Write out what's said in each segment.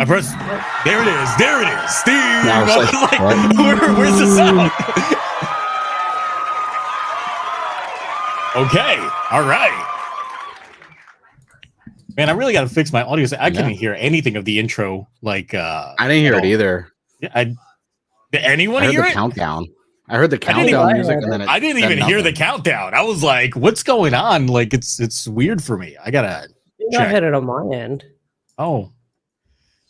I press. There it is. There it is. Steve. I was like, where's the sound? Okay. All right. Man, I really got to fix my audio. I couldn't hear anything of the intro. Like, I didn't hear it either. Yeah, did anyone hear it? Countdown. I heard the countdown music, and then I didn't even hear the countdown. I was like, "What's going on?" Like, it's weird for me. I gotta. I had it on my end. Oh,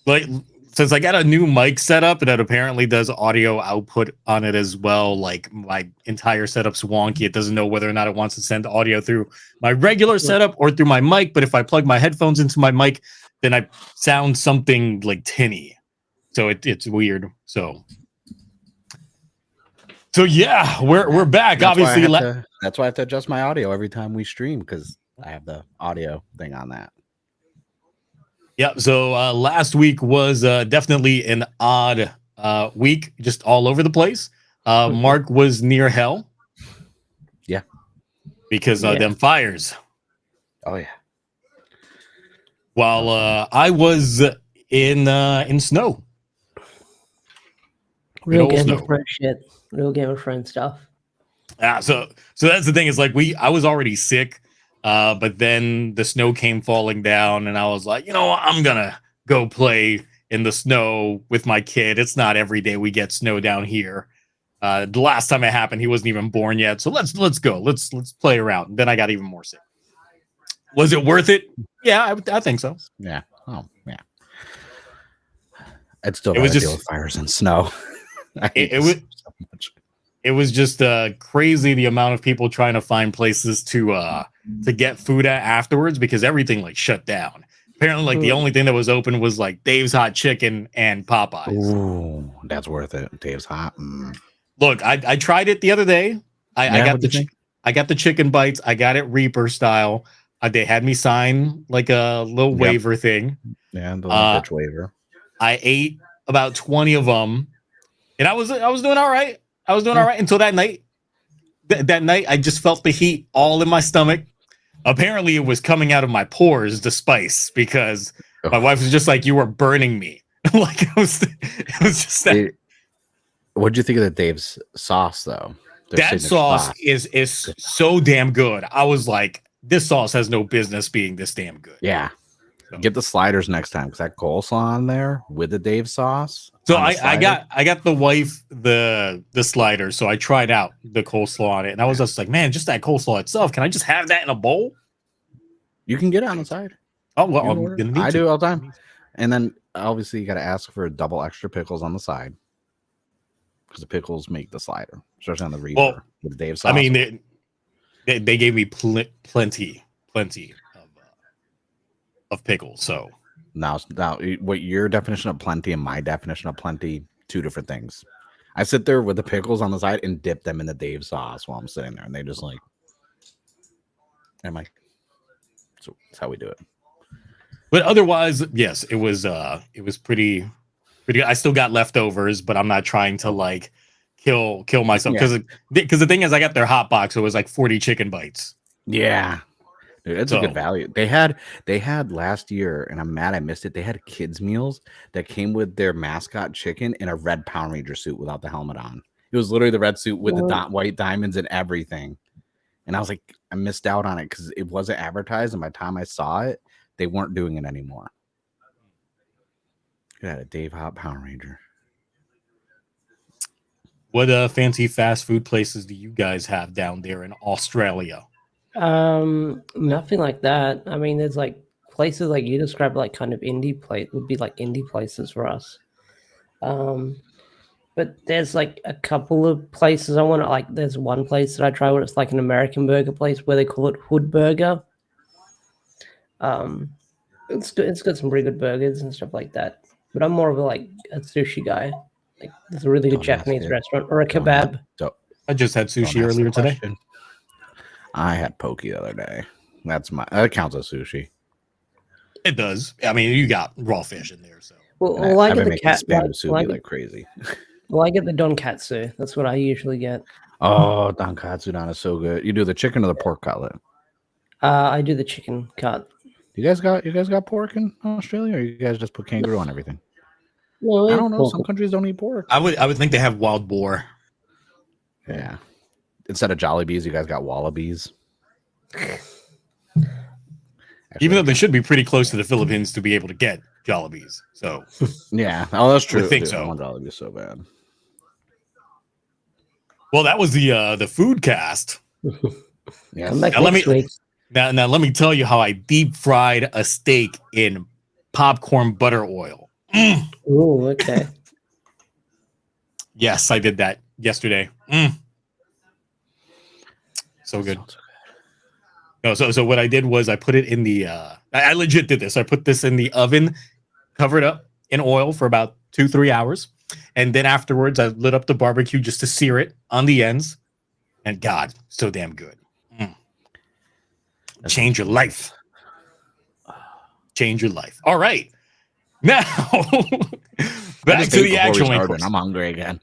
like since I got a new mic setup that apparently does audio output on it as well. Like my entire setup's wonky. It doesn't know whether or not it wants to send audio through my regular setup or through my mic. But if I plug my headphones into my mic, then I sound something like tinny. So it's weird. So yeah, we're back. That's obviously, that's why I have to adjust my audio every time we stream, because I have the audio thing on that. Yeah. So last week was definitely an odd week, just all over the place. Mark was near hell. Yeah. Because them fires. Oh yeah. While I was in snow. Real Game of Friend shit. Real Game of Friend stuff. Yeah, so that's the thing, is like I was already sick, but then the snow came falling down, and I was like, you know what, I'm gonna go play in the snow with my kid. It's not every day we get snow down here. The last time it happened, he wasn't even born yet. So let's go. Let's play around. Then I got even more sick. Was it worth it? Yeah, I think so. Yeah. Oh yeah. I'd still rather deal with fires and snow. It was just crazy, the amount of people trying to find places to get food at afterwards, because everything like shut down. Apparently, like the only thing that was open was like Dave's Hot Chicken and Popeyes. Ooh, that's worth it. Dave's Hot. Look, I tried it the other day. I got the chicken bites. I got it Reaper style. They had me sign like a little waiver thing. Yeah, the bitch waiver. I ate about 20 of them, and I was doing all right. I was doing all right until that night. That night, I just felt the heat all in my stomach. Apparently, it was coming out of my pores, the spice, because my wife was just like, "You were burning me." Like it was just that. What'd you think of the Dave's sauce, though? That sauce is so damn good. I was like, this sauce has no business being this damn good. Yeah. So. Get the sliders next time, because that coleslaw on there with the Dave sauce. So I got the wife the sliders, so I tried out the coleslaw on it, and I was just like, man, just that coleslaw itself. Can I just have that in a bowl? You can get it on the side. Oh well, I'm gonna need I do all the time. And then obviously you got to ask for double extra pickles on the side, because the pickles make the slider, especially on the Reaper with the Dave sauce. I mean, they gave me plenty of pickles. So now, what your definition of plenty and my definition of plenty, two different things. I sit there with the pickles on the side and dip them in the Dave sauce while I'm sitting there, and they just like, I'm like, so that's how we do it. But otherwise, yes, it was pretty good. I still got leftovers, but I'm not trying to like kill myself, because the thing is, I got their hot box, so it was like 40 chicken bites. Yeah. Dude, it's a So- good value. They had last year, and I'm mad I missed it. They had kids meals that came with their mascot chicken in a red Power Ranger suit without the helmet on. It was literally the red suit with the white diamonds and everything. And I was like, I missed out on it because it wasn't advertised, and by the time I saw it, they weren't doing it anymore. You had a Dave Hop Power Ranger. What fancy fast food places do you guys have down there in Australia? Nothing like that. I mean, there's like places like you described, like kind of indie plate would be like indie places for us. But there's like a couple of places I want to like. There's one place that I try where it's like an American burger place where they call it Hood Burger. It's good. It's got some pretty good burgers and stuff like that. But I'm more of a sushi guy. Like there's a really good Don't ask Japanese it. restaurant or a Don't kebab. I just had don't sushi ask the earlier today. question. I had poke the other day. That counts as sushi. It does. I mean, you got raw fish in there, so. Well, I I've get been the making cat. spam Like, sushi like crazy. well, I get the donkatsu. That's what I usually get. Oh, donkatsu don is so good. You do the chicken or the pork cutlet? I do the chicken cut. You guys got pork in Australia, or you guys just put kangaroo on everything? No, I don't know. pork. Some countries don't eat pork. I would think they have wild boar. Yeah. Instead of Jollibees, you guys got wallabies. Even though they should be pretty close to the Philippines to be able to get Jollibees. So Yeah. Oh, that's true. I think Dude, so. I want Jollibees so bad. well, that was the food cast. Yes. Come back Now let next me- week. Now let me tell you how I deep fried a steak in popcorn butter oil. Mm. Oh, okay. Yes, I did that yesterday. So good. No, so what I did was I put it in the I legit did this. I put this in the oven, covered up in oil for about 2-3 hours, and then afterwards I lit up the barbecue just to sear it on the ends. And God, so damn good. Change your life. Change your life. All right. Now back to the actual main course. I'm hungry again.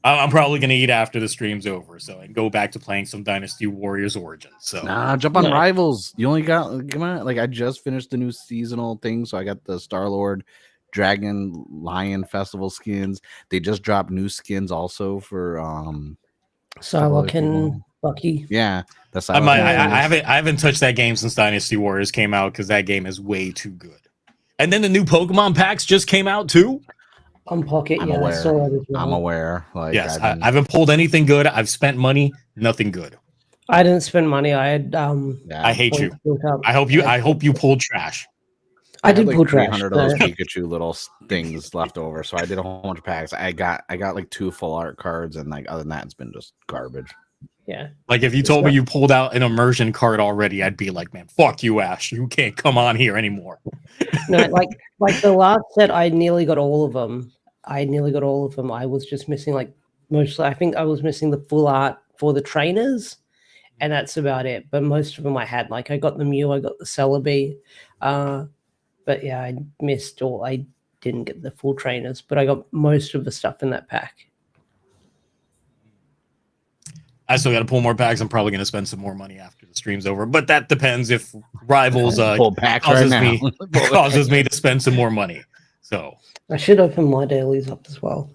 I'm probably going to eat after the stream's over, so I can go back to playing some Dynasty Warriors Origins. So Nah, jump on No. Rivals. You only got come on. Like I just finished the new seasonal thing, so I got the Star-Lord, Dragon, Lion Festival skins. They just dropped new skins also for Psylocke and people. Bucky. Yeah, that's I haven't touched that game since Dynasty Warriors came out because that game is way too good. And then the new Pokemon packs just came out too. On Pocket, I'm yeah, aware. I saw that as well. I'm aware. Like Yes, I haven't pulled anything good. I've spent money, nothing good. I didn't spend money. I had yeah, I hate you. points built up. I hope you pulled trash. I did like pull trash. 300 of those so- Pikachu little things left over, so I did a whole bunch of packs. I got like 2 full art cards, and like other than that, it's been just garbage. Yeah. Like if you told me you pulled out an immersion card already, I'd be like, man, fuck you, Ash. You can't come on here anymore. No, like the last set, I nearly got all of them. I was just missing like mostly. I think I was missing the full art for the trainers, and that's about it. But most of them I had. Like I got the Mew, I got the Celebi, but yeah, I missed all. I didn't get the full trainers, but I got most of the stuff in that pack. I still got to pull more packs. I'm probably going to spend some more money after the stream's over, but that depends if Rivals Pull packs right causes me to spend some more money. So I should open my dailies up as well.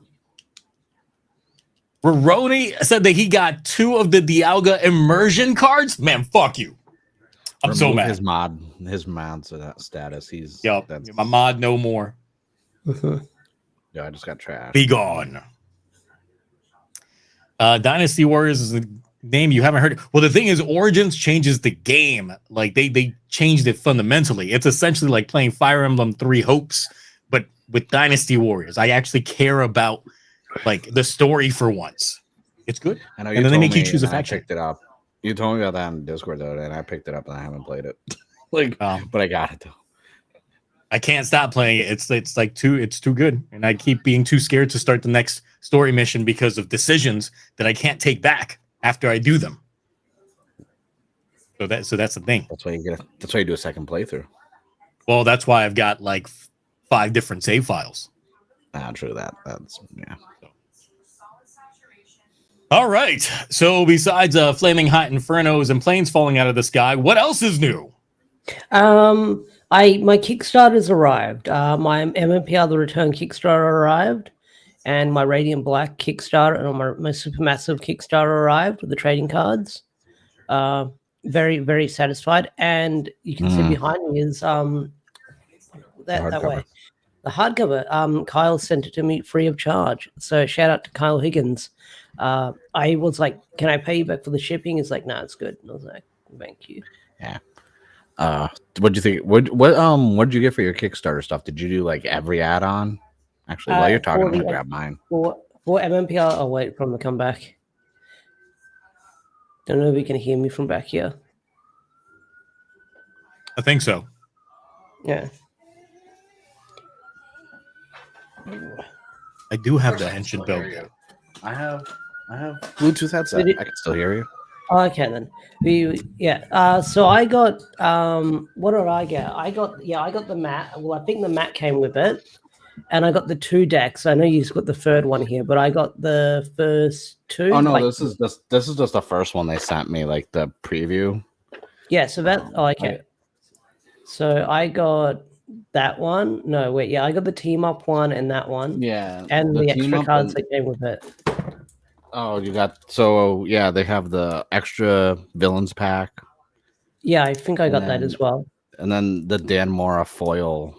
Roroni said that he got 2 of the Dialga immersion cards. Man, fuck you. I'm so mad. His mod status. He's That's my mod no more. Yeah, I just got trash. Be gone. Dynasty Warriors is a name you haven't heard. Well, the thing is, Origins changes the game. Like they changed it fundamentally. It's essentially like playing Fire Emblem 3 Hopes, but with Dynasty Warriors. I actually care about like the story for once. It's good. I know and then they make you choose a and I faction. picked it up. You told me about that on Discord though, and I picked it up and I haven't played it. But I got it though. I can't stop playing it. It's like it's too good, and I keep being too scared to start the next story mission because of decisions that I can't take back after I do them. So that's the thing. That's why you do a second playthrough. Well, that's why I've got like 5 different save files. True that. That's yeah. All right. So besides flaming hot infernos and planes falling out of the sky, what else is new? My Kickstarter's arrived. My MMPR the Return Kickstarter arrived, and my Radiant Black Kickstarter and my Supermassive Kickstarter arrived with the trading cards. Very, very satisfied. And you can see behind me is that way. The hardcover. Kyle sent it to me free of charge. So shout out to Kyle Higgins. I was like, "Can I pay you back for the shipping?" He's like, "No, it's good." And I was like, "Thank you." Yeah. What'd you think? What did you get for your Kickstarter stuff? Did you do like every add-on? Actually, while you're talking, I'm gonna grab mine. For MMPR, I'll wait for him to come back. Don't know if you can hear me from back here. I think so. Yeah. I do have the Henshin build. I have Bluetooth headset. I can still hear you. Oh, okay then. So I got what did I get? I got the mat. Well, I think the mat came with it. And I got the 2 decks. I know you've got the third one here, but I got the first 2. Oh no, this is just the first one they sent me, like the preview. Yeah, so that okay. So I got that one. No, wait, yeah, I got the team up one and that one. Yeah. And the extra cards that came with it. Oh, they have the extra villains pack. Yeah, I think I got that as well. And then the Dan Mora foil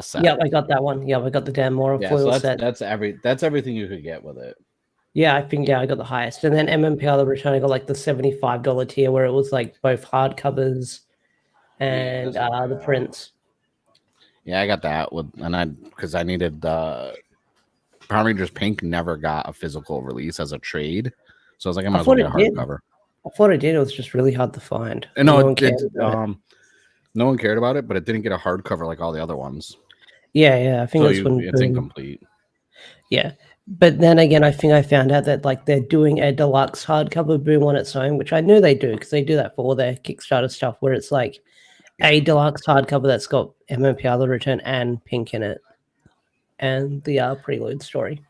set. Yeah, I got that one. Yeah, I got the Dan Mora foil set. That's everything you could get with it. Yeah, I think I got the highest. And then MMPR the Return, I got like the $75 tier where it was like both hardcovers and the prints. Yeah, I got that because I needed the Power Rangers Pink never got a physical release as a trade. So I was like, I might as well get a hardcover. I thought it did. It was just really hard to find. And no one cared about it, but it didn't get a hardcover like all the other ones. Yeah, I think it's incomplete. Yeah, but then again, I think I found out that like they're doing a deluxe hardcover Boom on its own, which I knew they do because they do that for all their Kickstarter stuff, where it's like a deluxe hardcover that's got MMPR the Return and Pink in it, and the prelude story.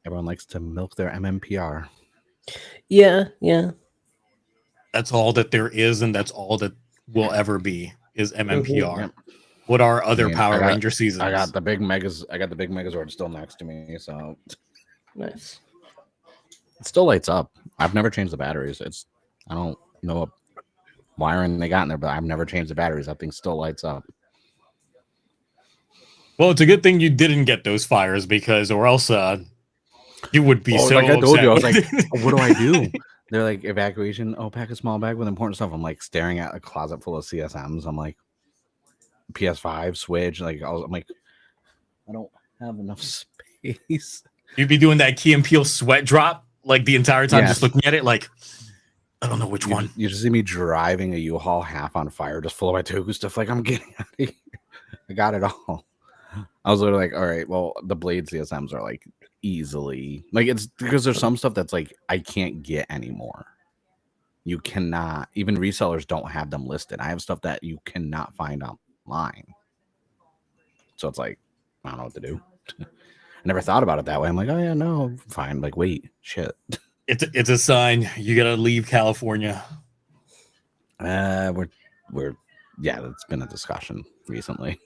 Everyone likes to milk their MMPR. Yeah. That's all that there is, and that's all that will ever be is MMPR. Mm-hmm. What are other Power Ranger seasons? I got the big Megazord still next to me, so nice. It still lights up. I've never changed the batteries. I don't know what wiring they got in there, but I've never changed the batteries. That thing still lights up. Well, it's a good thing you didn't get those fires or else you would be so like I told upset. you, I was like, what do I do? They're like, evacuation. Oh, pack a small bag with important stuff. I'm like staring at a closet full of CSMs. I'm like, PS5, Switch. Like, I'm like, I don't have enough space. You'd be doing that Key and Peele sweat drop like the entire time, just looking at it like, I don't know which one. You just see me driving a U-Haul half on fire, just full of my Toku stuff. Like, I'm getting out of here. I got it all. I was literally like, all right, well, the Blade CSMs are like easily, like, it's because there's some stuff that's like, I can't get anymore. You cannot, even resellers don't have them listed. I have stuff that you cannot find online. So it's like, I don't know what to do. I never thought about it that way. I'm like, oh yeah, no, fine. Like, wait, shit. It's a sign you gotta leave California. That's been a discussion recently.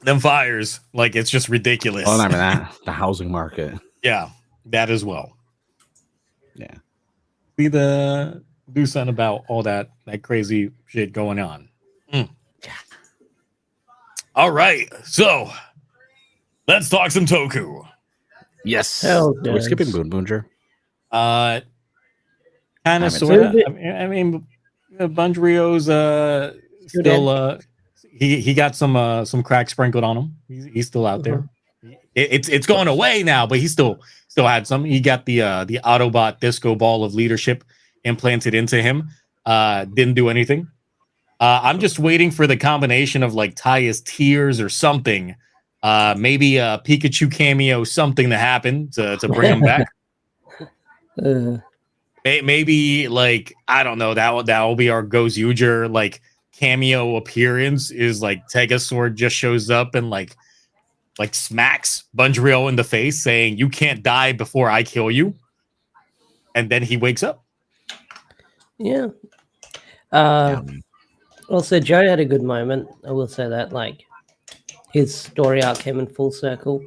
Them fires, like, it's just ridiculous. Oh, I mean that the housing market. Yeah, that as well. Yeah. Do something about all that crazy shit going on. Yeah. All right, so let's talk some Toku. Yes. We're skipping Boonboomger. Kind of, sort of. I mean, Bunrio's still. He got some crack sprinkled on him. He's still out there. It's going away now, but he still had some. He got the Autobot disco ball of leadership implanted into him. Didn't do anything. I'm just waiting for the combination of like Taya's tears or something. Maybe a Pikachu cameo, something to happen to bring him back. Maybe like, I don't know. That will be our GoZyuger like cameo appearance. Is like Tegasword just shows up and like like smacks Bunjrio in the face, saying, "You can't die before I kill you." And then he wakes up. Yeah. Yeah. Also, Joe had a good moment. I will say that, like, his story arc came in full circle.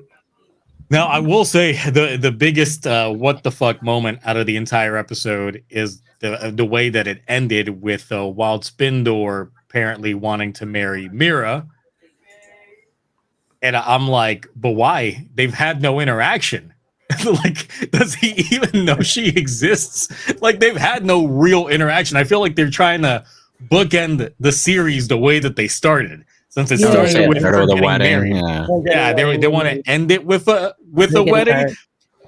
Now, I will say the biggest what the fuck moment out of the entire episode is the way that it ended with Wild Spindor apparently wanting to marry Mira. And I'm like, but why? They've had no interaction. Like, does he even know she exists? Like, they've had no real interaction. I feel like they're trying to bookend the series the way that they started. Since it started with her getting married. Yeah, they want to end it with a wedding.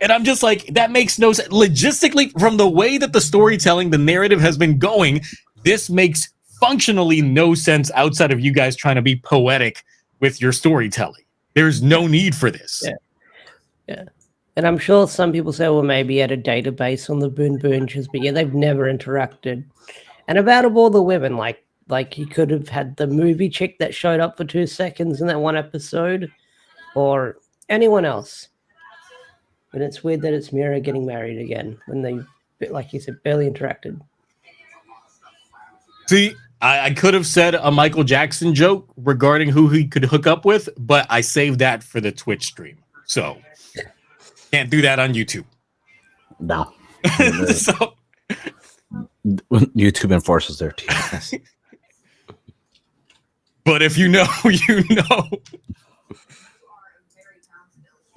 And I'm just like, that makes no sense. Logistically, from the way that the storytelling, the narrative has been going, this makes functionally no sense outside of you guys trying to be poetic with your storytelling. There's no need for this. Yeah. And I'm sure some people say, well, maybe he had a database on the Boonboomgers, but yeah, they've never interacted. And about of all the women, like he could have had the movie chick that showed up for 2 seconds in that one episode, or anyone else. But it's weird that it's Mira getting married again when they, like you said, barely interacted. See, I could have said a Michael Jackson joke regarding who he could hook up with, but I saved that for the Twitch stream. So can't do that on YouTube. No. So YouTube enforces their TS. But if you know, you know.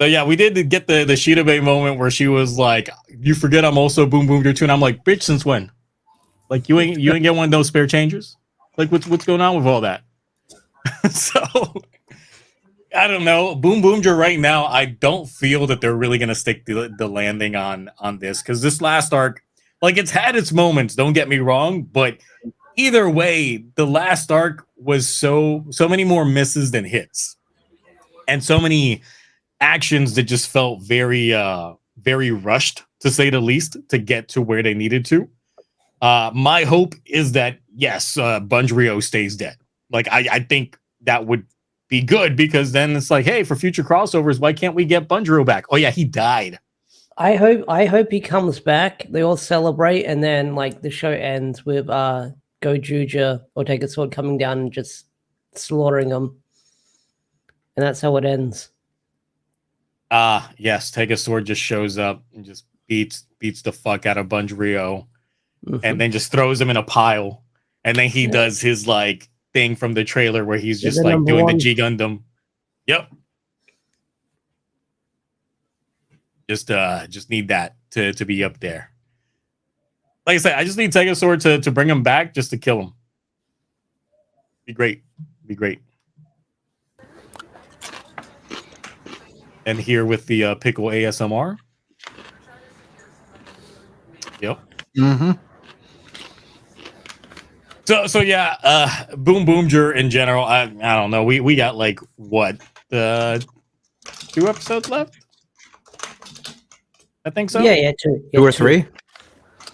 So yeah, we did get the Shida moment where she was like, "You forget I'm also Boonboomger too," and I'm like, "Bitch, since when? Like you ain't get one of those spare changers? Like what's going on with all that?" So I don't know. Boonboomger right now, I don't feel that they're really gonna stick the landing on this, because this last arc, like, it's had its moments. Don't get me wrong, but either way, the last arc was so many more misses than hits, and so many actions that just felt very very rushed, to say the least, to get to where they needed to. My hope is that yes, Bunjrio stays dead. Like I think that would be good, because then it's like, hey, for future crossovers, why can't we get Bunjiro back? Oh yeah, he died. I hope he comes back. They all celebrate, and then like the show ends with GoZyuger or Take a Sword coming down and just slaughtering them, and that's how it ends. Yes, Take a Sword just shows up and just beats the fuck out of Bunjiro, and then just throws him in a pile, and then he does his like thing from the trailer where he's just like doing the G Gundam. Yep. Just need that to be up there. Like I said, I just need Take a Sword to bring him back, just to kill him. Be great. Be great. And here with the Pickle ASMR. Yep. Mm-hmm. So yeah, Boonboomger in general, I don't know. We got like what, 2 episodes left? I think so. Yeah, 2. Yeah, 2 or 3.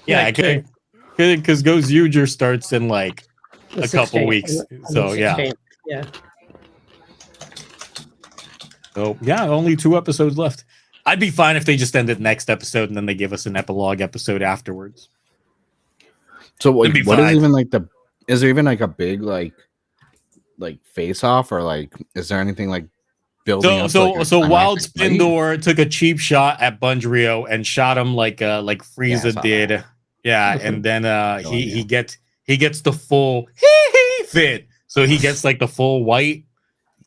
Yeah, because GoZyuger starts in like a couple weeks. So yeah. Yeah. So yeah, only 2 episodes left. I'd be fine if they just ended next episode and then they give us an epilogue episode afterwards. So what is even like is there even like a big like face off, or like is there anything like building up? So Wild Spindor took a cheap shot at Bunjrio and shot him like Frieza did. That. Yeah, and then he gets the full fit. So he gets like the full white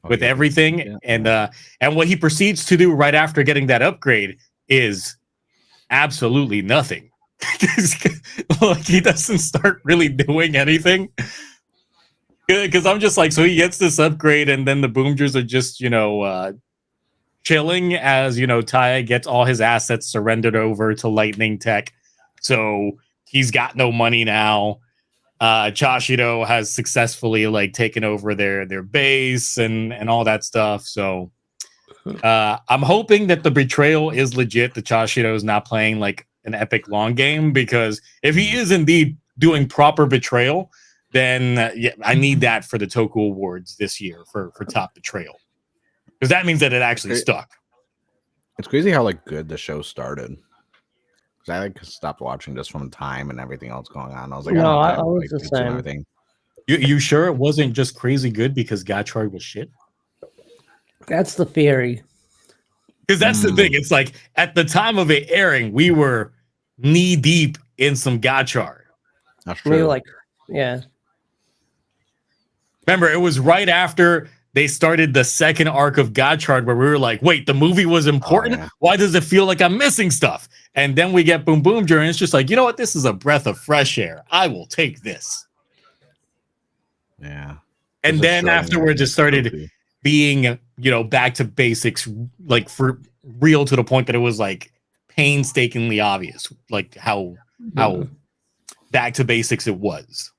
with everything, and what he proceeds to do right after getting that upgrade is absolutely nothing. Like, he doesn't start really doing anything, because I'm just like, so he gets this upgrade, and then the Boomgers are just chilling as Taya gets all his assets surrendered over to Lightning Tech, so he's got no money now. Chashido has successfully like taken over their base and all that stuff. So I'm hoping that the betrayal is legit. The Chashido is not playing like an epic long game, because if he is indeed doing proper betrayal, then I need that for the Toku Awards this year for top betrayal. because that means that it actually stuck. It's crazy how like good the show started. Because I like stopped watching just from time and everything else going on. I was like, No, I I don't was like the pizza and same. everything. You sure it wasn't just crazy good because Gachard was shit? That's the theory. Because that's the thing. It's like at the time of it airing, we were knee deep in some Gachard. That's We were true. like, yeah. Remember, it was right after they started the second arc of Gachard where we were like, wait, the movie was important? yeah. Why does it feel like I'm missing stuff? And then we get Boonboomger, and it's just like, you know what? This is a breath of fresh air. I will take this. Yeah. And then afterwards, it started Goku. being, you know, back to basics, like for real, to the point that it was like painstakingly obvious, like how back to basics it was.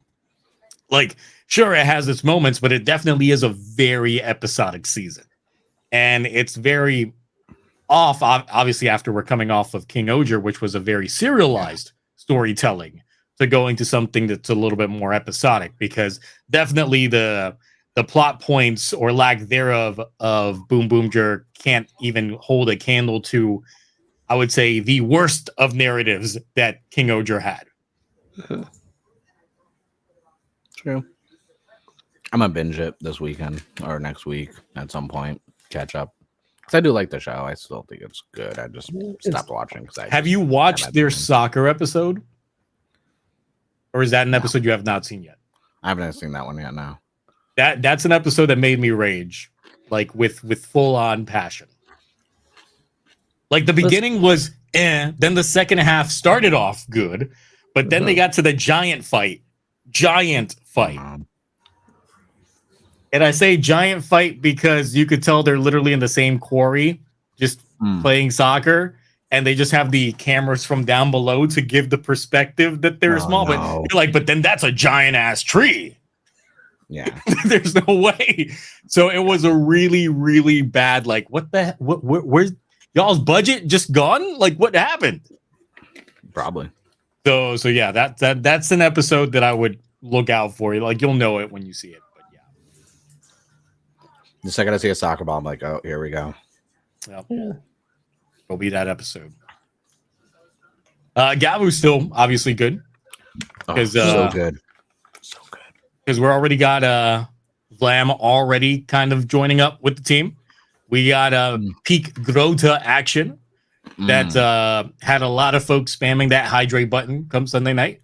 Like, sure, it has its moments, but it definitely is a very episodic season. And it's very off, obviously, after we're coming off of King Oger, which was a very serialized storytelling, to going to something that's a little bit more episodic, because definitely the plot points or lack thereof of Boonboomger can't even hold a candle to, I would say, the worst of narratives that King Oger had. True. I'm gonna binge it this weekend or next week at some point. Catch up. Because I do like the show. I still think it's good. I just stopped watching because I have you watched their soccer episode? Or is that an episode you have not seen yet? I haven't seen that one yet. No. That's an episode that made me rage, like with full on passion. Like the beginning was then the second half started off good, but then they got to the giant fight. And I say giant fight because you could tell they're literally in the same quarry, just playing soccer, and they just have the cameras from down below to give the perspective that they're small. No. But you're like, but then that's a giant ass tree. Yeah. There's no way. So it was a really, really bad, like, where's y'all's budget just gone? Like, what happened? Probably. So yeah, that's an episode that I would look out for. Like, you'll know it when you see it. But yeah. The second I see a soccer ball, I'm like, oh, here we go. Well, it'll be that episode. Gavu's still obviously good. Because so good. So good. Because we're already got Vlam already kind of joining up with the team. We got peak Grota action that had a lot of folks spamming that hydrate button come Sunday night.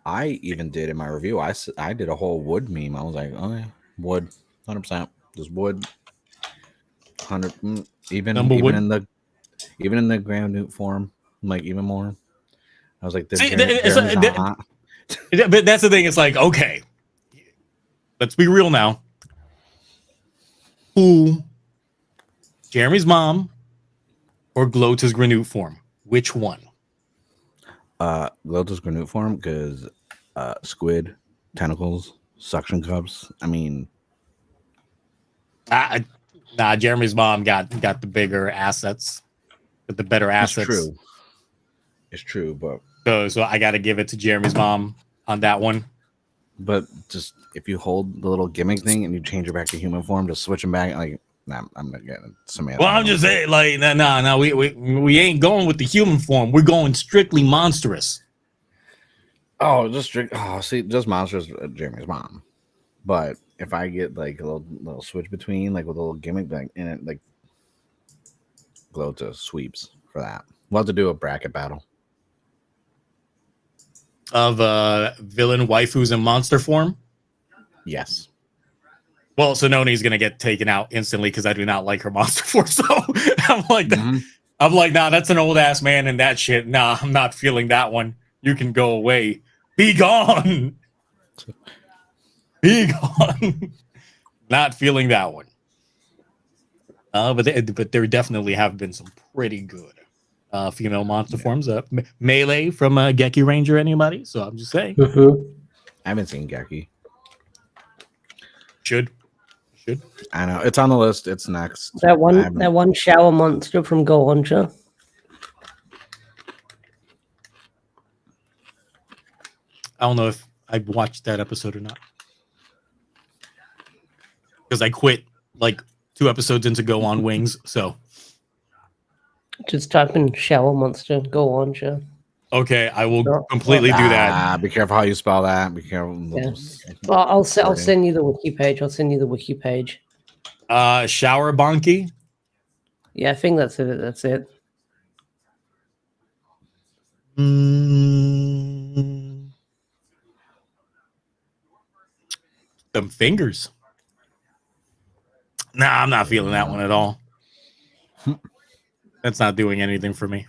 I even did in my review. I did a whole wood meme. I was like, oh yeah, wood, 100%. Just wood, 100. Even in the Grand Newt form, like even more. I was like, this. But that's the thing. It's like, okay, let's be real now. Who, Jeremy's mom or Glota's Granute form? Which one? Glota's Granute form, because squid, tentacles, suction cups. I mean, Jeremy's mom got the bigger assets, the better assets. It's true, but so I got to give it to Jeremy's mom on that one. But just if you hold the little gimmick thing and you change it back to human form, just switch them back, like, nah, I'm not getting Samantha. Well, I'm just saying, like, no, we ain't going with the human form. We're going strictly monstrous. Oh, just strict. Oh, see, just monstrous. Jeremy's mom. But if I get like a little switch between, like with a little gimmick, like in it, like Glota sweeps for that. We'll have to do a bracket battle Of villain waifus in monster form. Yes. Well, Sononi's gonna get taken out instantly because I do not like her monster form. So I'm like, I'm like, nah, that's an old ass man and that shit. Nah, I'm not feeling that one. You can go away. Be gone. Be gone. Not feeling that one. But there definitely have been some pretty good female monster forms. Melee from Geki Ranger, anybody? So I'm just saying. I haven't seen Geki. Should. I know it's on the list. It's next. That one shower monster from GoZyuger. I don't know if I watched that episode or not because I quit like 2 episodes into Go on Wings. So Just type in shower monster. Go on, sure. okay, I will Sure. completely do that. Be careful how you spell that. Be careful. Yeah. Well, I'll send you the wiki page. I'll send you the wiki page. Shower Bonky. Yeah, I think that's it. That's it. Them fingers. Nah, I'm not feeling that one at all. That's not doing anything for me.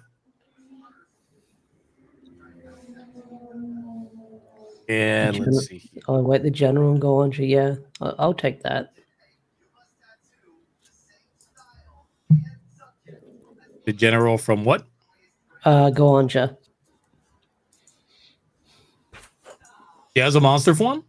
And let's see. Oh, wait, the general and go on. Yeah, I'll take that. The general from what? Go on, She has a monster form?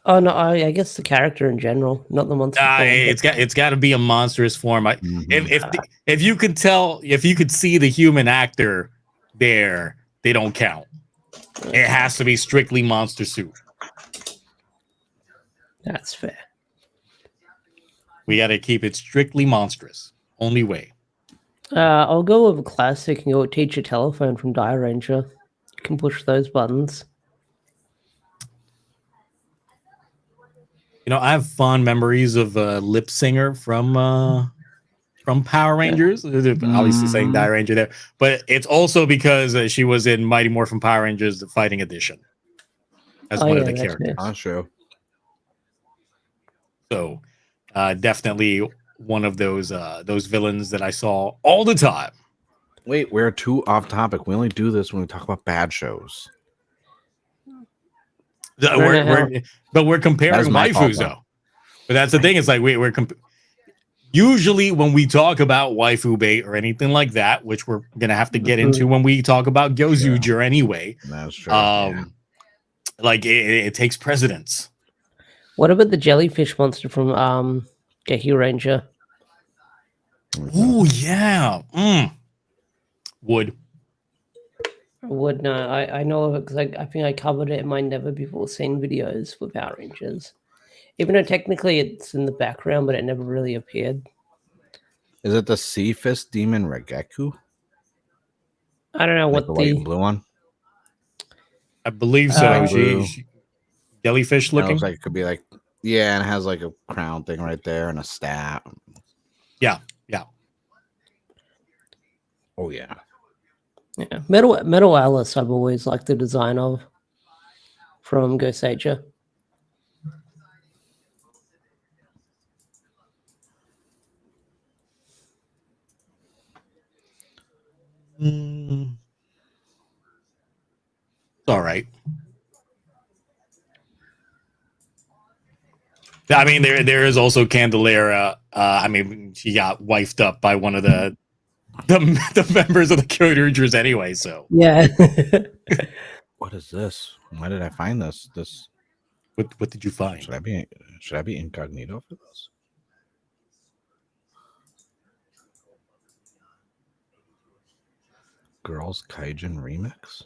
Oh no, I guess the character in general, not the monster form. It's got to be a monstrous form. If you could tell, if you could see the human actor there, they don't count. It has to be strictly monster suit. That's fair. We got to keep it strictly monstrous. Only way. I'll go with a classic. Your teacher telephone from Die Ranger. You can push those buttons. You know, I have fond memories of Lip Singer from Power Rangers. Obviously saying Die Ranger there, but it's also because she was in Mighty Morphin Power Rangers: The Fighting Edition as one of the characters. That's true. So, definitely one of those villains that I saw all the time. Wait, we're too off topic. We only do this when we talk about bad shows. We're comparing waifus though. But that's the thing. It's like usually when we talk about waifu bait or anything like that, which we're gonna have to get into when we talk about GoZyuger anyway. That's true. Like it takes precedence. What about the jellyfish monster from Gavu Ranger? Oh yeah. Wood. Would no, I know of it because I think I covered it in my never before seen videos for Power Rangers. Even though technically it's in the background, but it never really appeared. Is it the Sea Fist Demon Regeku? I don't know Like what the white and blue one. I believe so. She jellyfish looking. Looks like it could be like, yeah, and it has like a crown thing right there and a staff. Yeah. Oh yeah. Yeah, Metal Alice. I've always liked the design of from GoZyuger. It's all right. I mean, there is also Candelera. I mean, she got wifed up by one of the members of the Coders anyway. So yeah. What is this? Why did I find this? What did you find? Should I be incognito for this? Girls Kaijin Remix.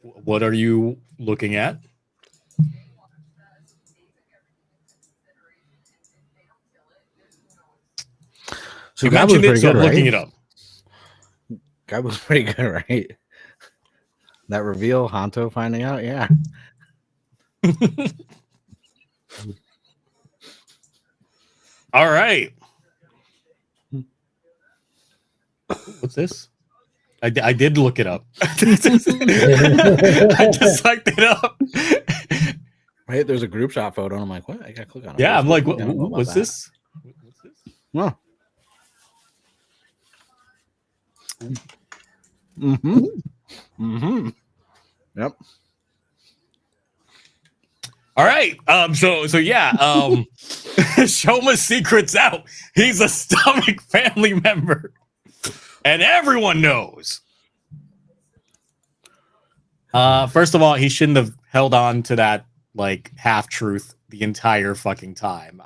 What are you looking at? So you mentioned it, so I'm looking it up. God was pretty good, right? That reveal, Hanto finding out, yeah. All right. What's this? I did look it up. I just looked it up. Right, there's a group shot photo, and I'm like, what? I gotta click on it. Yeah, I'm like, what's this? What's this? Well. Yep. All right. So yeah. Shoma's secret's out. He's a stomach family member, and everyone knows. First of all, he shouldn't have held on to that like half truth the entire fucking time.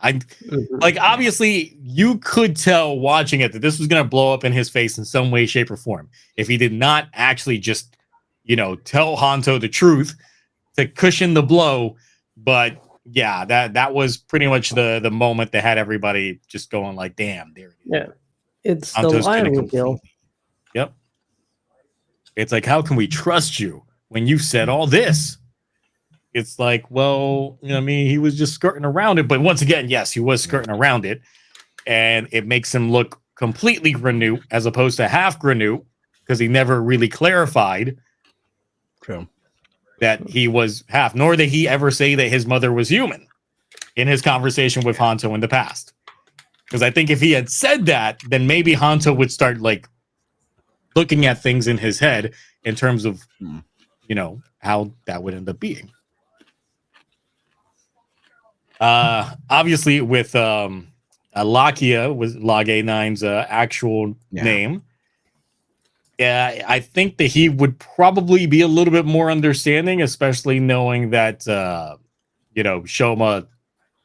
Obviously you could tell watching it that this was gonna blow up in his face in some way, shape, or form if he did not actually just, tell Hanto the truth to cushion the blow. But yeah, that was pretty much the moment that had everybody just going like, damn, there it is. Yeah, it's the Hanto's lion gonna reveal. completely. Yep. It's like, how can we trust you when you said all this? It's like, well, you know what I mean, he was just skirting around it. But once again, yes, he was skirting around it. And it makes him look completely Granute as opposed to half Granute, because he never really clarified True. that he was half, nor did he ever say that his mother was human in his conversation with Hanto in the past. Because I think if he had said that, then maybe Hanto would start like looking at things in his head in terms of, you know, how that would end up being. Obviously, with Lakia was Lage9's actual name. Yeah, I think that he would probably be a little bit more understanding, especially knowing that you know, Shoma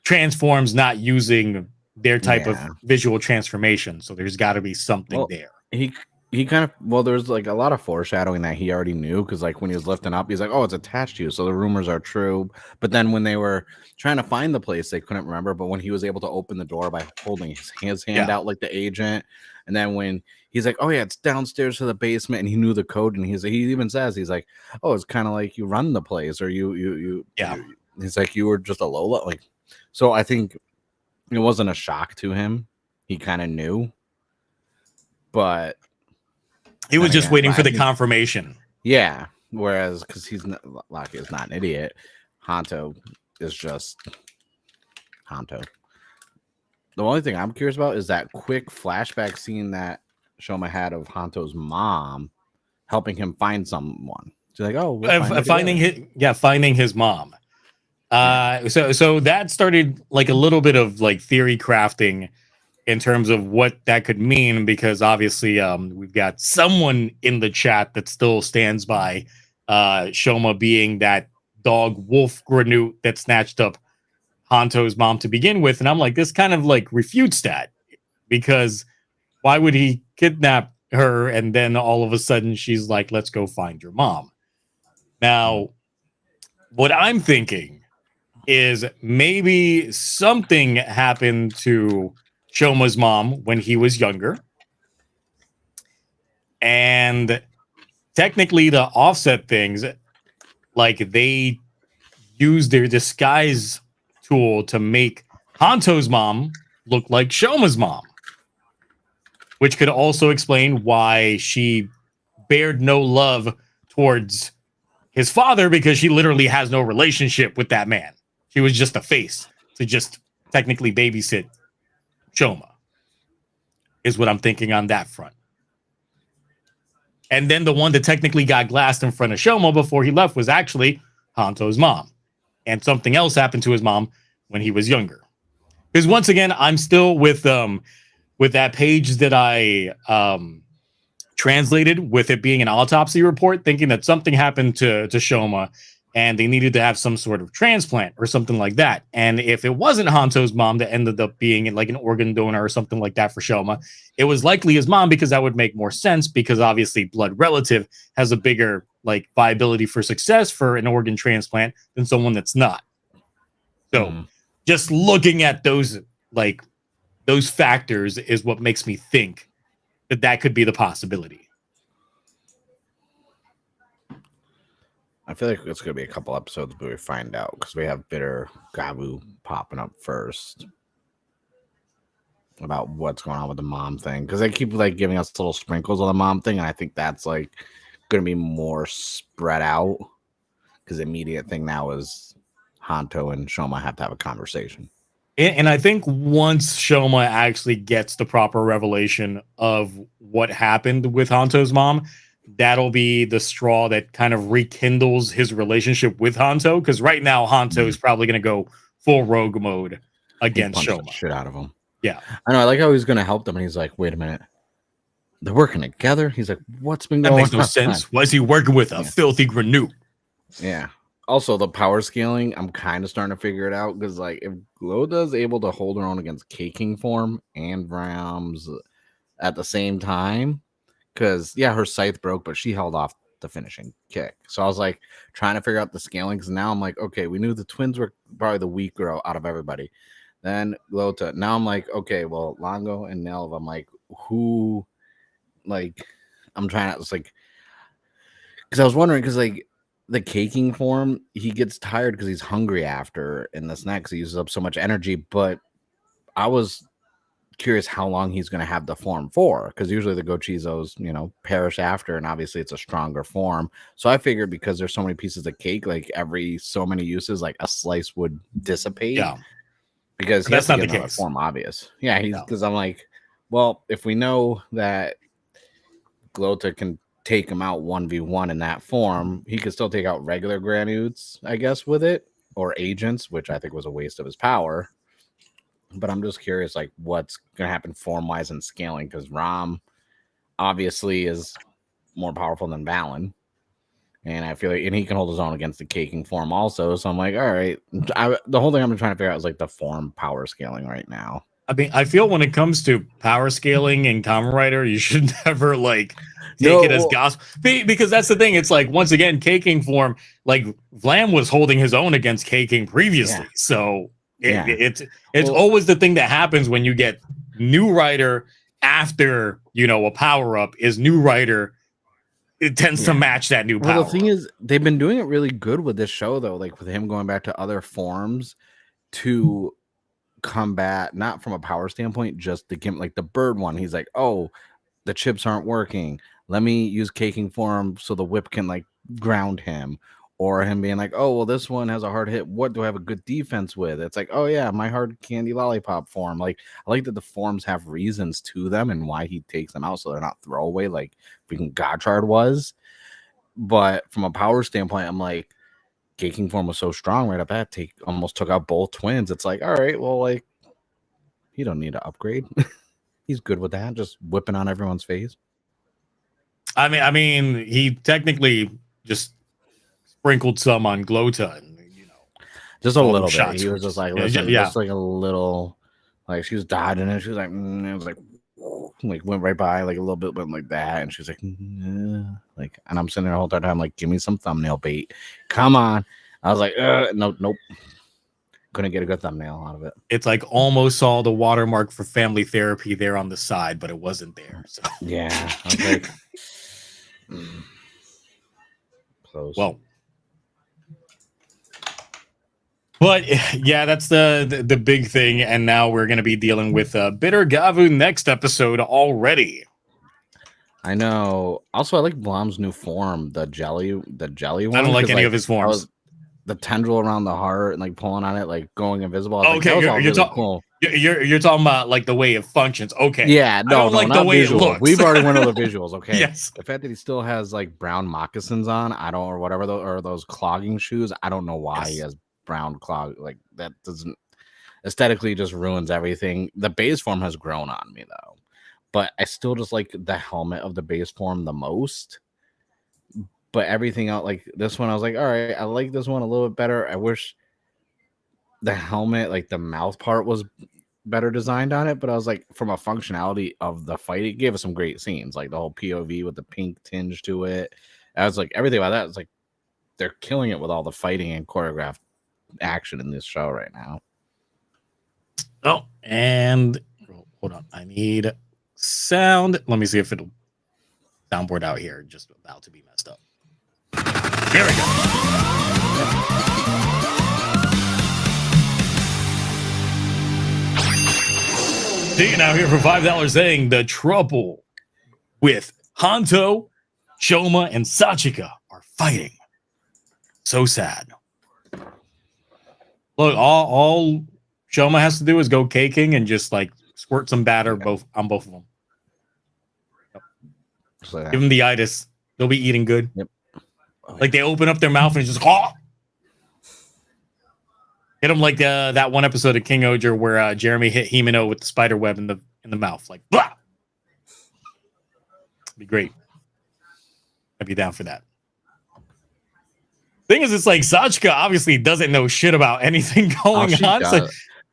transforms not using their type of visual transformation. So there's got to be something there. He kind of, there's like a lot of foreshadowing that he already knew, because like when he was lifting up, he's like, oh, it's attached to you, so the rumors are true. But then when they were trying to find the place, they couldn't remember. But when he was able to open the door by holding his hand out like the agent, and then when he's like, oh yeah, it's downstairs to the basement, and he knew the code, and he even says, he's like, oh, it's kind of like you run the place, or you he's like, you were just a Lola, like. So I think it wasn't a shock to him. He kind of knew, but he was just waiting for the confirmation. Yeah. Whereas, because Laki is not an idiot, Hanto is just Hanto. The only thing I'm curious about is that quick flashback scene that Shoma had of Hanto's mom helping him find someone. She's like, oh, finding his mom. So that started like a little bit of like theory crafting in terms of what that could mean, because obviously we've got someone in the chat that still stands by Shoma being that dog wolf Granute that snatched up Hanto's mom to begin with. And I'm like, this kind of like refutes that, because why would he kidnap her and then all of a sudden she's like, let's go find your mom? Now, what I'm thinking is maybe something happened to Shoma's mom when he was younger. And technically to offset things, like they used their disguise tool to make Hanto's mom look like Shoma's mom, which could also explain why she bared no love towards his father, because she literally has no relationship with that man. She was just a face to just technically babysit Shoma, is what I'm thinking on that front. And then the one that technically got glassed in front of Shoma before he left was actually Hanto's mom. And something else happened to his mom when he was younger. Because once again, I'm still with that page that I translated, with it being an autopsy report, thinking that something happened to Shoma and they needed to have some sort of transplant or something like that. And if it wasn't Hanto's mom that ended up being like an organ donor or something like that for Shoma, it was likely his mom, because that would make more sense, because obviously blood relative has a bigger like viability for success for an organ transplant than someone that's not. So just looking at those factors is what makes me think that could be the possibility. I feel like it's going to be a couple episodes before we find out, because we have Bitter Gavu popping up first about what's going on with the mom thing, because they keep like giving us little sprinkles on the mom thing, and I think that's like going to be more spread out, because the immediate thing now is Hanto and Shoma have to have a conversation. And I think once Shoma actually gets the proper revelation of what happened with Hanto's mom, that'll be the straw that kind of rekindles his relationship with Hanto. Because right now, Hanto is probably going to go full rogue mode against Shoma. Shit out of him. Yeah. I know. I like how he's going to help them. And he's like, wait a minute. They're working together. He's like, what's been going on? That makes no sense. Why is he working with a filthy Granute? Yeah. Also, the power scaling, I'm kind of starting to figure it out, because like if Gloda's able to hold her own against Caking Form and Rams at the same time, because yeah, her scythe broke, but she held off the finishing kick. So I was like trying to figure out the scaling because now I'm like, okay, we knew the twins were probably the weaker out of everybody. Then Glota. Now I'm like, okay, well, Longo and Nelv. I'm like, who? Like, I'm trying to. It's like, because I was wondering, because like the caking form, he gets tired because he's hungry after in this next. He uses up so much energy. But I was curious how long he's going to have the form for, because usually the Gochizos, perish after, and obviously it's a stronger form. So I figured because there's so many pieces of cake, like every so many uses, like a slice would dissipate. Yeah. Because that's not the case. Form obvious. Yeah, because I'm like, well, if we know that Glota can take him out 1v1 in that form, he could still take out regular Granudes, I guess, with it, or agents, which I think was a waste of his power. But I'm just curious, like, what's going to happen form-wise and scaling, because Rom obviously is more powerful than Valen. And I feel like, and he can hold his own against the caking form also. So I'm like, all right. The whole thing I'm trying to figure out is like the form power scaling right now. I mean, I feel when it comes to power scaling in Kamen Rider, you should never like take it as gospel, because that's the thing. It's like, once again, caking form, like Vlam was holding his own against caking previously. Yeah. So it's always the thing that happens when you get new Rider after, a power up is new Rider. It tends to match that new power. Well, the thing is, they've been doing it really good with this show, though. Like with him going back to other forms to combat, not from a power standpoint, just the game, like the bird one. He's like, oh, the chips aren't working. Let me use caking form so the whip can like ground him. Or him being like, oh, well, this one has a hard hit. What do I have a good defense with? It's like, oh, yeah, my hard candy lollipop form. Like, I like that the forms have reasons to them and why he takes them out so they're not throwaway like freaking Gotchard was. But from a power standpoint, I'm like, caking form was so strong right up that almost took out both twins. It's like, all right, well, like, you don't need to upgrade. He's good with that, just whipping on everyone's face. I mean, he technically just sprinkled some on Glota, and just a little bit. He was just like, listen, yeah. Just like a little, like she was dodging it. She was like, it was like went right by, like a little bit, went like that, and she was like, like, and I'm sitting there the whole time, like, give me some thumbnail bait, come on. I was like, nope, couldn't get a good thumbnail out of it. It's like almost saw the watermark for family therapy there on the side, but it wasn't there. So yeah, I was like, close. Well. But yeah, that's the big thing, and now we're going to be dealing with Bitter Gavu next episode already. I know. Also, I like Blom's new form, the jelly one. I don't like any of his forms. The tendril around the heart and like pulling on it, like going invisible. Okay, you're talking about like the way it functions. Okay, yeah, no, like the way visual. It looks. We've already went over the visuals. Okay, yes. The fact that he still has like brown moccasins on, or whatever, or those clogging shoes. I don't know why he has brown clog, like that doesn't aesthetically just ruins everything. The base form has grown on me though, but I still just like the helmet of the base form the most. But everything else, like this one, I was like, all right, I like this one a little bit better. I wish the helmet, like the mouth part, was better designed on it. But I was like, from a functionality of the fight, it gave us some great scenes, like the whole POV with the pink tinge to it. I was like, everything about that. It's like they're killing it with all the fighting and choreographed action in this show right now. Oh, and hold on, I need sound. Let me see if it'll soundboard out here. Just about to be messed up. There we go. See, now here for $5 saying the trouble with Hanto, Shoma, and Sachika are fighting. So sad. Look, all Shoma has to do is go caking and just like squirt some batter on both of them. So, give them the itis. They'll be eating good. Yep. Like they open up their mouth and just hit them like that one episode of King Oger where Jeremy hit Himeno with the spider web in the mouth. Like, blah! Be great. I'd be down for that. Thing is, it's like Sachika obviously doesn't know shit about anything going on. So...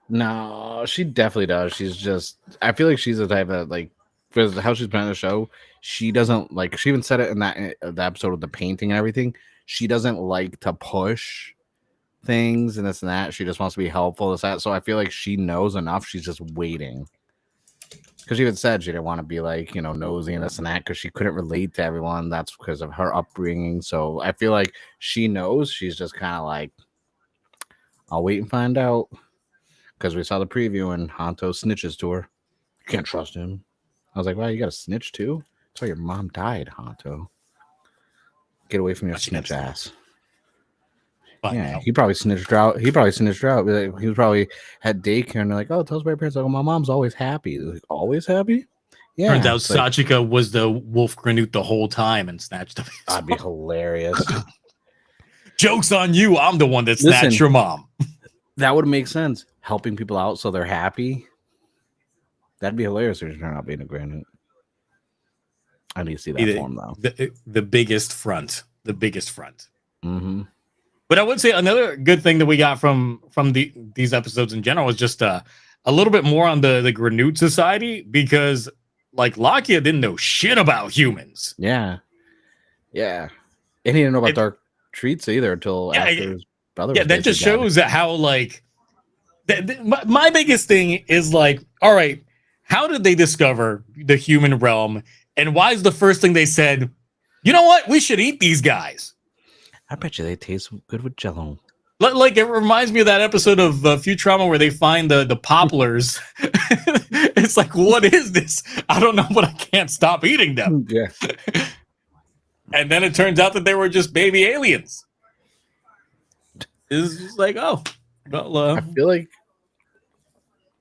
No, she definitely does. She's just, I feel like she's the type of like because how she's been on the show, she doesn't like. She even said it in the episode of the painting and everything. She doesn't like to push things and this and that. She just wants to be helpful. This that. So I feel like she knows enough. She's just waiting. Because she even said she didn't want to be like, you know, nosy and this and that because she couldn't relate to everyone. That's because of her upbringing. So I feel like she knows. She's just kind of like, I'll wait and find out. Because we saw the preview and Hanto snitches to her. You can't trust him. I was like, wow, you got to snitch too? That's why your mom died, Hanto. Get away from your snitch ass. But Yeah, no. he probably snitched her out. He was probably had daycare and they're like, oh, tell us about your parents. Like, oh, my mom's always happy. Like, always happy? Yeah. Turns out it's like, Sachika was the wolf granute the whole time and snatched up his that'd be hilarious. Joke's on you. I'm the one that snatched Listen. your mom. That would make sense. Helping people out so they're happy. That'd be hilarious if you turn out being a granite. I need to see that form though. The biggest front. The biggest front. Mm-hmm. But I would say another good thing that we got from these episodes in general was just a little bit more on the Granute Society, because like Lakia didn't know shit about humans. Yeah. And he didn't know about dark treats either until after his brother. Yeah, that just shows that how like my biggest thing is like, all right, how did they discover the human realm, and why is the first thing they said, you know what, we should eat these guys? I bet you they taste good with Jello. Like it reminds me of that episode of Futurama where they find the poplars. It's like, what is this? I don't know, but I can't stop eating them. Yeah. And then it turns out that they were just baby aliens. It's just like, oh, well, I feel like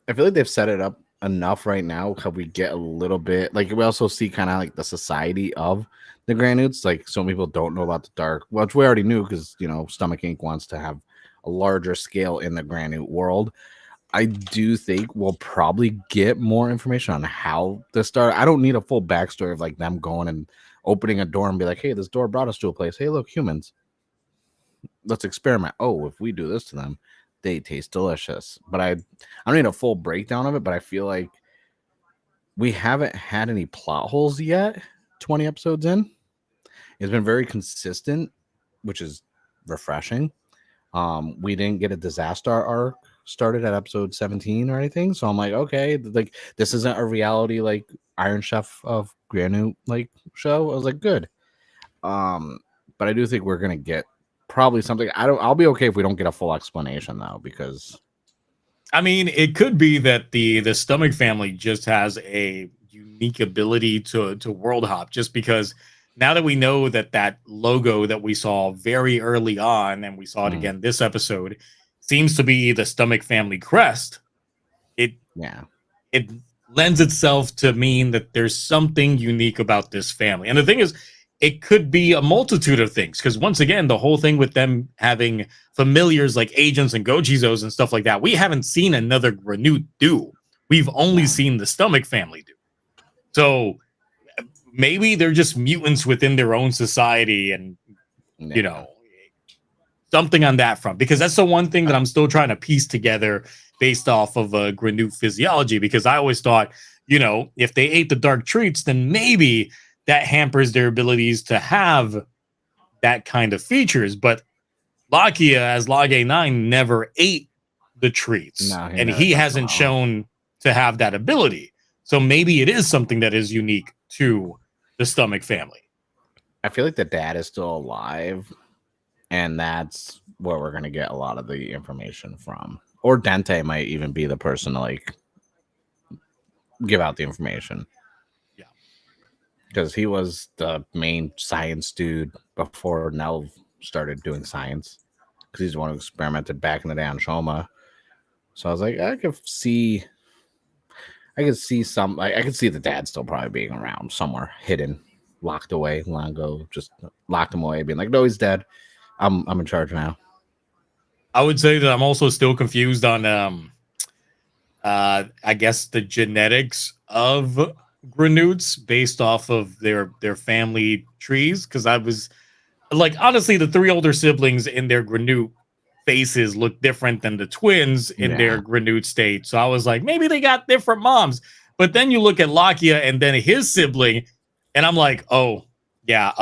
they've set it up enough right now. How we get a little bit like we also see kind of like the society of the Granutes. Like some people don't know about the dark, which we already knew because you know Stomach Inc. wants to have a larger scale in the Granute world. I do think we'll probably get more information on how this started. I don't need a full backstory of like them going and opening a door and be like, hey, this door brought us to a place. Hey, look, humans. Let's experiment. Oh, if we do this to them, they taste delicious. But I don't need a full breakdown of it, but I feel like we haven't had any plot holes yet. 20 episodes in. It's been very consistent, which is refreshing. We didn't get a disaster arc started at episode 17 or anything, so I'm like, okay, like this isn't a reality like Iron Chef of Granute like show. I was like, good. But I do think we're gonna get probably something. I'll be okay if we don't get a full explanation though, because I mean, it could be that the Stomach family just has a unique ability to world hop, just because now that we know that logo that we saw very early on, and we saw it again this episode, seems to be the Stomach family crest. It lends itself to mean that there's something unique about this family. And the thing is, it could be a multitude of things, because once again, the whole thing with them having familiars like agents and Gojizos and stuff like that, we haven't seen another Granute do. We've only seen the Stomach family do. So maybe they're just mutants within their own society, and you know, something on that front, because that's the one thing that I'm still trying to piece together based off of Granute physiology, because I always thought, you know, if they ate the dark treats, then maybe that hampers their abilities to have that kind of features. But Lakia, as Log A9, never ate the treats, and he hasn't shown to have that ability. So maybe it is something that is unique to the Stomach family. I feel like the dad is still alive, and that's where we're going to get a lot of the information from. Or Dente might even be the person to like give out the information. Yeah. Because he was the main science dude before Nell started doing science. Because he's the one who experimented back in the day on Shoma. So I was like, I could see the dad still probably being around somewhere, hidden, locked away. Longo just locked him away, being like, no, he's dead. I'm in charge now. I would say that I'm also still confused on I guess the genetics of Granutes based off of their family trees, because I was like, honestly, the three older siblings in their Granute faces look different than the twins in their Granute state. So I was like, maybe they got different moms. But then you look at Lakia and then his sibling, and I'm like, oh yeah,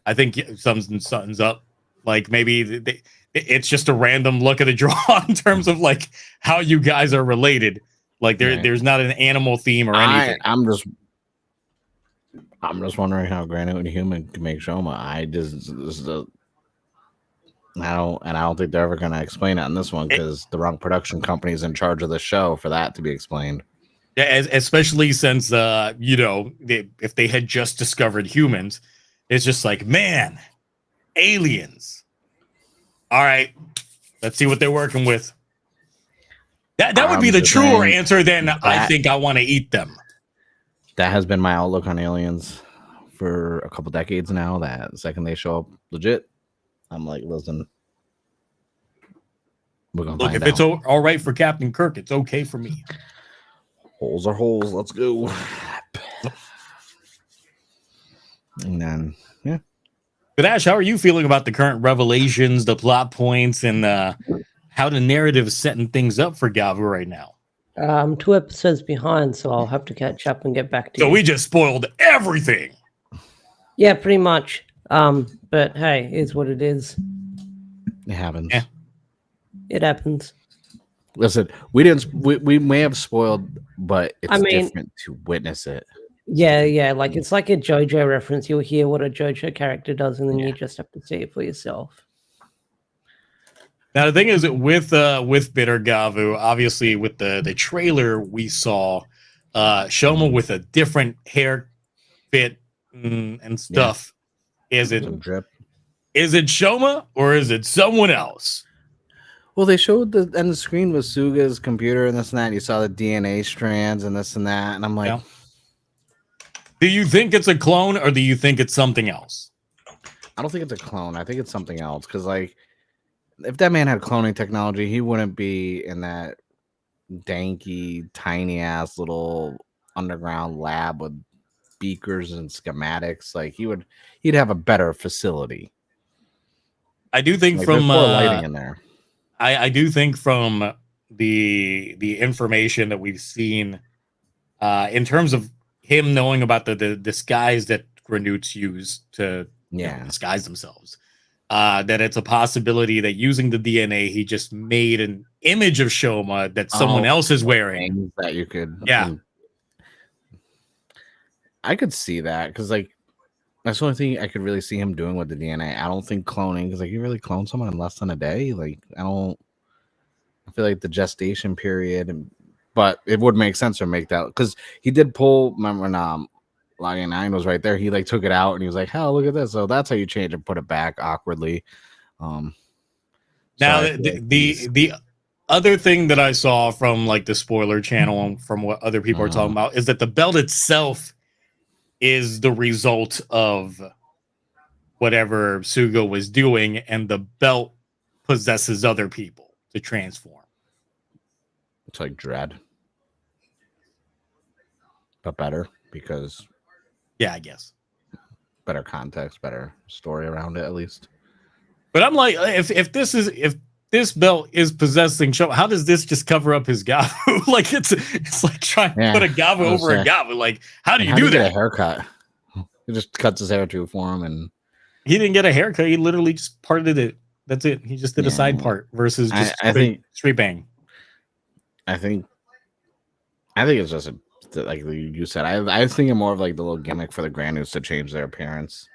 I think something's up. Like maybe it's just a random luck of the draw in terms of like how you guys are related. Like there's not an animal theme or anything. I'm just wondering how Granite and Human can make Shoma. I don't think they're ever going to explain it on this one because the wrong production company is in charge of the show for that to be explained. Yeah, especially since if they had just discovered humans, it's just like, man, aliens. All right, let's see what they're working with. That would be the truer answer than I think I want to eat them. That has been my outlook on aliens for a couple decades now. That the second they show up legit, I'm like, listen, we're gonna look. If it's all right for Captain Kirk, it's okay for me. Holes are holes. Let's go. And then, yeah. But Ash, how are you feeling about the current revelations, the plot points, and how the narrative is setting things up for Gavu right now? 2 episodes behind, so I'll have to catch up and get back to you. So we just spoiled everything. Yeah, pretty much. But hey, it's what it is. It happens. Yeah. It happens. Listen, we may have spoiled, but it's different to witness it. Yeah. Like it's like a JoJo reference. You'll hear what a JoJo character does, and then you just have to see it for yourself. Now the thing is that with Bitter Gavu, obviously with the trailer we saw Shoma with a different hair fit and stuff. Yeah. Is it Shoma or is it someone else? Well, they showed the end of the screen with Suga's computer and this and that. And you saw the DNA strands and this and that, and I'm like, do you think it's a clone or do you think it's something else? I don't think it's a clone. I think it's something else because like. If that man had cloning technology, he wouldn't be in that danky, tiny ass little underground lab with beakers and schematics. Like he'd have a better facility. I do think like, from lighting in there. I do think from the information that we've seen in terms of him knowing about the disguise that Granutes use to disguise themselves. That it's a possibility that using the DNA, he just made an image of Shoma that someone else is wearing. That you could, I could see that because, like, that's the only thing I could really see him doing with the DNA. I don't think cloning because, like, you really clone someone in less than a day. Like, I feel like the gestation period, but it would make sense to make that because he did pull. Remember when Login 9 was right there. He like took it out and he was like, "Hell, look at this!" So that's how you change and put it back awkwardly. Now the other thing that I saw from like the spoiler channel and from what other people are talking about is that the belt itself is the result of whatever Suga was doing, and the belt possesses other people to transform. It's like Dread, but better because. Yeah, I guess. Better context, better story around it, at least. But I'm like, if this belt is possessing Shoma, how does this just cover up his Gavu? Like it's like trying to put a Gavu over a Gavu. Like, how do you do that? Get a haircut. He just cuts his hair too for him, and he didn't get a haircut. He literally just parted it. That's it. He just did a side part versus just straight bang. I think it's just like you said, I think it's more of like the little gimmick for the Granules to change their appearance.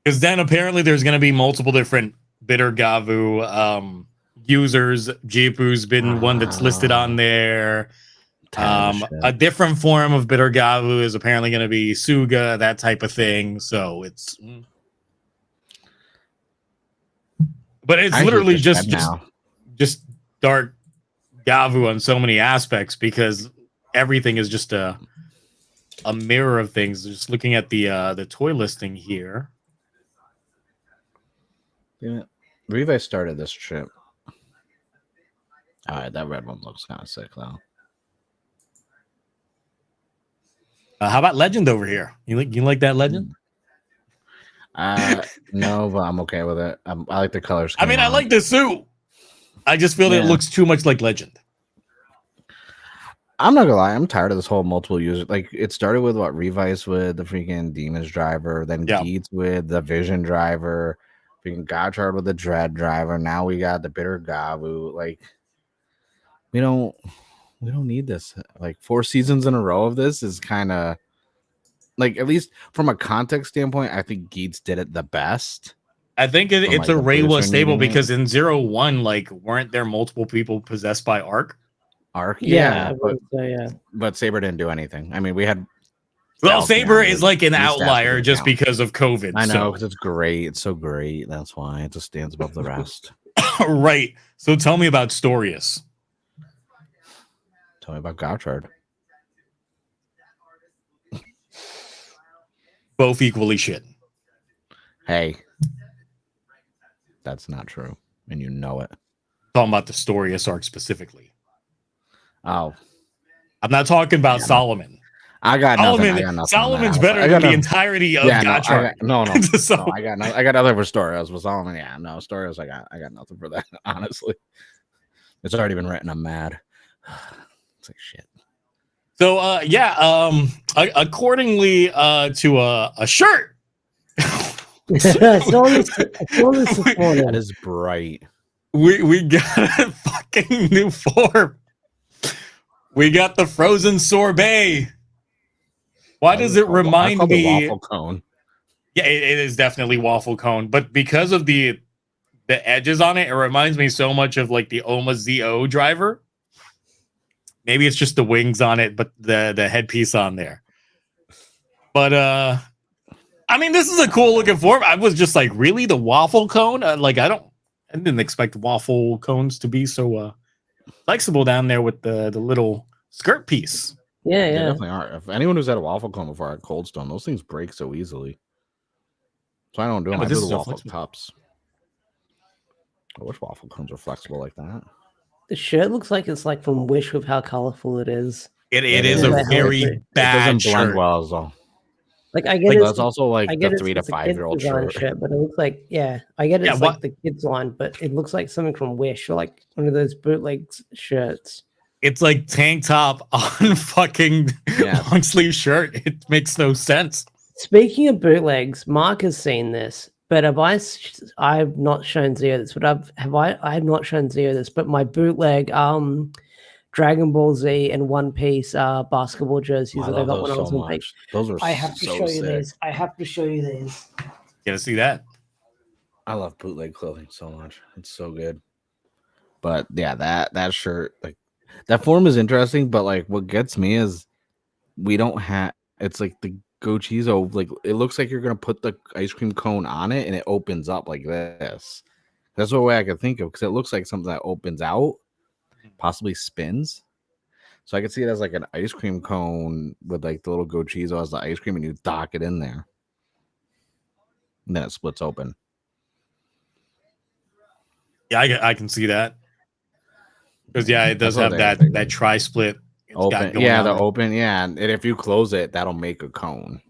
Because then apparently there's going to be multiple different Bitter Gavu users. Jipu's been one that's listed on there. A different form of Bitter Gavu is apparently going to be Suga, that type of thing. So it's, but it's literally just dark Gavu on so many aspects because everything is just a mirror of things. Just looking at the toy listing here. Yeah, I believe I started this trip. All right, that red one looks kind of sick though. How about Legend over here? You like that Legend? No, but I'm okay with it. I like the colors. I mean, I like the suit. I just feel that it looks too much like Legend. I'm not gonna lie, I'm tired of this whole multiple user. Like it started with what Revice with the freaking Demons driver, then Yeah. Geets with the Vision driver, freaking Godchard with the Dread driver. Now we got the Bitter Gavu. Like we don't need this. Like 4 seasons in a row of this is kind of like, at least from a context standpoint, I think Geets did it the best. I think From, it's like, a the Reiwa producer stable needing it. because in 0-1, like, weren't there multiple people possessed by Arc? Arc, Yeah, I but, would say, yeah. but Saber didn't do anything. I mean, we had Well, Falcon Saber with is like an these stats outlier with just count. because of COVID. I know, so. because it's great. It's so great. That's why it just stands above the rest. Right. So tell me about Storius. Tell me about Gouchard. Both equally shit. Hey, that's not true, and you know it. Talking about the Storius arc specifically. Oh, I'm not talking about Solomon. I got nothing. I got nothing. Solomon's better than the entirety of Gotchard. No, So- I got nothing for Storius. With Solomon, yeah, no Storius. I got nothing for that. Honestly, it's already been written. I'm mad. It's like shit. So accordingly to a shirt. That is bright. We got a fucking new form. We got the frozen sorbet. Why does it remind me? Waffle cone. Yeah, it is definitely waffle cone, but because of the edges on it, it reminds me so much of like the Oma ZO driver. Maybe it's just the wings on it, but the headpiece on there. But I mean, this is a cool looking form. I was just like, really, the waffle cone? Like, I didn't expect waffle cones to be so flexible down there with the little skirt piece. Yeah, They yeah. definitely are. If anyone who's had a waffle cone before at Cold Stone, those things break so easily. So I don't do them. but I this do is the so waffle flexible. cups. I wish waffle cones were flexible like that. The shirt looks like it's like from Wish with how colorful it is. It It is is. a It very bad it doesn't blend shirt. well as well. Like I get Like, it. that's also like I get the it's 3 to a 5 year old kids' shirt. but it looks like I get it's Yeah, like what- the kids one, but it looks like something from Wish or like one of those bootleg shirts. It's like tank top on fucking Yeah. long sleeve shirt. It makes no sense. Speaking of bootlegs, Mark has seen this, but I've not shown Zio this, but I have not shown Zio this, but my bootleg Dragon Ball Z and One Piece basketball jerseys I that I love got when I those was so on peak. much. Those are I have to so show you sick. these. I have to show you these. Gotta see that. I love bootleg clothing so much. It's so good. But yeah, that shirt, like that form is interesting, but like what gets me is we don't have it's like the Gochizo, like it looks like you're gonna put the ice cream cone on it and it opens up like this. That's the way I could think of, because it looks like something that opens out, possibly spins. So I could see it as like an ice cream cone with like the little Gochizo as the ice cream, and you dock it in there. And then it splits open. Yeah, I can see that. Because yeah, it does That's have what they that tri-split. It's got Open, going yeah, on the there. open, yeah. And if you close it, that'll make a cone.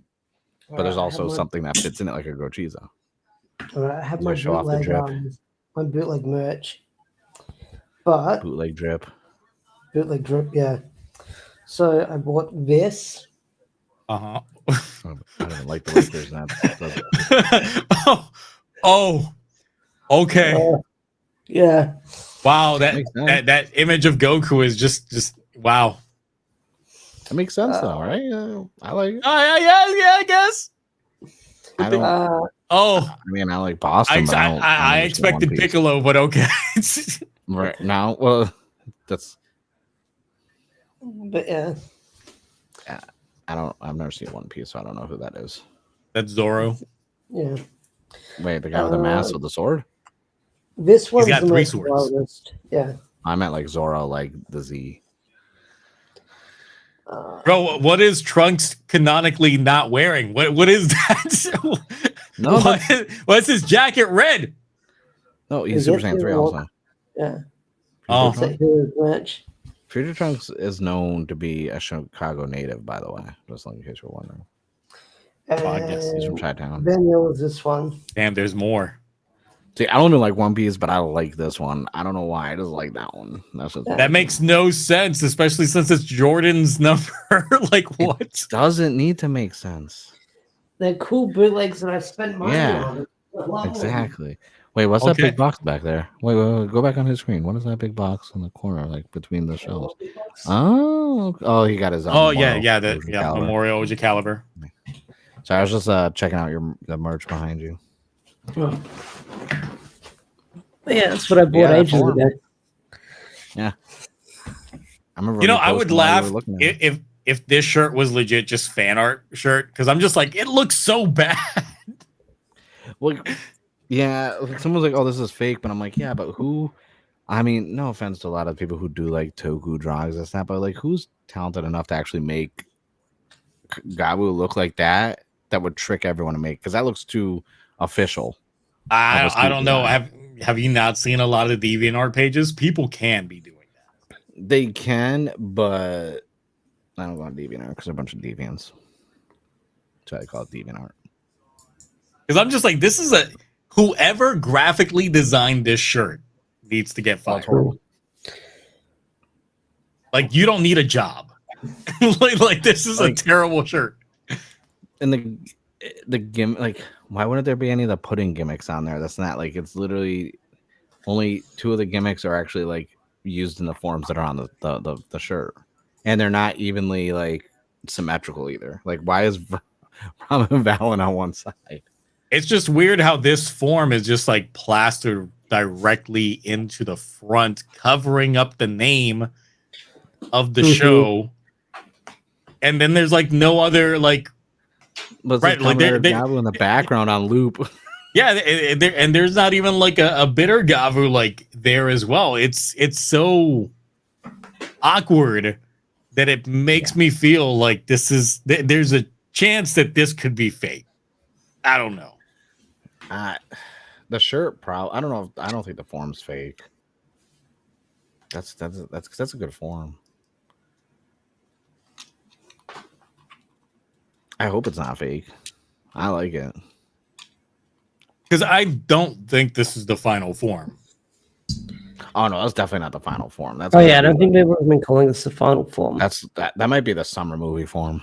But there's Alright, I have also my- something that fits in it like a Gochizo. Alright, I have You my wanna show off the bootleg merch, but Bootleg drip. bootleg drip, yeah. So I bought this. Uh-huh. I don't like the way there's that. Okay. Yeah. Wow, Makes sense. that image of Goku is just wow. That makes sense though, right? I like it. Yeah, I guess. I don't. Oh, I mean, I like Boston. But I don't expected One Piece. Piccolo, but okay. Right now. Well, that's. But yeah. I've never seen One Piece, so I don't know who that is. That's Zoro. Yeah. Wait, the guy with the mask with the sword? This one's got the 3 most swords. wildest. Yeah. I meant like Zoro, like the Z. Bro, what is Trunks canonically not wearing? What is that? No, What's his jacket red? No, he's Is Super it Saiyan 3 the- also. Yeah. Oh, Is that his merch? Future Trunks is known to be a Chicago native, by the way, just in case you're wondering. I guess He's from And Chi-Town. Then there was this one. damn, there's more. See, I don't even like One Piece, but I like this one. I don't know why. I just like that one. That's just That makes no sense, especially since it's Jordan's number. Like, what? It doesn't need to make sense. They're cool bootlegs that I spent money Yeah, on. I love them. exactly. Wait, what's that big box back there? Wait, go back on his screen. What is that big box in the corner, like between the shelves? Oh, he got his own. Oh yeah, Caliber. Memorial Oja Caliber. So I was just checking out the merch behind you. Oh. Yeah, that's what I bought ages ago. Yeah, I remember. You know, I would laugh if this shirt was legit just fan art shirt, because I'm just like, it looks so bad. Well, yeah, like someone's like, "Oh, this is fake," but I'm like, "Yeah, but who?" I mean, no offense to a lot of people who do like Toku drawings and stuff, but like, who's talented enough to actually make Gavu look like that? That would trick everyone to make, because that looks too official. I don't know. Have you not seen a lot of the DeviantArt pages? People can be doing that. They can, but I don't go on DeviantArt because they're a bunch of deviants. So I call it DeviantArt. Because I'm just like, this is whoever graphically designed this shirt needs to get fired. Like, you don't need a job. like this is a terrible shirt. And the gimmick, like, why wouldn't there be any of the pudding gimmicks on there? That's not like, it's literally only 2 of the gimmicks are actually like used in the forms that are on the shirt, and they're not evenly like symmetrical either. Like, why is Ram and Valen on one side? It's just weird how this form is just like plastered directly into the front, covering up the name of the show, and then there's like no other like. Right, like they're Gavu in the background on loop. Yeah, and there's not even like a bitter Gavu like there as well. It's so awkward that it makes me feel like there's a chance that this could be fake. I don't know. The shirt, I don't know. I don't think the form's fake. That's a good form. I hope it's not fake. I like it. Because I don't think this is the final form. Oh no, that's definitely not the final form. That's I don't think people have been calling this the final form. That might be the summer movie form.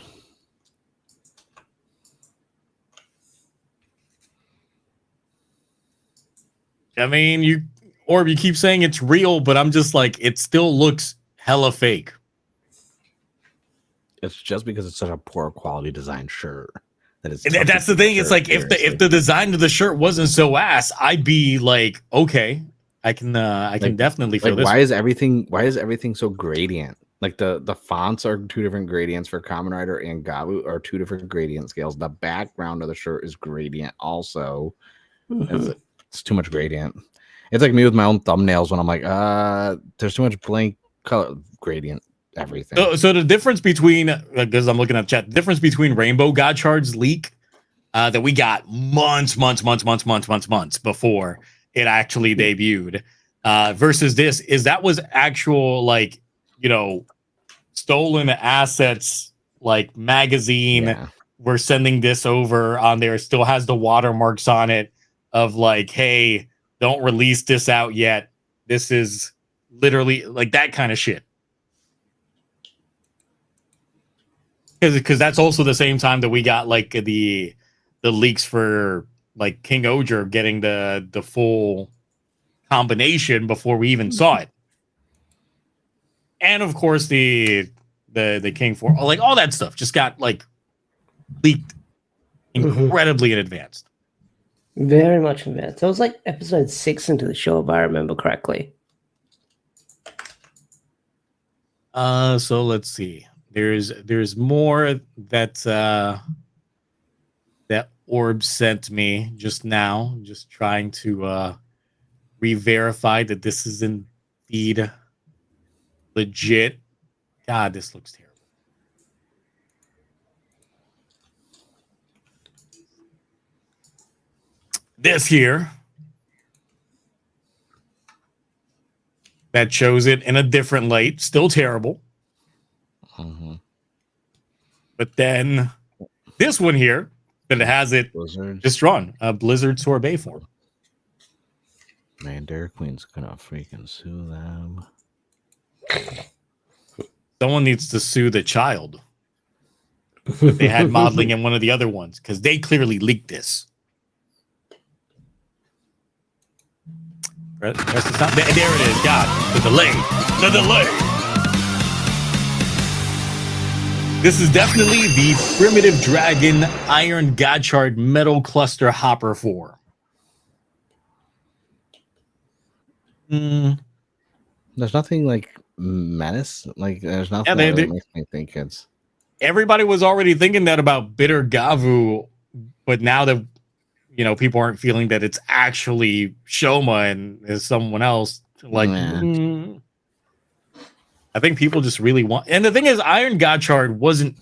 I mean, you keep saying it's real, but I'm just like, it still looks hella fake. It's just because it's such a poor quality design shirt that it's. That's the thing. It's like if the design of the shirt wasn't so ass, I'd be like, okay, I can definitely feel this. Why is everything so gradient? Like the fonts are 2 different gradients for Kamen Rider and Gavu are 2 different gradient scales. The background of the shirt is gradient also. It's too much gradient. It's like me with my own thumbnails when I'm like, there's too much blank color gradient. Everything. So the difference between, because I'm looking at the chat, the difference between Rainbow Godchard's leak that we got months before it actually debuted versus this is that was actual, like, you know, stolen assets, like magazine. Yeah. We're sending this over on there. It still has the watermarks on it of like, hey, don't release this out yet. This is literally like that kind of shit. Because that's also the same time that we got like the leaks for like King Oger getting the full combination before we even saw it, and of course the King 4, like all that stuff just got like leaked incredibly in advance. Very much in advance. That was like episode 6 into the show, if I remember correctly. So let's see. There's more that Orb sent me just now. Just trying to re-verify that this is indeed legit. God, this looks terrible. This here that shows it in a different light, still terrible. But then this one here that has it just drawn a Blizzard sorbet form. Man, Dairy Queen's gonna freaking sue them. Someone needs to sue the child that they had modeling in one of the other ones because they clearly leaked this. There it is. God, the delay. The delay. This is definitely the primitive dragon iron Godchard metal cluster hopper form. There's nothing like menace. Like there's nothing that really makes me think it's. Everybody was already thinking that about bitter Gavu, but now that people aren't feeling that it's actually Shoma and is someone else. Like, I think people just really want. And the thing is, Iron Godchard wasn't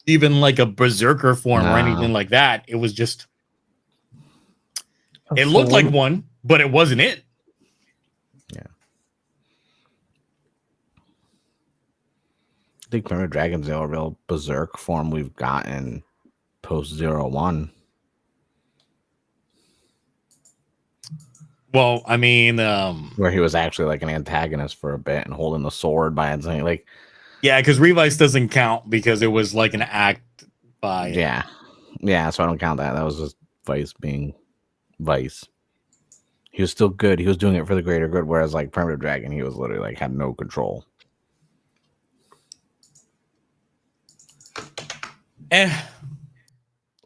even like a berserker form or anything like that. It was just. It looked like one, but it wasn't it. Yeah. I think Primitive Dragon's the only real berserk form we've gotten post 01. Well, I mean, where he was actually like an antagonist for a bit and holding the sword by it, saying like, yeah, because Revice doesn't count because it was like an act by yeah, so I don't count that. That was just Vice being Vice. He was still good. He was doing it for the greater good. Whereas like Primitive Dragon, he was literally like had no control.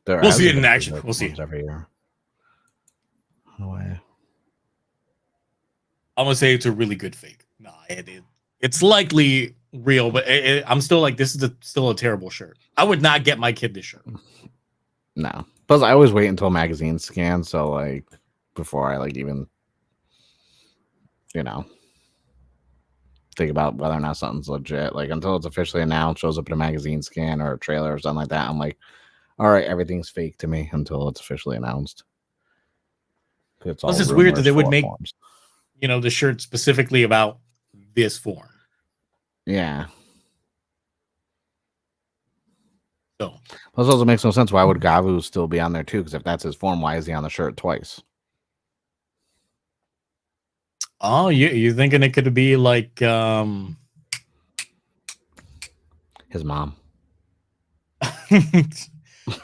We'll see it in action. We'll see it every year. No way. I'm gonna say it's a really good fake. Nah, it's likely real, but I'm still like, this is still a terrible shirt. I would not get my kid this shirt. No. Plus, I always wait until magazines scan, so like before I like even think about whether or not something's legit. Like until it's officially announced, shows up in a magazine scan or a trailer or something like that, I'm like, all right, everything's fake to me until it's officially announced. It's just weird that they would make the shirt specifically about this form. Yeah. So plus also makes no sense. Why would Gavu still be on there too? Because if that's his form, why is he on the shirt twice? Oh, you thinking it could be like his mom?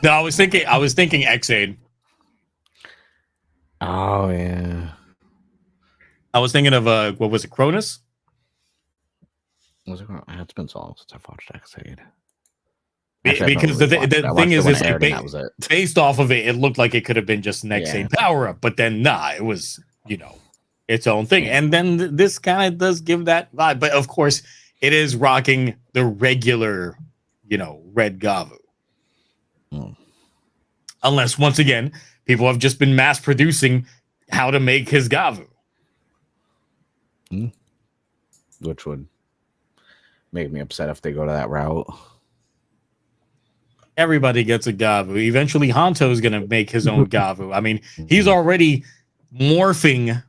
No, I was thinking Xaid. Oh yeah. I was thinking of what was it, Cronus? It's been so long since I've watched Xaid. Because the thing is based off of it, it looked like it could have been just an Xaid power up, but then it was its own thing. And then this kind of does give that vibe, but of course it is rocking the regular red Gavu. Unless once again people have just been mass producing how to make his Gavu, which would make me upset if they go to that route. Everybody gets a Gavu. Eventually Hanto is going to make his own Gavu. I mean, he's already morphing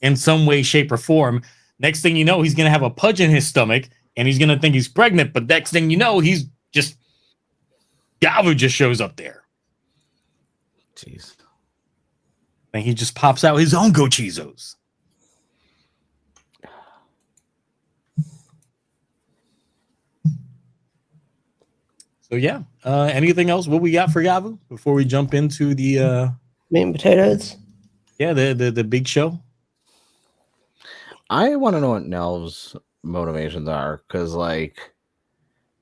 in some way, shape, or form. Next thing you know, he's going to have a pudge in his stomach and he's going to think he's pregnant. But next thing you know, he's just Gavu just shows up there. Jeez. And he just pops out his own Gochizos. So yeah. Anything else? What we got for Gavu before we jump into the meat and potatoes? Yeah, the big show. I want to know what Nel's motivations are, because like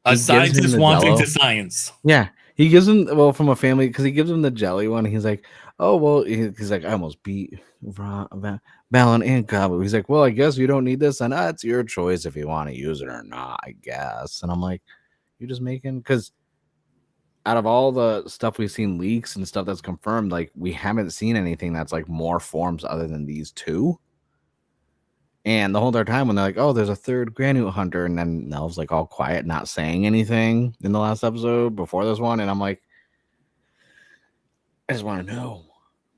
a scientist wanting to science. Yeah, he gives him from a family, because he gives him the jelly one. He's like, oh well, he's like, I almost beat Balin and Gavu. He's like, well, I guess you don't need this, and it's your choice if you want to use it or not, I guess. And I'm like, you're just making, because out of all the stuff we've seen leaks and stuff that's confirmed, like we haven't seen anything that's like more forms other than these two. And the whole entire time when they're like, oh, there's a third Granite Hunter, and then Nel's like all quiet, not saying anything in the last episode before this one, and I'm like, I just want to know,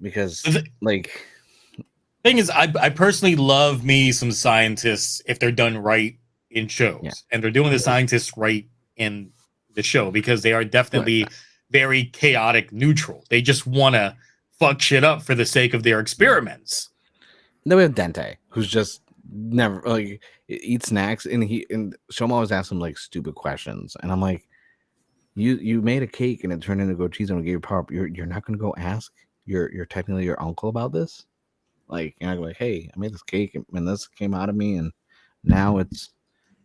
because like thing is, I personally love me some scientists if they're done right in shows, and they're doing the scientists right in the show, because they are definitely very chaotic neutral. They just want to fuck shit up for the sake of their experiments. Then we have Dente, who's just never like eats snacks, and Shoma always asks him like stupid questions, and I'm like, you made a cake and it turned into goat cheese and it gave you power up. You're not gonna go ask you're technically your uncle about this, like you're not gonna be like, hey, I made this cake and this came out of me and now it's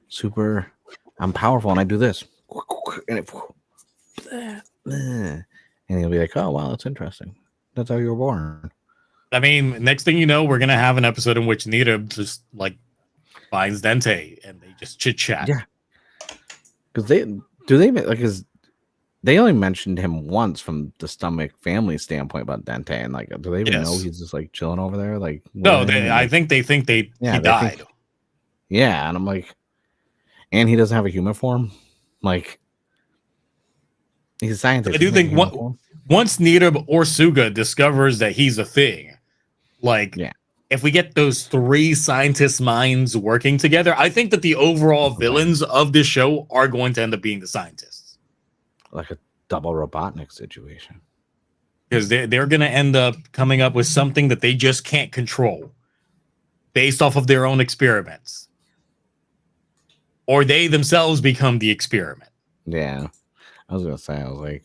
super. I'm powerful and I do this, and and he'll be like, oh wow, that's interesting. That's how you were born. I mean, next thing you know, we're gonna have an episode in which Nita just like finds Dente and they just chit chat. Yeah, because they like is they only mentioned him once from the Stomach family standpoint about Dente, and like, do they even know he's just like chilling over there? Like, no, I think they think he died. Yeah, and I'm like, and he doesn't have a human form. Like, he's a scientist. I do think once Nita or Suga discovers that he's a thing, like, if we get those 3 scientist minds working together, I think that the overall villains of this show are going to end up being the scientists. Like a double Robotnik situation. Because they're going to end up coming up with something that they just can't control based off of their own experiments. Or they themselves become the experiment. Yeah. I was going to say, I was like,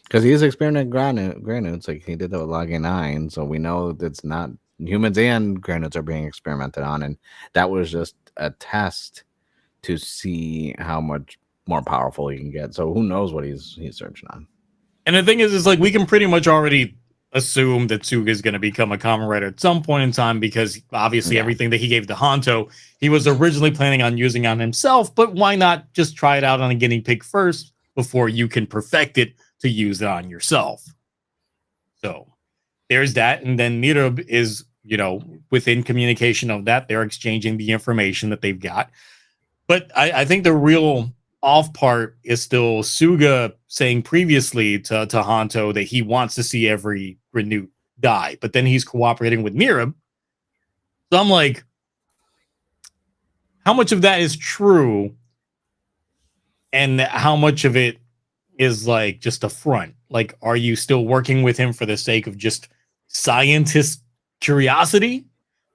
because he's experimenting granites, like he did that with Login 9, so we know that's not humans and granites are being experimented on, and that was just a test to see how much more powerful he can get. So who knows what he's searching on. And the thing is like we can pretty much already assume that Suga is going to become a Kamen Rider at some point in time, because obviously everything that he gave to Hanto, he was originally planning on using on himself, but why not just try it out on a guinea pig first before you can perfect it to use it on yourself. So there's that. And then Nirub is, within communication of that, they're exchanging the information that they've got. But I think the real off part is still Suga saying previously to Hanto that he wants to see every Renewt die, but then he's cooperating with Nirub. So I'm like, how much of that is true? And how much of it is like just a front? Like, are you still working with him for the sake of just scientist curiosity?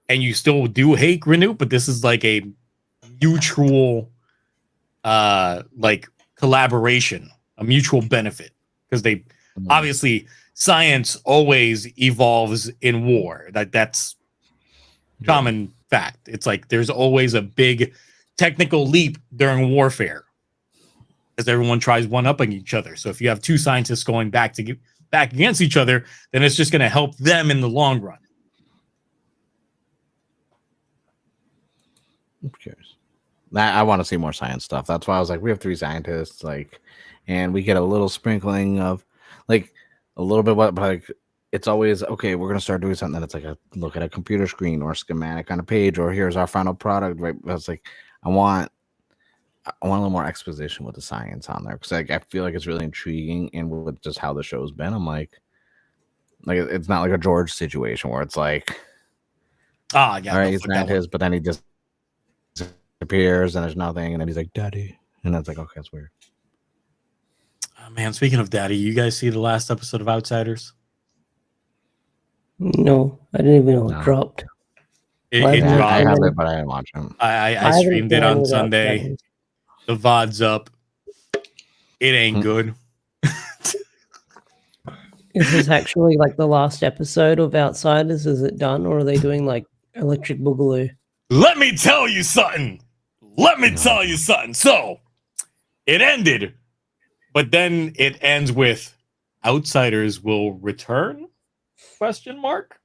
And you still do hate Renewt, but this is like a mutual like collaboration, a mutual benefit, because they obviously science always evolves in war. That's common fact. It's like there's always a big technical leap during warfare, as everyone tries one-upping each other. So if you have 2 scientists going back against each other, then it's just going to help them in the long run. Who cares? I want to see more science stuff. That's why I was like, we have 3 scientists, like, and we get a little sprinkling of, like, a little bit, but like, it's always okay. We're gonna start doing something that's like a look at a computer screen or a schematic on a page, or here's our final product. Right? I was like, I want a little more exposition with the science on there, because like I feel like it's really intriguing, and with just how the show's been, I'm like it's not like a George situation where it's like, all right, he's not his, but then he just disappears and there's nothing, and then he's like, Daddy, and that's like, okay, that's weird. Oh, man, speaking of Daddy, you guys see the last episode of Outsiders? No, I didn't even know it dropped. It dropped. I have it, but I didn't watch it. I streamed it on Sunday. The VOD's up. It ain't good. Is this actually like the last episode of Outsiders? Is it done, or are they doing like Electric Boogaloo? Let me tell you something. So it ended, but then it ends with Outsiders will return? Question mark.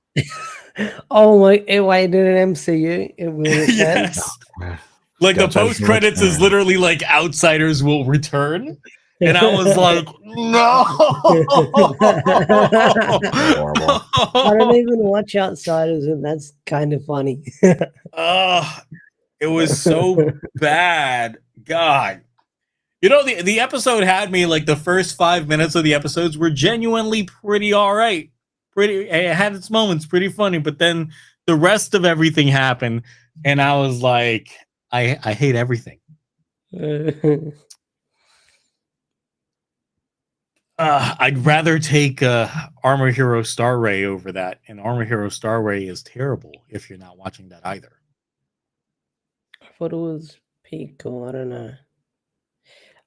Oh my! Wait, in an MCU, it will return. Yes. Like the post credits is literally like Outsiders will return, and I was like, no. I don't even watch Outsiders, and that's kind of funny. It was so bad. God. The episode had me like the first 5 minutes of the episodes were genuinely pretty all right. It had its moments, pretty funny, but then the rest of everything happened, and I was like, I hate everything. I'd rather take Armor Hero Star Ray over that, and Armor Hero Star Ray is terrible if you're not watching that either. I thought it was Pico. I don't know.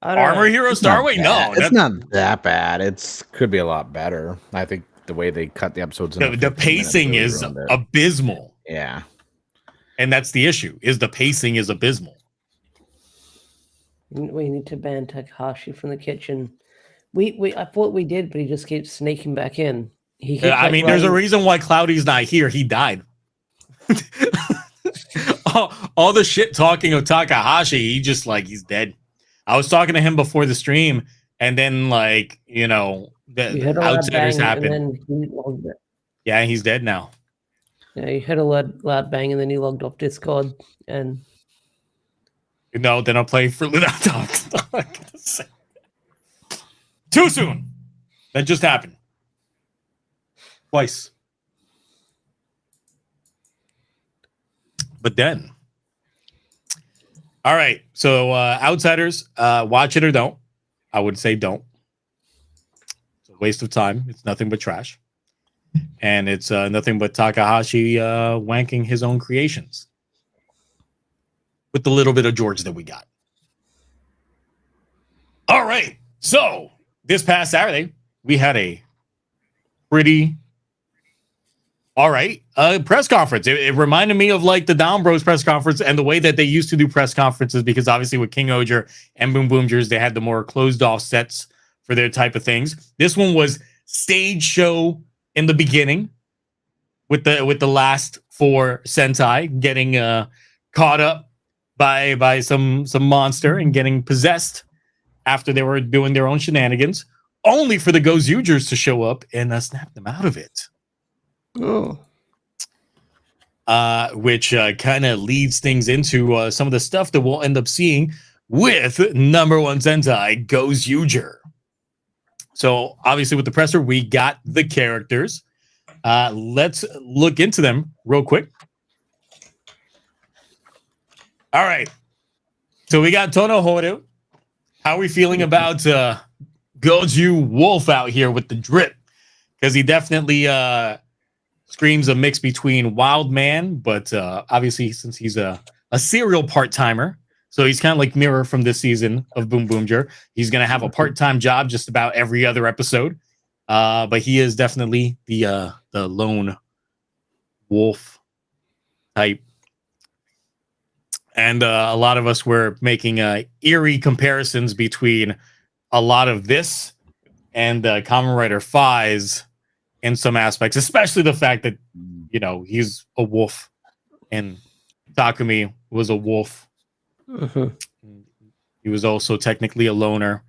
Armor Hero Star Ray? No, it's not that bad. It's could be a lot better. I think the way they cut the episodes, the pacing is abysmal. Yeah, and that's the issue. Is the pacing is abysmal. We need to ban Takahashi from the kitchen. I thought we did, but he just keeps sneaking back in. I mean, there's a reason why Cloudy's not here. He died. all the shit talking of Takahashi, he's dead. I was talking to him before the stream, and then the outsiders happened. Yeah, he's dead now. Yeah, he had a loud bang, and then he logged off Discord. And no, then I'll play for Luna Dogs. Too soon. That just happened. Twice. But then. All right. So outsiders, watch it or don't. I would say don't. It's a waste of time. It's nothing but trash. And it's nothing but Takahashi wanking his own creations. With the little bit of George that we got. All right. So this past Saturday, we had a pretty all right press conference. It reminded me of like the Down Bros press conference and the way that they used to do press conferences, because obviously with King Oger and Boonboomgers, they had the more closed off sets for their type of things. This one was stage show in the beginning with the last 4 Sentai getting caught up by some monster and getting possessed after they were doing their own shenanigans, only for the GoZyugers to show up and snap them out of it. Oh. Which kind of leads things into some of the stuff that we'll end up seeing with number 1 Sentai, GoZyuger. So obviously with the presser, we got the characters. Let's look into them real quick. All right. So we got Tono Horu. How are we feeling about Goju Wolf out here with the drip? Because he definitely screams a mix between Wild Man, but obviously since he's a serial part-timer, so he's kind of like Mirror from this season of Boonboomger. He's going to have a part-time job just about every other episode. But he is definitely the lone wolf type. And a lot of us were making eerie comparisons between a lot of this and Kamen Rider Fi's in some aspects, especially the fact that, he's a wolf and Takumi was a wolf. Uh-huh. He was also technically a loner.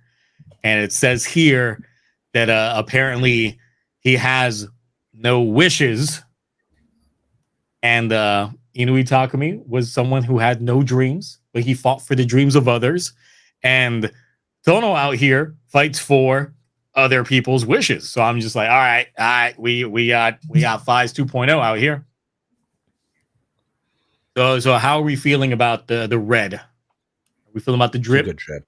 And it says here that apparently he has no wishes. And Inui Takumi was someone who had no dreams, but he fought for the dreams of others. And Tono out here fights for other people's wishes. So I'm just like, all right, we got Fi's 2.0 out here. So how are we feeling about the red? Are we feeling about the drip? Good drip.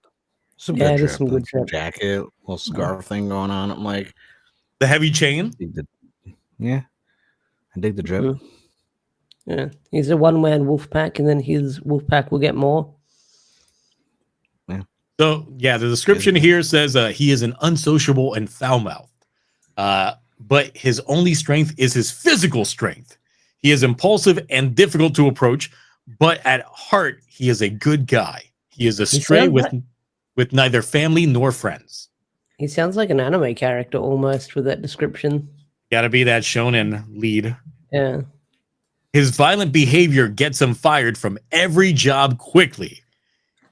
Some good drip. Jacket, little scarf thing going on. I'm like, the heavy chain. I dig the drip. Mm-hmm. Yeah, he's a one-man wolf pack, and then his wolf pack will get more. Yeah. So the description here says he is an unsociable and foul-mouthed, but his only strength is his physical strength. He is impulsive and difficult to approach, but at heart he is a good guy. He is a stray with neither family nor friends. He sounds like an anime character almost with that description. Got to be that shonen lead. Yeah. His violent behavior gets him fired from every job quickly.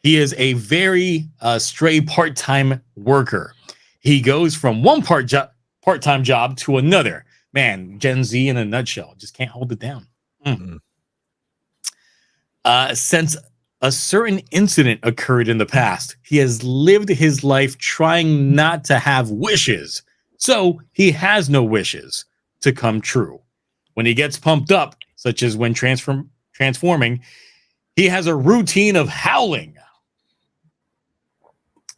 He is a very stray part-time worker. He goes from one part-time job to another. Man, Gen Z in a nutshell. Just can't hold it down. Mm. Since a certain incident occurred in the past, he has lived his life trying not to have wishes. So he has no wishes to come true. When he gets pumped up, such as when transforming, he has a routine of howling,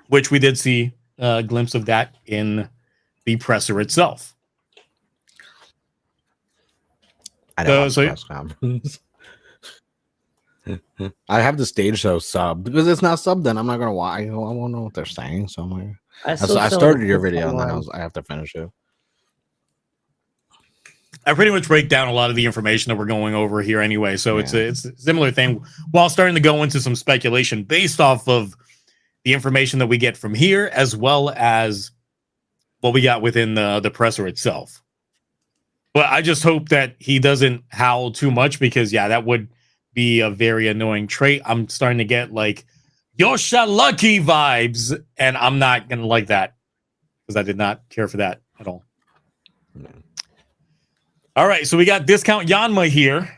which we did see a glimpse of that in the presser itself. I know So press conference. I have the stage show subbed because it's not subbed. Then I'm not gonna watch. I won't know what they're saying. So I'm like, I started your video and then I have to finish it. I pretty much break down a lot of the information that we're going over here anyway. So it's a similar thing while starting to go into some speculation based off of the information that we get from here, as well as what we got within the presser itself. But I just hope that he doesn't howl too much because, yeah, that would be a very annoying trait. I'm starting to get like Yosha Lucky vibes, and I'm not going to like that because I did not care for that at all. All right, so we got Discount Yanma here.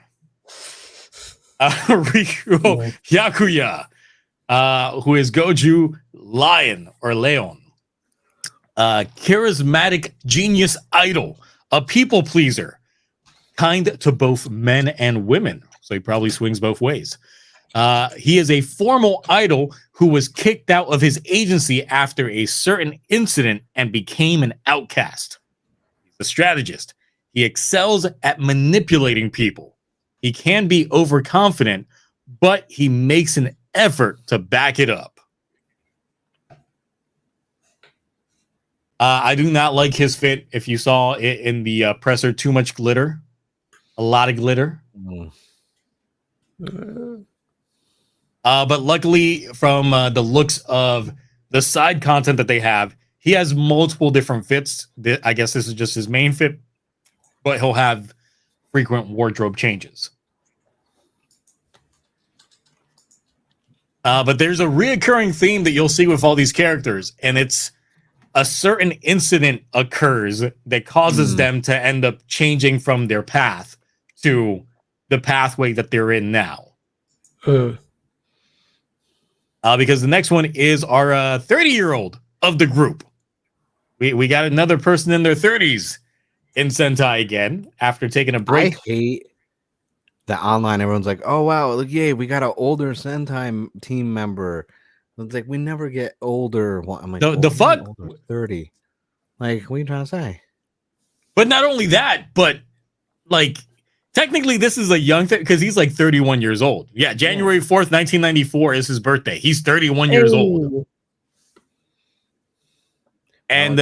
Riku Yakuya, who is Goju Lion or Leon. Charismatic genius idol, a people pleaser, kind to both men and women. So he probably swings both ways. He is a formal idol who was kicked out of his agency after a certain incident and became an outcast. He's a strategist. He excels at manipulating people. He can be overconfident, but he makes an effort to back it up. I do not like his fit. If you saw it in the presser, too much glitter. A lot of glitter. But luckily, from the looks of the side content that they have, he has multiple different fits. I guess this is just his main fit, but he'll have frequent wardrobe changes. But there's a reoccurring theme that you'll see with all these characters, and it's a certain incident occurs that causes them to end up changing from their path to the pathway that they're in now. Because the next one is our 30-year-old of the group. We got another person in their 30s in Sentai again after taking a break. I hate that online. Everyone's like, "Oh wow, look, yay, we got an older Sentai team member." It's like we never get older. I'm like, the fuck, 30. Like, what are you trying to say? But not only that, but like technically this is a young thing because he's like 31 years old. Yeah, January 4th, 1994 is his birthday. He's 31 years old. And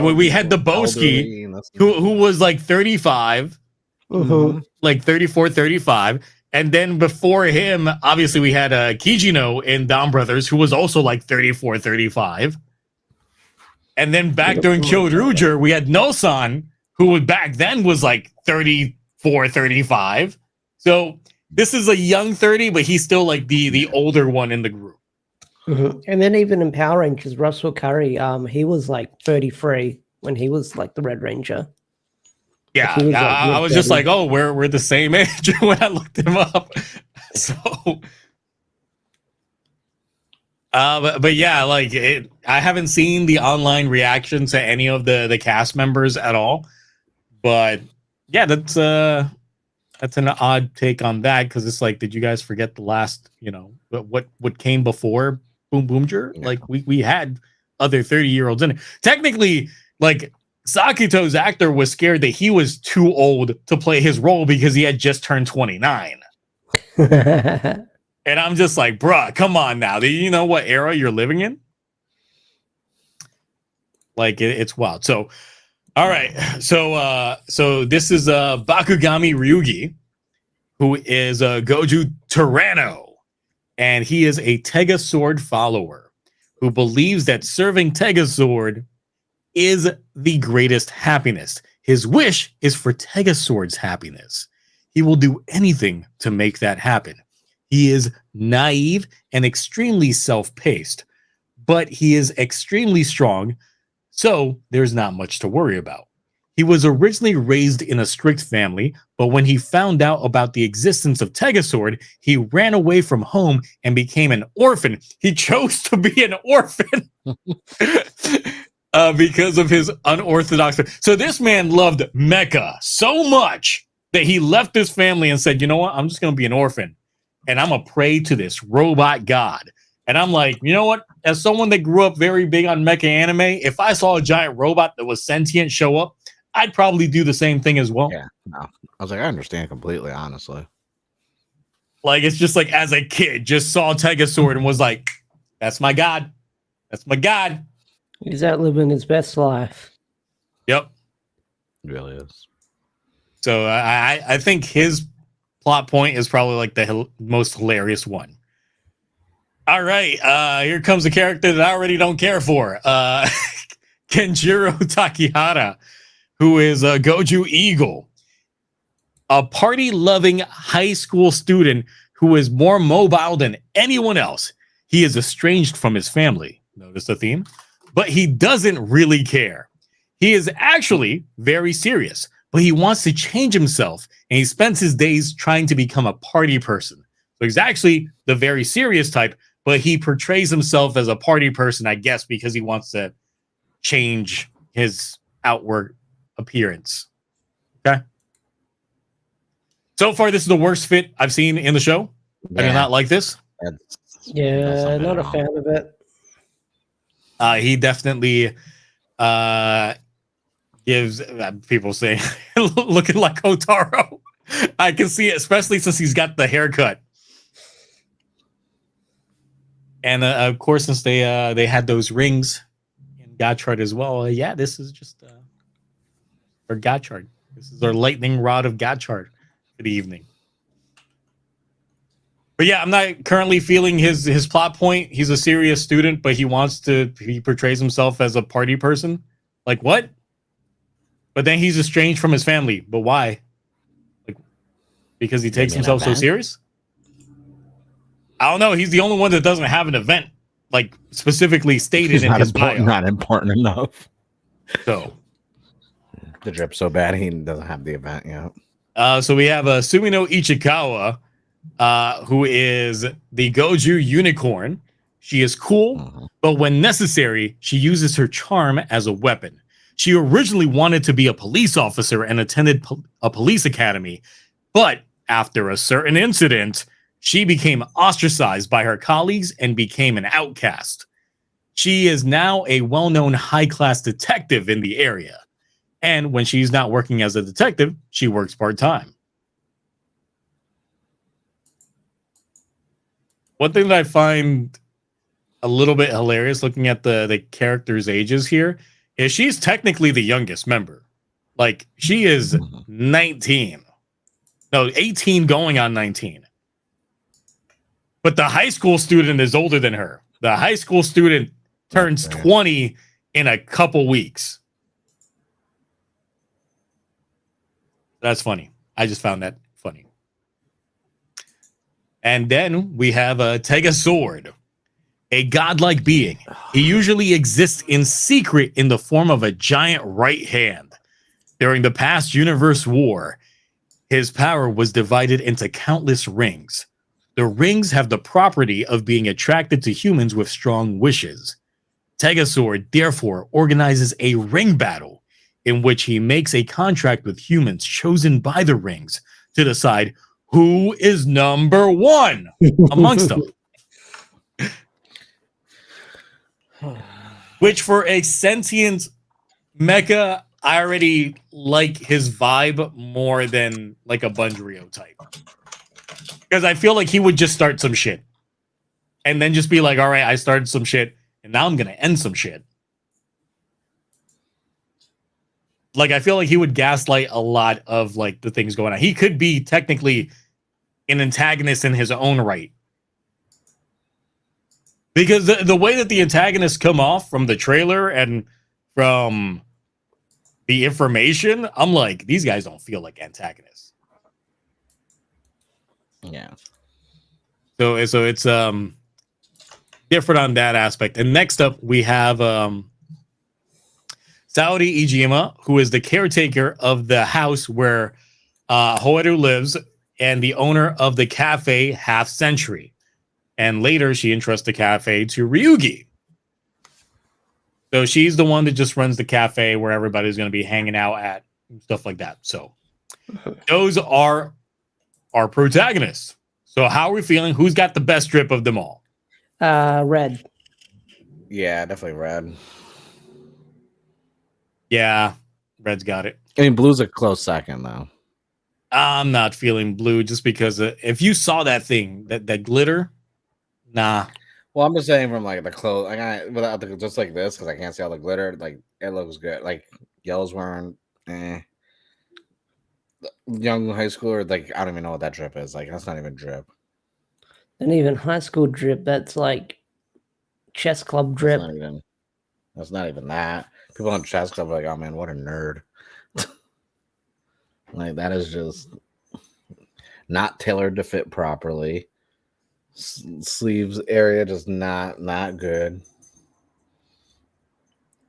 we had the Boski, who was like 35, like 34, 35. And then before him, obviously, we had Kijino in Dom Brothers, who was also like 34, 35. And then back during Kyoryuger, we had Nosan, who back then was like 34, 35. So this is a young 30, but he's still like the older one in the group. And then even in Power Rangers, Russell Curry, he was like 33 when he was like the Red Ranger. Yeah, I was just like, oh, we're the same age when I looked him up. So, but yeah, like I haven't seen the online reaction to any of the cast members at all. But yeah, that's an odd take on that because it's like, did you guys forget the last, what came before Boonboomger? Yeah. Like we had other 30-year-olds in it. Technically, like Sakito's actor was scared that he was too old to play his role because he had just turned 29. And I'm just like, bruh, come on now. Do you know what era you're living in? Like it's wild. So, all right. So this is Bakugami Ryugi, who is Goju Tyranno, and he is a Tega Sword follower who believes that serving Tega Sword is the greatest happiness. His wish is for Tega Sword's happiness. He will do anything to make that happen. He is naive and extremely self-paced, but he is extremely strong, so there's not much to worry about. He was originally raised in a strict family, but when he found out about the existence of Tega Sword, he ran away from home and became an orphan. He chose to be an orphan. Because of his unorthodox. So this man loved Mecha so much that he left his family and said, you know what? I'm just going to be an orphan and I'm going to pray to this robot god. And I'm like, you know what? As someone that grew up very big on mecha anime, if I saw a giant robot that was sentient show up, I'd probably do the same thing as well. Yeah, no. I was like, I understand completely, honestly. Like, it's just like, as a kid, just saw Sword and was like, that's my god. That's my god. He's out living his best life. Yep. It really is. So I think his plot point is probably like the most hilarious one. All right, here comes a character that I already don't care for. Kenjiro Takihara, who is a Goju Eagle, a party-loving high school student who is more mobile than anyone else. He is estranged from his family. Notice the theme? But he doesn't really care. He is actually very serious, but he wants to change himself, and he spends his days trying to become a party person. So he's actually the very serious type, but he portrays himself as a party person, I guess, because he wants to change his outward appearance. Okay. So far, this is the worst fit I've seen in the show. I do not like this. Yeah, not a fan of it. He definitely gives people saying looking like Otaro. I can see it, especially since he's got the haircut. And of course, since they had those rings in Gotchard as well, yeah, this is just our Gotchard. This is our lightning rod of Gotchard for the evening. But yeah, I'm not currently feeling his plot point. He's a serious student, but he portrays himself as a party person. Like, what? But then he's estranged from his family. But why? Like, because he takes himself so serious? I don't know. He's the only one that doesn't have an event, like, specifically stated in his bio. Not important enough. So the drip's so bad he doesn't have the event yet. So we have Sumino Ichikawa, who is the Goju unicorn. She is cool, but when necessary, she uses her charm as a weapon. She originally wanted to be a police officer and attended a police academy, but after a certain incident, she became ostracized by her colleagues and became an outcast. She is now a well-known high-class detective in the area. And when she's not working as a detective, she works part-time. One thing that I find a little bit hilarious looking at the characters' ages here is she's technically the youngest member. Like, she is 19. No, 18 going on 19. But the high school student is older than her. The high school student turns 20 in a couple weeks. That's funny. I just found that funny. And then we have Tega Sword, a godlike being. He usually exists in secret in the form of a giant right hand. During the past universe war, his power was divided into countless rings. The rings have the property of being attracted to humans with strong wishes. Tega Sword therefore organizes a ring battle in which he makes a contract with humans chosen by the rings to decide who is number one amongst them. Which, for a sentient mecha, I already like his vibe more than like a Bungerio type. Because I feel like he would just start some shit. And then just be like, all right, I started some shit, and now I'm going to end some shit. Like, I feel like he would gaslight a lot of, like, the things going on. He could be technically an antagonist in his own right. Because the way that the antagonists come off from the trailer and from the information, I'm like, these guys don't feel like antagonists. Yeah. So it's different on that aspect. And next up, we have Saori Ijima, who is the caretaker of the house where Hoeru lives and the owner of the cafe Half Century. And later, she entrusts the cafe to Ryugi. So she's the one that just runs the cafe where everybody's going to be hanging out at, and stuff like that. So those are our protagonists. So how are we feeling? Who's got the best drip of them all? Red. Yeah, definitely red. Yeah, red's got it. I mean, blue's a close second though. I'm not feeling blue just because if you saw that thing, that glitter, nah. Well, I'm just saying from like the clothes, without just like this because I can't see all the glitter. Like it looks good. Like yellow's wearing, young high schooler. Like I don't even know what that drip is. Like that's not even drip. And even high school drip, that's like chess club drip. That's not even that. People on chess club are like, oh man, what a nerd. Like that is just not tailored to fit properly. Sleeves area just not good.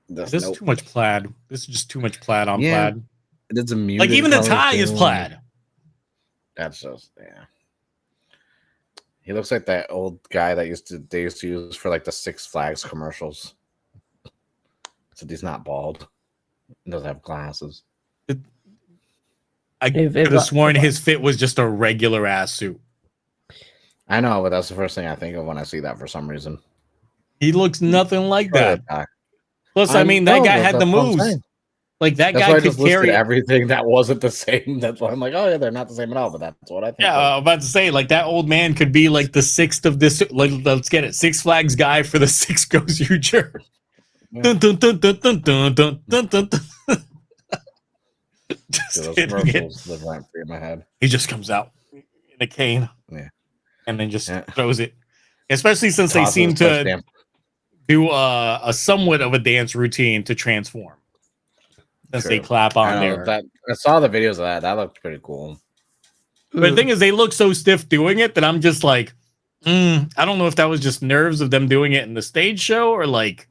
This is too much plaid. This is just too much plaid on plaid. It's a muted like even the color tie too. is plaid. That's just He looks like that old guy that they used to use for like the Six Flags commercials. So he's not bald. He doesn't have glasses. I could have sworn his fit was just a regular ass suit. I know, but that's the first thing I think of when I see that for some reason. He looks nothing like that. Plus, I mean, that guy had the moves. Like that guy could carry everything that wasn't the same. That's why I'm like, oh yeah, they're not the same at all. But that's what I think. Yeah, I'm about to say, like that old man could be like the sixth of this. Like, let's get it, Six Flags guy for the sixth GoZyuger. Dun, dun, dun, dun, dun, dun, dun, dun, dun, dun. Those commercials live rent free in my head. He just comes out in a cane, and then just throws it. Especially since they seem to do a somewhat of a dance routine to transform. Since they clap on there. I saw the videos of that. That looked pretty cool. But the thing is, they look so stiff doing it that I'm just like, I don't know if that was just nerves of them doing it in the stage show or like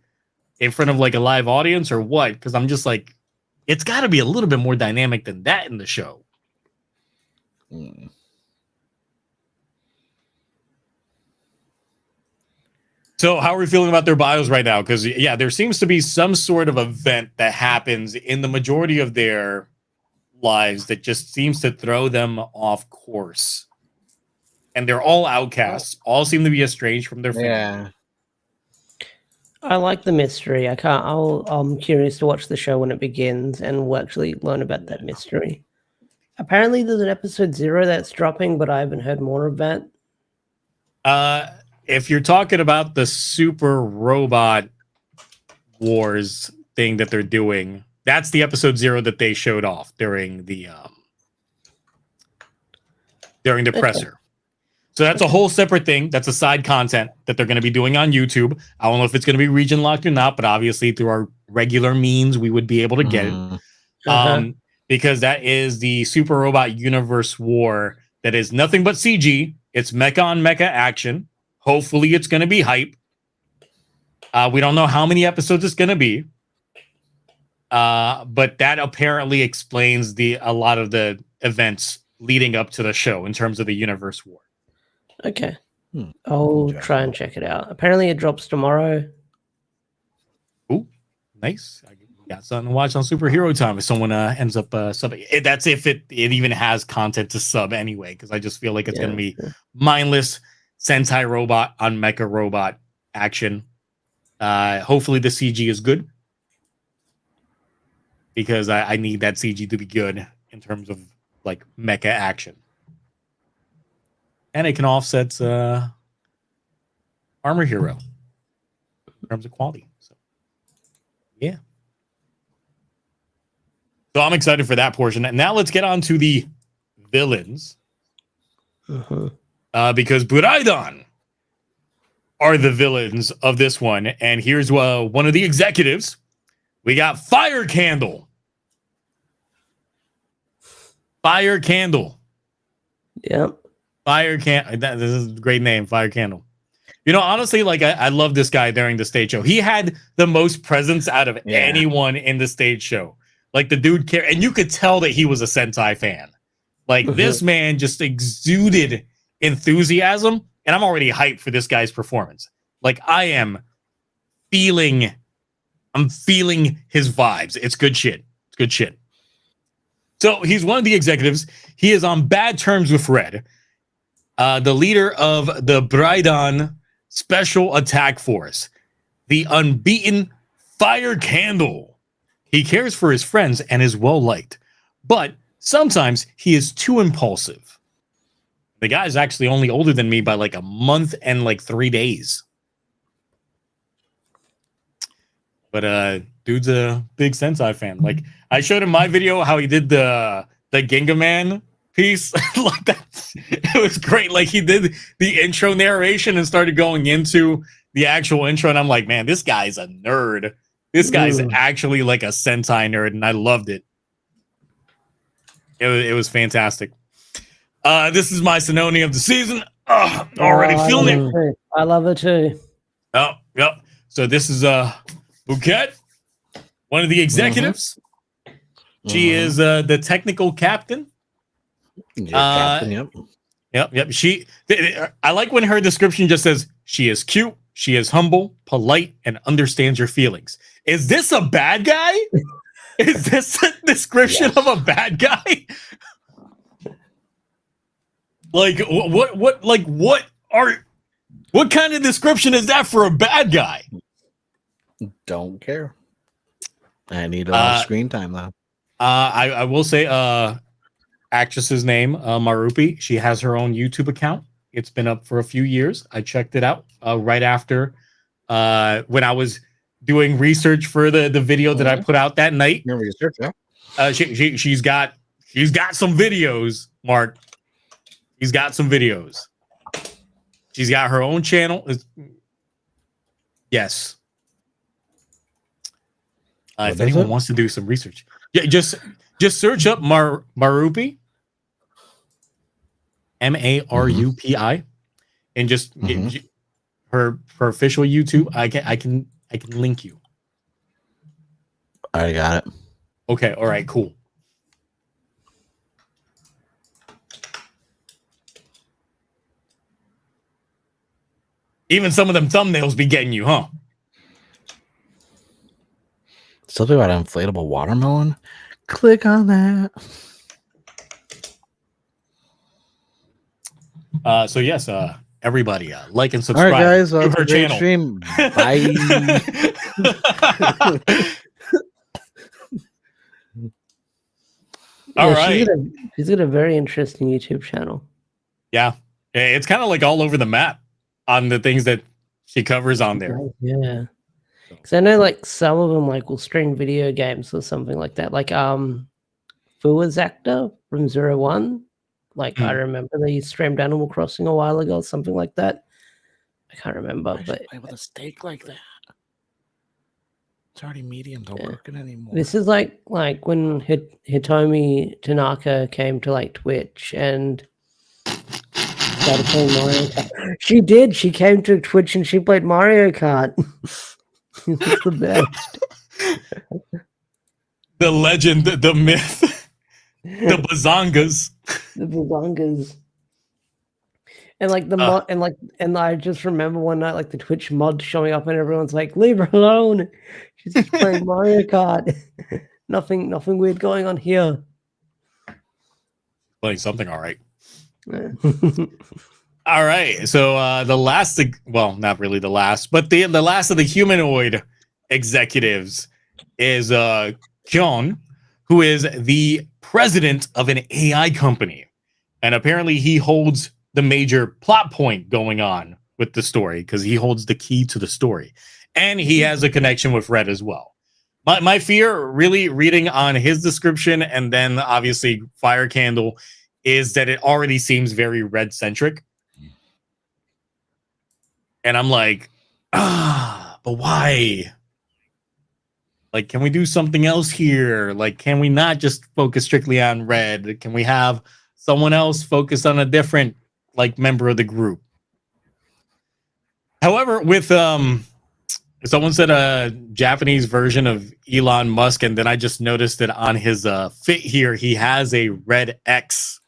in front of like a live audience or what. Because I'm just like, it's got to be a little bit more dynamic than that in the show. So how are we feeling about their bios right now? Because, yeah, there seems to be some sort of event that happens in the majority of their lives that just seems to throw them off course. And they're all outcasts. All seem to be estranged from their family. Yeah. I like the mystery. I'm curious to watch the show when it begins and we'll actually learn about that mystery. Apparently there's an episode 0 that's dropping, but I haven't heard more of that. If you're talking about the super robot wars thing that they're doing, that's the episode 0 that they showed off during the presser. So that's a whole separate thing. That's a side content that they're going to be doing on YouTube. I don't know if it's going to be region locked or not, but obviously through our regular means, we would be able to get it. Because that is the Super Robot Universe War that is nothing but CG. It's mecha on mecha action. Hopefully it's going to be hype. We don't know how many episodes it's going to be. But that apparently explains a lot of the events leading up to the show in terms of the Universe War. Okay. I'll try and check it out. Apparently it drops tomorrow. Ooh, nice. I got something to watch on Superhero Time if someone ends up subbing. That's if it even has content to sub anyway, because I just feel like it's going to be mindless Sentai robot on mecha robot action. Hopefully the CG is good, because I need that CG to be good in terms of like mecha action. And it can offset Armor Hero in terms of quality. So, yeah. So I'm excited for that portion. And now let's get on to the villains. Because Buraidan are the villains of this one. And here's one of the executives. We got Fire Candle. Fire Candle. Yep. Fire Candle. This is a great name, Fire Candle. You know, honestly, like I love this guy during the stage show. He had the most presence out of anyone in the stage show. Like the dude cared, and you could tell that he was a Sentai fan. Like this man just exuded enthusiasm, and I'm already hyped for this guy's performance. Like I'm feeling his vibes. It's good shit. It's good shit. So he's one of the executives. He is on bad terms with Red, the leader of the Buraidan Special Attack Force, the unbeaten Fire Candle. He cares for his friends and is well liked, but sometimes he is too impulsive. The guy's actually only older than me by like a month and like 3 days. But dude's a big Sentai fan. Like, I showed him my video how he did the Ginga Man piece. Like, that, it was great. Like, he did the intro narration and started going into the actual intro, and I'm like, man, this guy's a nerd. This guy's actually like a Sentai nerd, and I loved it. It was fantastic. This is my Sononi of the season. Already feeling it. I love it too. Oh, yep. So this is Bouquet, one of the executives. She is the technical captain. Captain, Yep. I like when her description just says she is cute, she is humble, polite, and understands your feelings. Is this a bad guy? Is this a description of a bad guy? Like what kind of description is that for a bad guy? Don't care. I need a lot of screen time though. I will say actress's name, Marupi. She has her own YouTube account. It's been up for a few years. I checked it out right after when I was doing research for the video that I put out that night. Your research, yeah. She's got some videos, Mark. She's got some videos. She's got her own channel. Yes. If anyone wants to do some research, yeah, just search up Marupi, Marupi, and just get her official YouTube. I can link you. I got it. Okay. All right. Cool. Even some of them thumbnails be getting you, huh? Something about an inflatable watermelon. Click on that. So yes, everybody, like and subscribe. All right, guys, to her channel. Stream. Bye. All right. She's got a very interesting YouTube channel. Yeah, it's kind of like all over the map on the things that she covers on there. Yeah. Because I know like some of them like will stream video games or something like that. Like Fua's actor from 01. Like I remember they streamed Animal Crossing a while ago or something like that. I can't remember. But play with a steak like that. It's already medium to working anymore. This is like when Hitomi Tanaka came to like Twitch and started playing Mario Kart. She did. She came to Twitch and she played Mario Kart. It's the best. The legend, the myth, the bazongas. The bazongas. And like the mod, and I just remember one night like the Twitch mod showing up and everyone's like, "Leave her alone. She's just playing Mario Kart. Nothing weird going on here." Playing something, all right. All right. So the last, well, not really the last, but the last of the humanoid executives is Kyon, who is the president of an AI company. And apparently he holds the major plot point going on with the story because he holds the key to the story. And he has a connection with Red as well. My fear, really reading on his description and then obviously Fire Candle, is that it already seems very Red-centric. And I'm like, but why? Like, can we do something else here? Like, can we not just focus strictly on Red? Can we have someone else focus on a different, like, member of the group? However, with someone said a Japanese version of Elon Musk, and then I just noticed that on his fit here, he has a red X.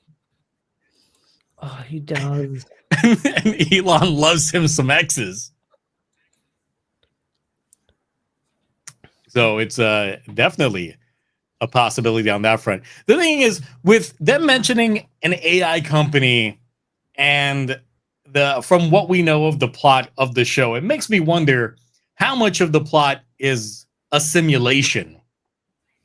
Oh, he does. And Elon loves him some X's. So it's definitely a possibility on that front. The thing is, with them mentioning an AI company and from what we know of the plot of the show, it makes me wonder how much of the plot is a simulation.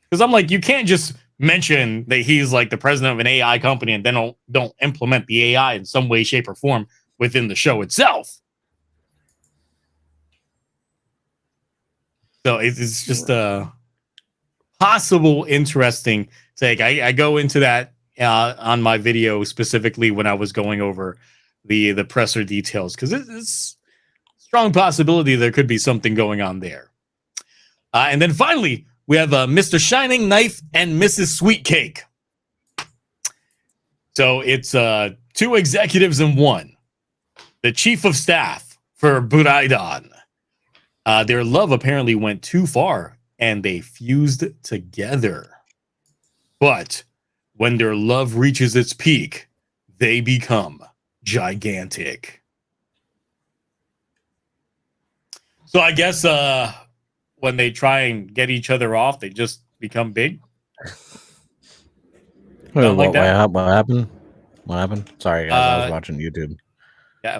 Because I'm like, you can't just mention that he's like the president of an AI company and then don't implement the AI in some way, shape, or form within the show itself. So it's just a possible interesting take. I go into that on my video specifically when I was going over the presser details, because it's strong possibility there could be something going on there. And then finally, we have Mr. Shining Knife and Mrs. Sweet Cake. So it's 2 executives in one. The chief of staff for Buraidon. Their love apparently went too far, and they fused together. But when their love reaches its peak, they become gigantic. So I guess when they try and get each other off, they just become big. Wait, like that. What happened? What happened? Sorry, guys. I was watching YouTube. Yeah.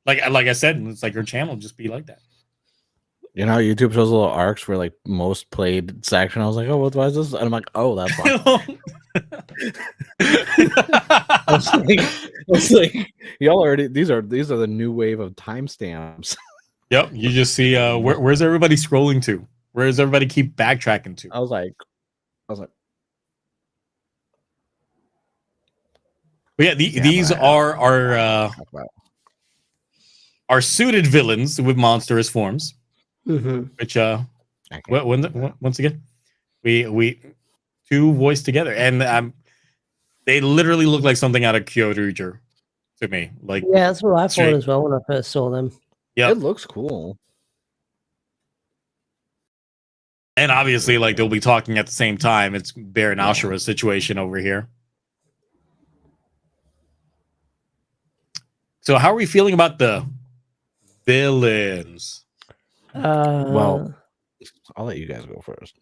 Like I said, it's like her channel just be like that. You know, YouTube shows little arcs where like most played section. I was like, oh, why is this? And I'm like, oh, that's why. I was like, y'all already. These are the new wave of timestamps. Yep, you just see where's everybody scrolling to? Where does everybody keep backtracking to? I was like, but yeah, these are our suited villains with monstrous forms. Which once again, we 2 voiced together, and they literally look like something out of GoZyuger to me. Like, yeah, that's what I thought as well when I first saw them. Yeah, it looks cool. And obviously, like, they'll be talking at the same time. It's Bear and Ashura's situation over here. So how are we feeling about the villains? Well, I'll let you guys go first.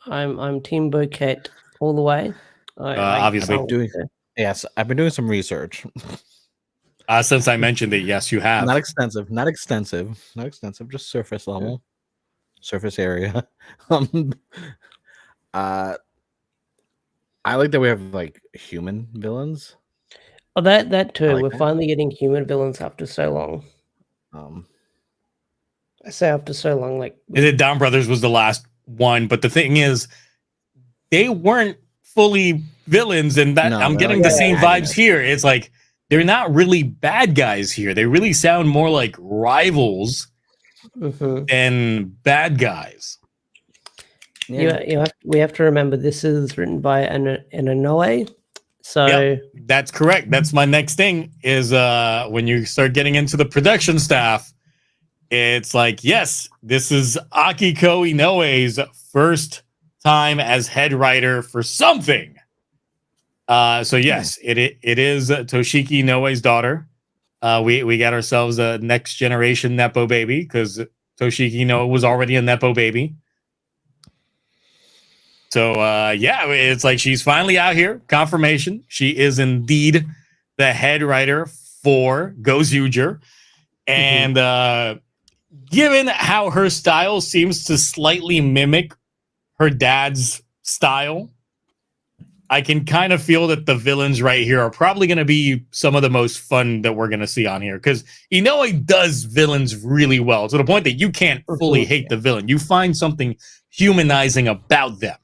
I'm Team Bouquet all the way. Obviously, yes, I've been doing some research. Since I mentioned it, yes, you have. Not extensive, just surface level, surface area. I like that we have like human villains. Oh, that too. Like We're that. finally getting human villains after so long. I say after so long, like Down Brothers was the last one, but the thing is, they weren't fully villains, and that I'm getting the same vibes here. It's like they're not really bad guys here. They really sound more like rivals than bad guys. Yeah, we have to remember this is written by an Inoue. So that's correct. That's my next thing is when you start getting into the production staff, it's like, yes, this is Akiko Inoue's first time as head writer for something. So yes, it is Toshiki Inoue's daughter. We got ourselves a next generation Nepo baby because Toshiki Inoue was already a Nepo baby. So yeah, it's like she's finally out here. Confirmation. She is indeed the head writer for GoZyuger. And given how her style seems to slightly mimic her dad's style, I can kind of feel that the villains right here are probably going to be some of the most fun that we're going to see on here, because Inoue does villains really well to the point that you can't fully hate the villain. You find something humanizing about them.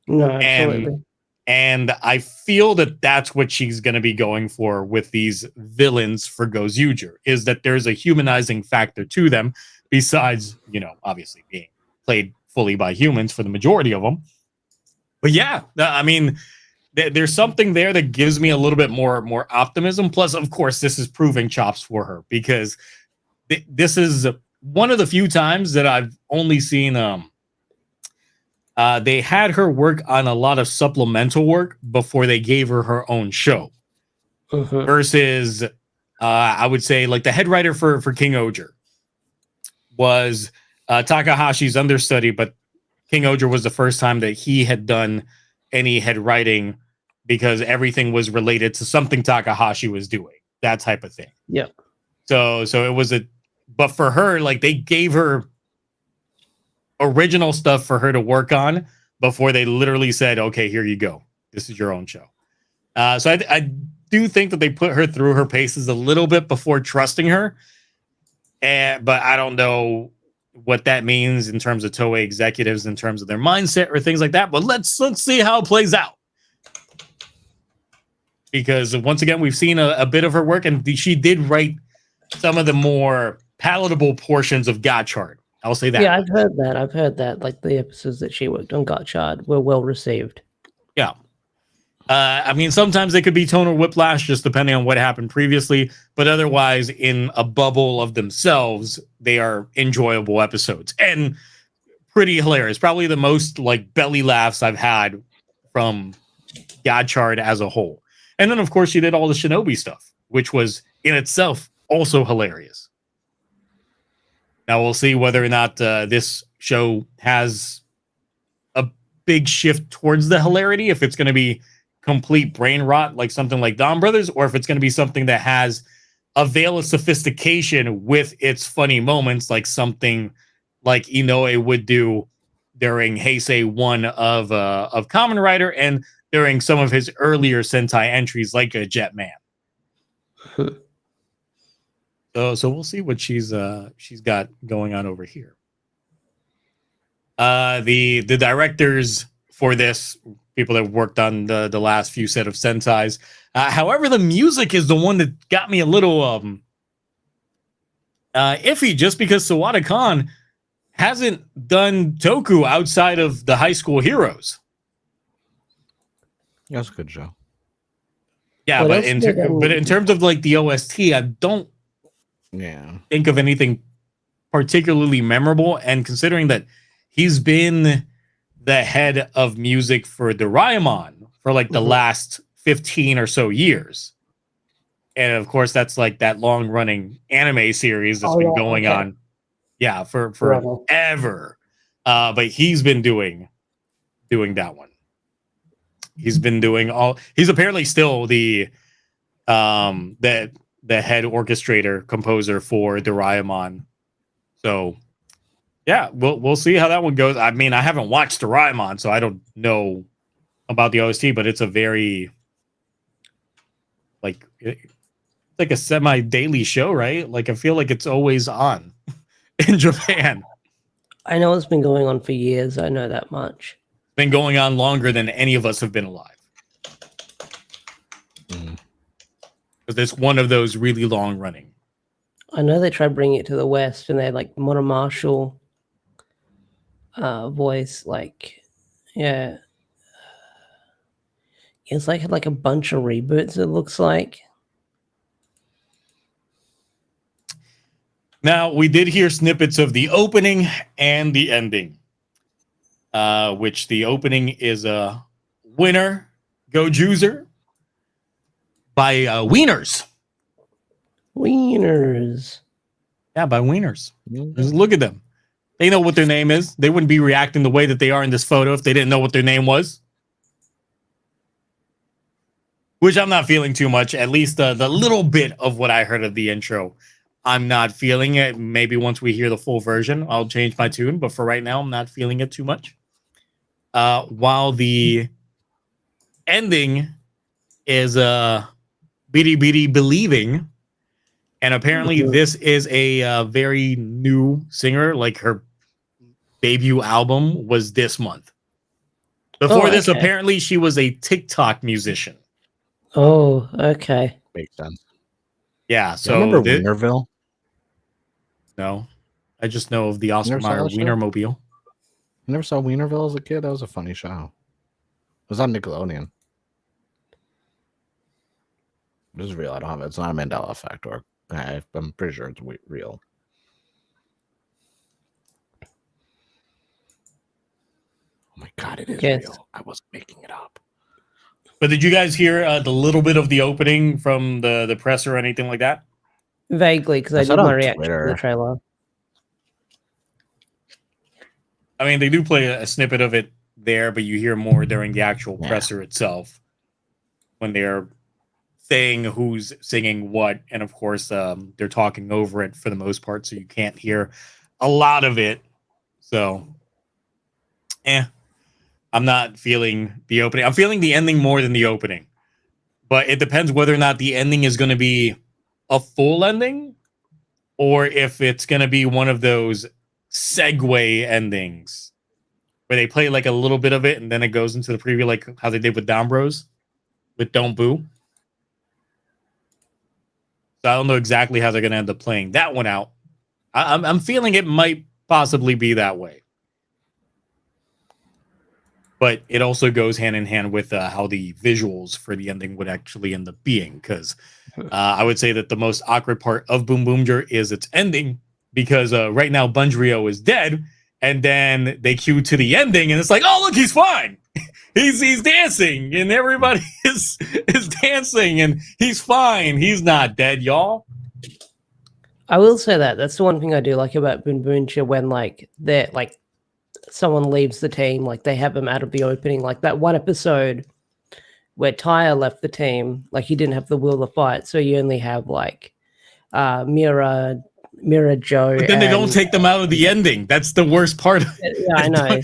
No, absolutely. And I feel that that's what she's going to be going for with these villains for GoZyuger, is that there's a humanizing factor to them besides, you know, obviously being played fully by humans for the majority of them. But yeah, I mean, there's something there that gives me a little bit more optimism. Plus, of course, this is proving chops for her, because this is one of the few times that I've only seen they had her work on a lot of supplemental work before they gave her her own show. Versus, I would say, like the head writer for King Oger was Takahashi's understudy, but King Oger was the first time that he had done any head writing, because everything was related to something Takahashi was doing. that type of thing. Yeah. So it was but for her, like they gave her original stuff for her to work on before they literally said, okay, here you go. This is your own show. So I do think that they put her through her paces a little bit before trusting her. But I don't know what that means in terms of Toei executives, in terms of their mindset or things like that. But let's see how it plays out. Because once again, we've seen a bit of her work, and she did write some of the more palatable portions of Gotchard. I'll say that. Yeah, I've heard that. Like the episodes that she worked on Gotchard were well received. Yeah. I mean, sometimes they could be tonal whiplash, just depending on what happened previously. But otherwise, in a bubble of themselves, they are enjoyable episodes and pretty hilarious. Probably the most like belly laughs I've had from Gotchard as a whole. And then, of course, she did all the Shinobi stuff, which was in itself also hilarious. Now we'll see whether or not this show has a big shift towards the hilarity, if it's going to be complete brain rot like something like Dawn Brothers, or if it's going to be something that has a veil of sophistication with its funny moments, like something like Inoue would do during Heisei 1 of Kamen Rider and during some of his earlier Sentai entries like a Jetman. So we'll see what she's got going on over here. The directors for this, people that worked on the last few set of Sentais. However, the music is the one that got me a little iffy, just because Sawada Khan hasn't done Toku outside of the High School Heroes. That's a good show. Yeah, What but else but in terms of like the OST, I don't think of anything particularly memorable. And considering that he's been the head of music for Doraemon for like the last 15 or so years. And of course, that's like that long running anime series that's been going on. Yeah, for forever. But he's been doing that one. He's been doing he's apparently still the head orchestrator composer for Doraemon. So yeah, we'll see how that one goes. I mean, I haven't watched Doraemon, so I don't know about the OST, but it's a very like a semi-daily show, right? Like I feel like it's always on in Japan. I know it's been going on for years. I know that much. It's been going on longer than any of us have been alive. Because it's one of those really long running. I know they tried bringing it to the West, and they had like Mona Marshall voice, like, yeah, it's like a bunch of reboots, it looks like. Now, we did hear snippets of the opening and the ending, which the opening is a winner, GoZyuger, by Wieners. Wieners. Yeah, by Wieners. Just look at them. They know what their name is. They wouldn't be reacting the way that they are in this photo if they didn't know what their name was. Which I'm not feeling too much. At least the little bit of what I heard of the intro, I'm not feeling it. Maybe once we hear the full version, I'll change my tune. But for right now, I'm not feeling it too much. While the ending is Bitty Bitty Believing. And apparently this is a very new singer. Like her debut album was this month. Before this, apparently she was a TikTok musician. Oh, okay. Makes sense. Yeah, so remember Wienerville? No. I just know of the Oscar Mayer Wienermobile. You never saw Wienerville as a kid? That was a funny show. It was on Nickelodeon. This is real. I don't have it. It's not a Mandela effect, or I'm pretty sure it's real. Oh my god, it is real. I wasn't making it up. But did you guys hear the little bit of the opening from the presser or anything like that? Vaguely, because I did my reaction to the trailer. I mean, they do play a snippet of it there, but you hear more during the actual presser itself when they're saying who's singing what, and of course they're talking over it for the most part, so you can't hear a lot of it. So I'm not feeling the opening. I'm feeling the ending more than the opening, but it depends whether or not the ending is going to be a full ending or if it's going to be one of those segue endings where they play like a little bit of it and then it goes into the preview, like how they did with Down Bros with Don't Boo. So I don't know exactly how they're going to end up playing that one out. I'm feeling it might possibly be that way. But it also goes hand in hand with how the visuals for the ending would actually end up being. Because I would say that the most awkward part of Boonboomger is its ending. Because right now, Bungerio is dead. And then they cue to the ending. And it's like, oh, look, he's fine. He's dancing. And everybody is dancing. And he's fine. He's not dead, y'all. I will say that. That's the one thing I do like about Boonboomger when, like, they're, like, someone leaves the team, like they have them out of the opening, like that one episode where Tyre left the team, like he didn't have the will to fight, so you only have like Mira, Joe. But then they don't take them out of the ending. That's the worst part. Yeah, I know.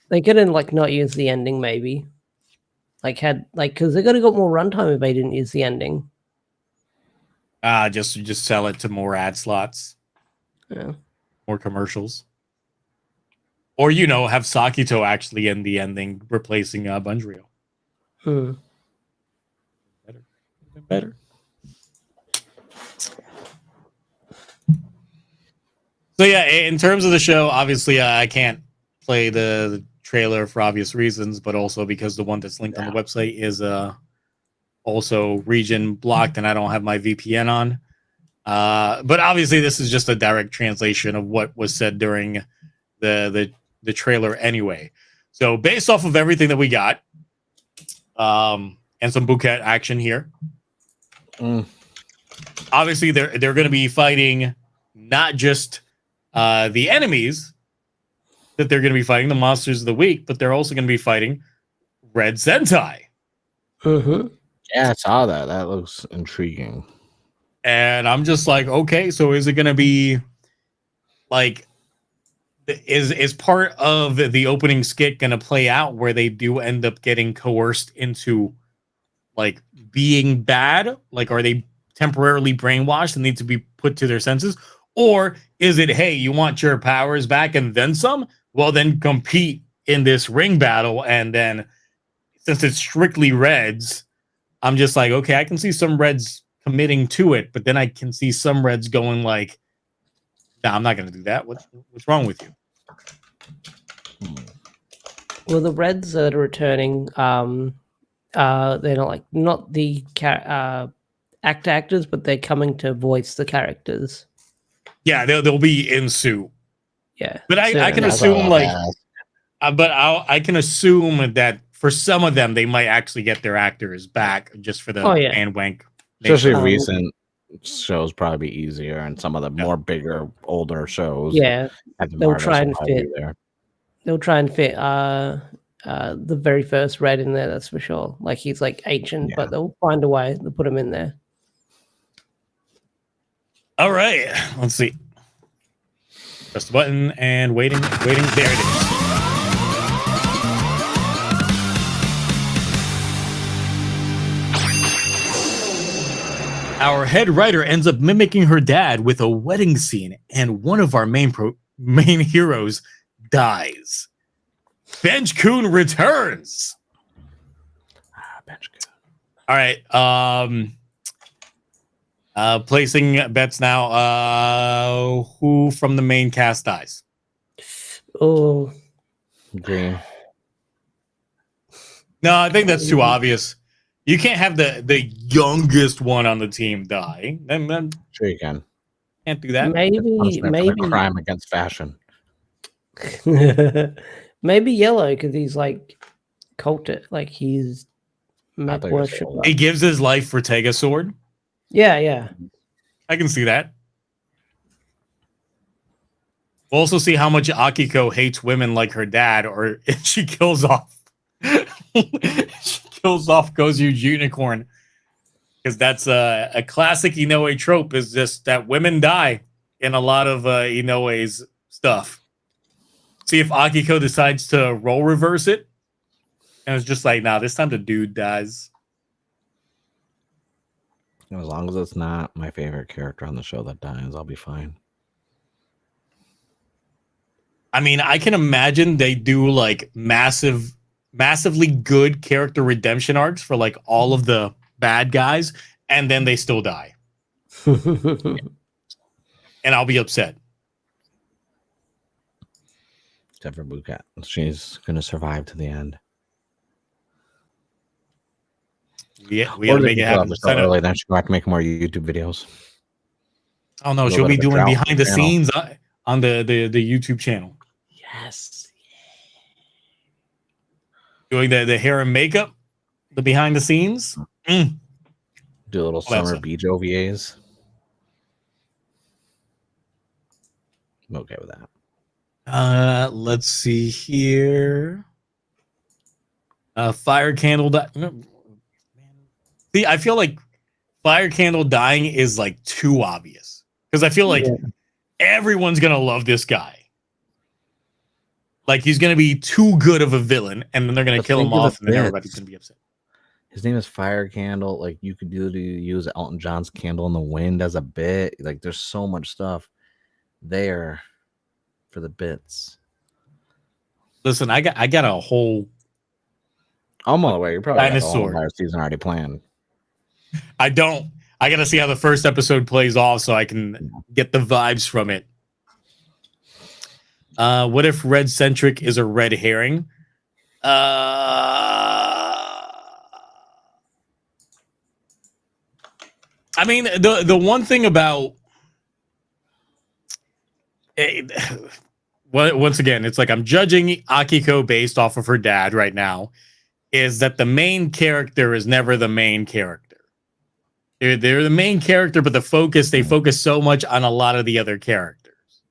They couldn't like not use the ending, maybe. Like had like because they could have got more runtime if they didn't use the ending. Just sell it to more ad slots. Yeah. More commercials. Or, you know, have Sakito actually end the ending, replacing Bungerio. Better. So, yeah, in terms of the show, obviously, I can't play the trailer for obvious reasons, but also because the one that's linked on the website is also region blocked, and I don't have my VPN on. But obviously, this is just a direct translation of what was said during the trailer anyway. So based off of everything that we got, and some bouquet action here, obviously they're going to be fighting not just the enemies that they're going to be fighting, the monsters of the week, but they're also going to be fighting Red Sentai. Yeah, I saw that. That looks intriguing. And I'm just like, okay, so is it going to be like, is part of the opening skit going to play out where they do end up getting coerced into like being bad? Like, are they temporarily brainwashed and need to be put to their senses? Or is it, hey, you want your powers back and then some? Well, then compete in this ring battle. And then since it's strictly Reds, I'm just like, okay, I can see some Reds committing to it, but then I can see some Reds going like, nah, I'm not going to do that. What's wrong with you? Well, the Reds that are returning, they're not the actors, but they're coming to voice the characters. Yeah, they'll be in suit. Yeah, but I can assume I can assume that for some of them they might actually get their actors back just for the and wank. Especially recent shows probably be easier, and some of the more bigger, older shows. Yeah, they'll try and fit. They'll try and fit the very first Red in there. That's for sure. Like he's like ancient, but they'll find a way to put him in there. All right, let's see. Press the button and waiting. There it is. Our head writer ends up mimicking her dad with a wedding scene, and one of our main heroes dies. Bench-kun returns. Bench-kun. All right. Placing bets now. Who from the main cast dies? Oh, Green. No, I think that's too obvious. You can't have the youngest one on the team die. Then sure you can. Can't do that. Maybe crime against fashion. Maybe Yellow because he's like culted, like he's mech worshiper. He gives his life for Tega Sword. Yeah. I can see that. We'll also see how much Akiko hates women like her dad, or if she kills off. She kills off GoZyuger Unicorn. because that's a classic Inoue trope. Is just that women die in a lot of Inoue's stuff. See if Akiko decides to role reverse it, and it's just like, nah, this time the dude dies. As long as it's not my favorite character on the show that dies, I'll be fine. I mean, I can imagine they do like massively good character redemption arcs for like all of the bad guys, and then they still die. And I'll be upset. Except for Blue Cat. She's going to survive to the end. Yeah, we gotta make it happen. So early, then she'll have to make more YouTube videos. Oh no, she'll be doing behind the scenes on the YouTube channel. Yes. Doing the hair and makeup, the behind the scenes. Do a little summer beach OVAs. I'm okay with that. Let's see here. Fire candle. See, I feel like fire candle dying is like too obvious because I feel like everyone's gonna love this guy. Like he's gonna be too good of a villain, and then they're gonna kill him off, and then everybody's gonna be upset. His name is Fire Candle. Like you could use Elton John's "Candle in the Wind" as a bit. Like there's so much stuff there for the bits. Listen, I got a whole. I'm on the way. You're probably dinosaur got a whole season already planned. I don't. I gotta see how the first episode plays off so I can get the vibes from it. What if red centric is a red herring? I mean, the one thing about it, once again, it's like I'm judging Akiko based off of her dad right now, is that the main character is never the main character. They're the main character, but they focus so much on a lot of the other characters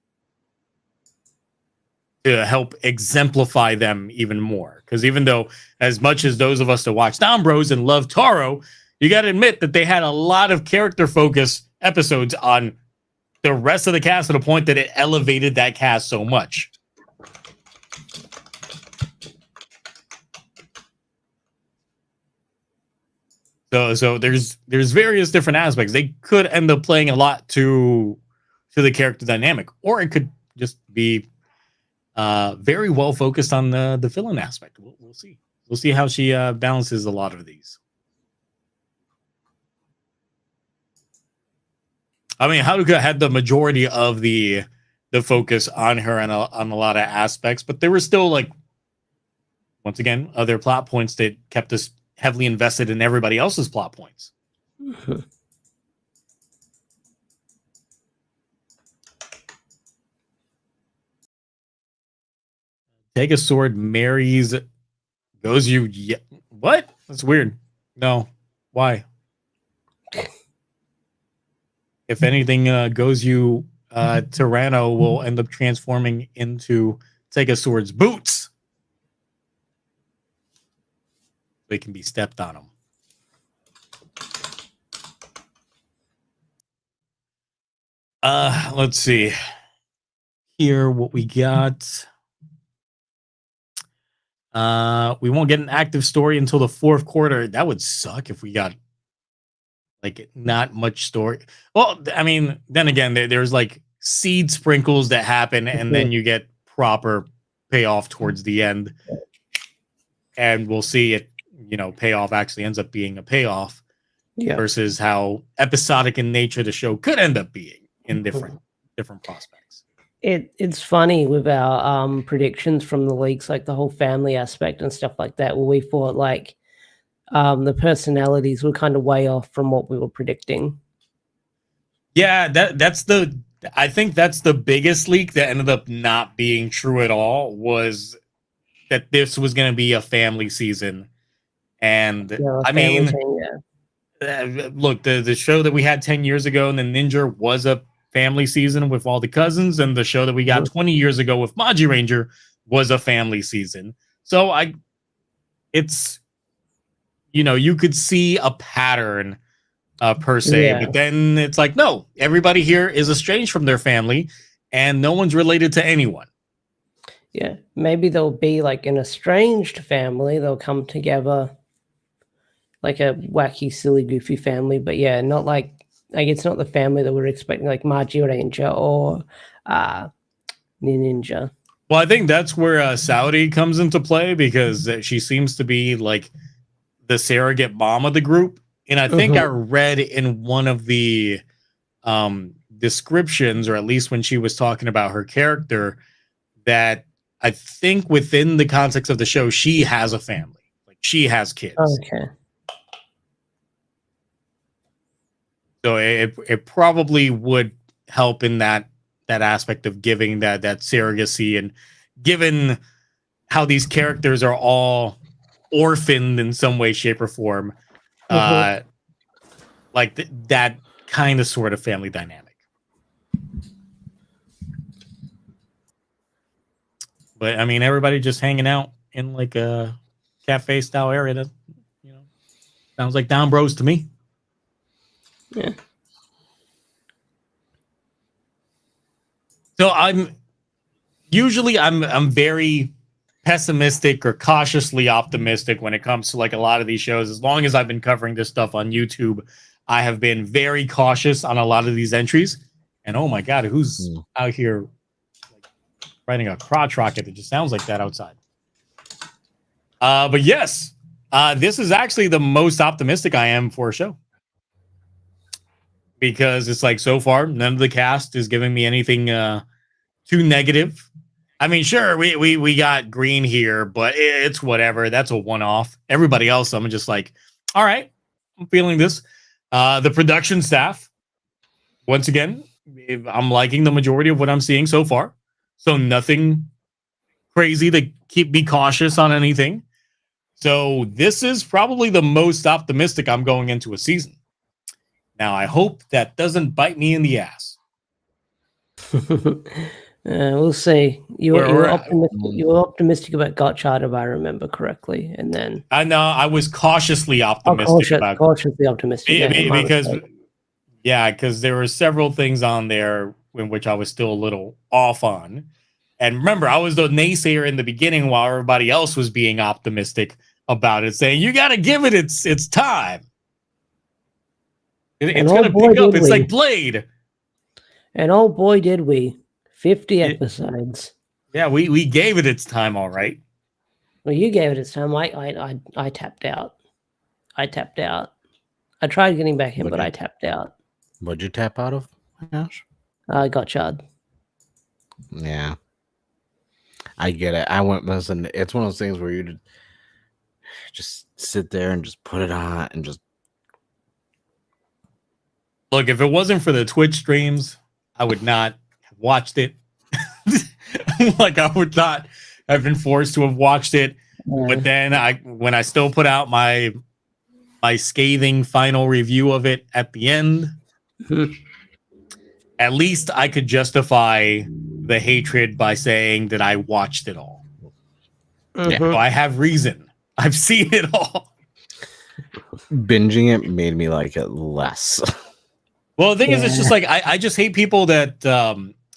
to help exemplify them even more. Because even though, as much as those of us that watch Down Bros and love Taro, you got to admit that they had a lot of character focus episodes on the rest of the cast to the point that it elevated that cast so much. So there's various different aspects. They could end up playing a lot to the character dynamic, or it could just be very well focused on the villain aspect. We'll see. We'll see how she balances a lot of these. I mean, Haruka had the majority of the focus on her on a lot of aspects, but there were still, like, once again, other plot points that kept us heavily invested in everybody else's plot points. Take a sword marries Gozu. Yeah. What? That's weird. No. Why? If anything, Gozu Tyranno will end up transforming into Take a Sword's boots. They can be stepped on them. Let's see here what we got. We won't get an active story until the fourth quarter. That would suck if we got like not much story. Well, I mean, then again, there's like seed sprinkles that happen, and then you get proper payoff towards the end. And we'll see if, payoff actually ends up being a payoff versus how episodic in nature the show could end up being in different prospects. It's funny with our predictions from the leaks, like the whole family aspect and stuff like that, where we thought like the personalities were kind of way off from what we were predicting. Yeah, I think that's the biggest leak that ended up not being true at all, was that this was going to be a family season. And I mean, look, the show that we had 10 years ago in the Ninja was a family season with all the cousins, and the show that we got 20 years ago with Maji Ranger was a family season. So it's, you could see a pattern per se. Yeah. But then it's like, no, everybody here is estranged from their family, and no one's related to anyone. Yeah, maybe they'll be like an estranged family. They'll come together like a wacky, silly, goofy family. But yeah, not like it's not the family that we're expecting, like Margie Ranger or Ninja. Well, I think that's where Saudi comes into play, because she seems to be like the surrogate mom of the group. And I think I read in one of the descriptions, or at least when she was talking about her character, that I think within the context of the show, she has a family. Like, she has kids. Okay. So it probably would help in that aspect of giving that surrogacy, and given how these characters are all orphaned in some way, shape, or form, like that kind of sort of family dynamic. But I mean, everybody just hanging out in like a cafe style area. That, you know, sounds like down bros to me. Yeah. So I'm very pessimistic or cautiously optimistic when it comes to like a lot of these shows. As long as I've been covering this stuff on YouTube, I have been very cautious on a lot of these entries. And oh my God, who's out here like, riding a crotch rocket that just sounds like that outside? But yes, this is actually the most optimistic I am for a show. Because it's like, so far, none of the cast is giving me anything too negative. I mean, sure, we got Green here, but it's whatever. That's a one-off. Everybody else, I'm just like, all right, I'm feeling this. The production staff, once again, I'm liking the majority of what I'm seeing so far. So nothing crazy to keep me cautious on anything. So this is probably the most optimistic I'm going into a season. Now, I hope that doesn't bite me in the ass. We'll see. You were optimistic about Gotchard, if I remember correctly, and then I know I was cautiously optimistic cautiously optimistic. Because there were several things on there in which I was still a little off on. And remember, I was the naysayer in the beginning while everybody else was being optimistic about it, saying you got to give it its time. It's going to pick up. It's like Blade. And oh boy, did we. 50 episodes. Yeah, we gave it its time, all right. Well, you gave it its time. I tapped out. I tried getting back in, but I tapped out. What'd you tap out of, Ash? I got Chad. Yeah. I get it. Listen, it's one of those things where you just sit there and just put it on and just... Look, if it wasn't for the Twitch streams, I would not have watched it. Like, I would not have been forced to have watched it. But then when I still put out my scathing final review of it at the end, at least I could justify the hatred by saying that I watched it all. So I have reason. I've seen it all. Binging it made me like it less. Well, the thing is, it's just like, I just hate people that,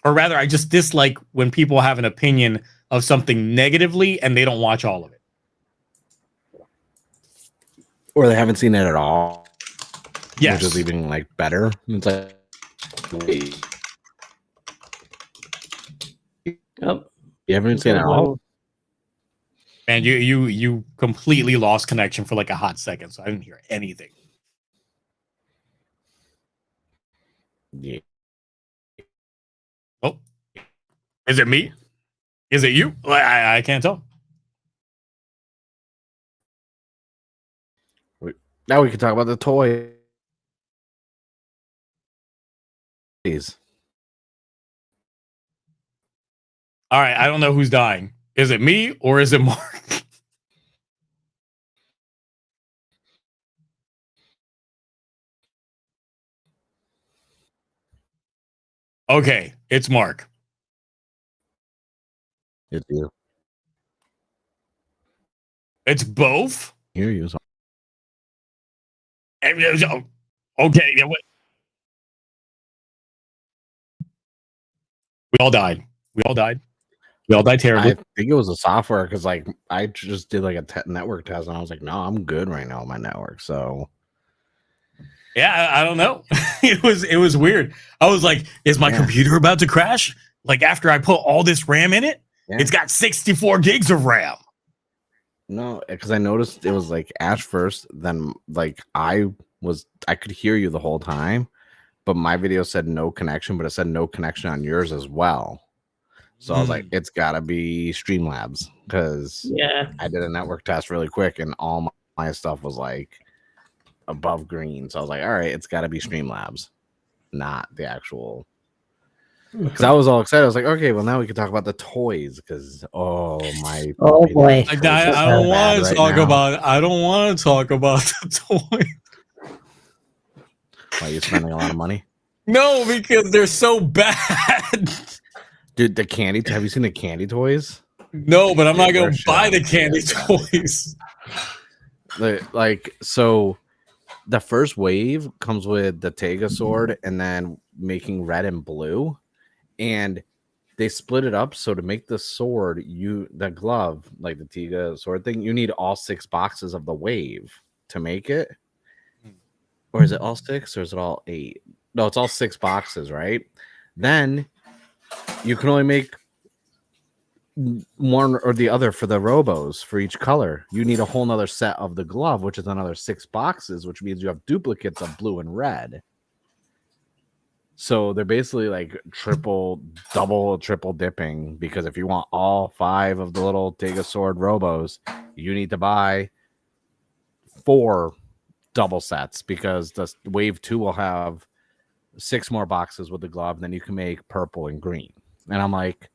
or rather, I just dislike when people have an opinion of something negatively and they don't watch all of it. Or they haven't seen it at all. Yes. Which is even like better. It's like, wait. Oh. You haven't seen it at all? Man, you completely lost connection for like a hot second, so I didn't hear anything. Yeah. Oh, is it me? Is it you? I can't tell. Now we can talk about the toys. All right, I don't know who's dying. Is it me or is it Mark? Okay, it's Mark. It's you. It's both? Hear you. Okay, yeah, wait. We all died. We all died. We all died terribly. I think it was a software because like I just did like a network test and I was like, no, I'm good right now on my network. So Yeah, I don't know. It was weird. I was like, is my computer about to crash? Like after I put all this RAM in it, it's got 64 gigs of RAM. No, because I noticed it was like Ash first, then like I could hear you the whole time, but my video said no connection, but it said no connection on yours as well. So I was like, it's gotta be Streamlabs because I did a network test really quick and all my stuff was like above green. So I was like, all right, it's gotta be Streamlabs, not the actual. Because I was all excited. I was like, okay, well now we can talk about the toys because boy, I don't want to talk about. I don't want to talk about the toys. Why are you spending a lot of money? No, because they're so bad. Dude, the candy. Have you seen the candy toys? No, but I'm not gonna buy the candy toys. Like so, the first wave comes with the Tega sword and then making red and blue, and they split it up. So to make the sword, the glove, like the Tega sword thing, you need all 6 boxes of the wave to make it. Or is it all 6 or is it all 8? No, it's all 6 boxes, right? Then you can only make one or the other for the robos for each color. You need a whole nother set of the glove, which is another 6 boxes, which means you have duplicates of blue and red. So they're basically like triple dipping, because if you want all 5 of the little Tega sword robos, you need to buy 4 double sets, because the wave 2 will have 6 more boxes with the glove. Then you can make purple and green. And I'm like,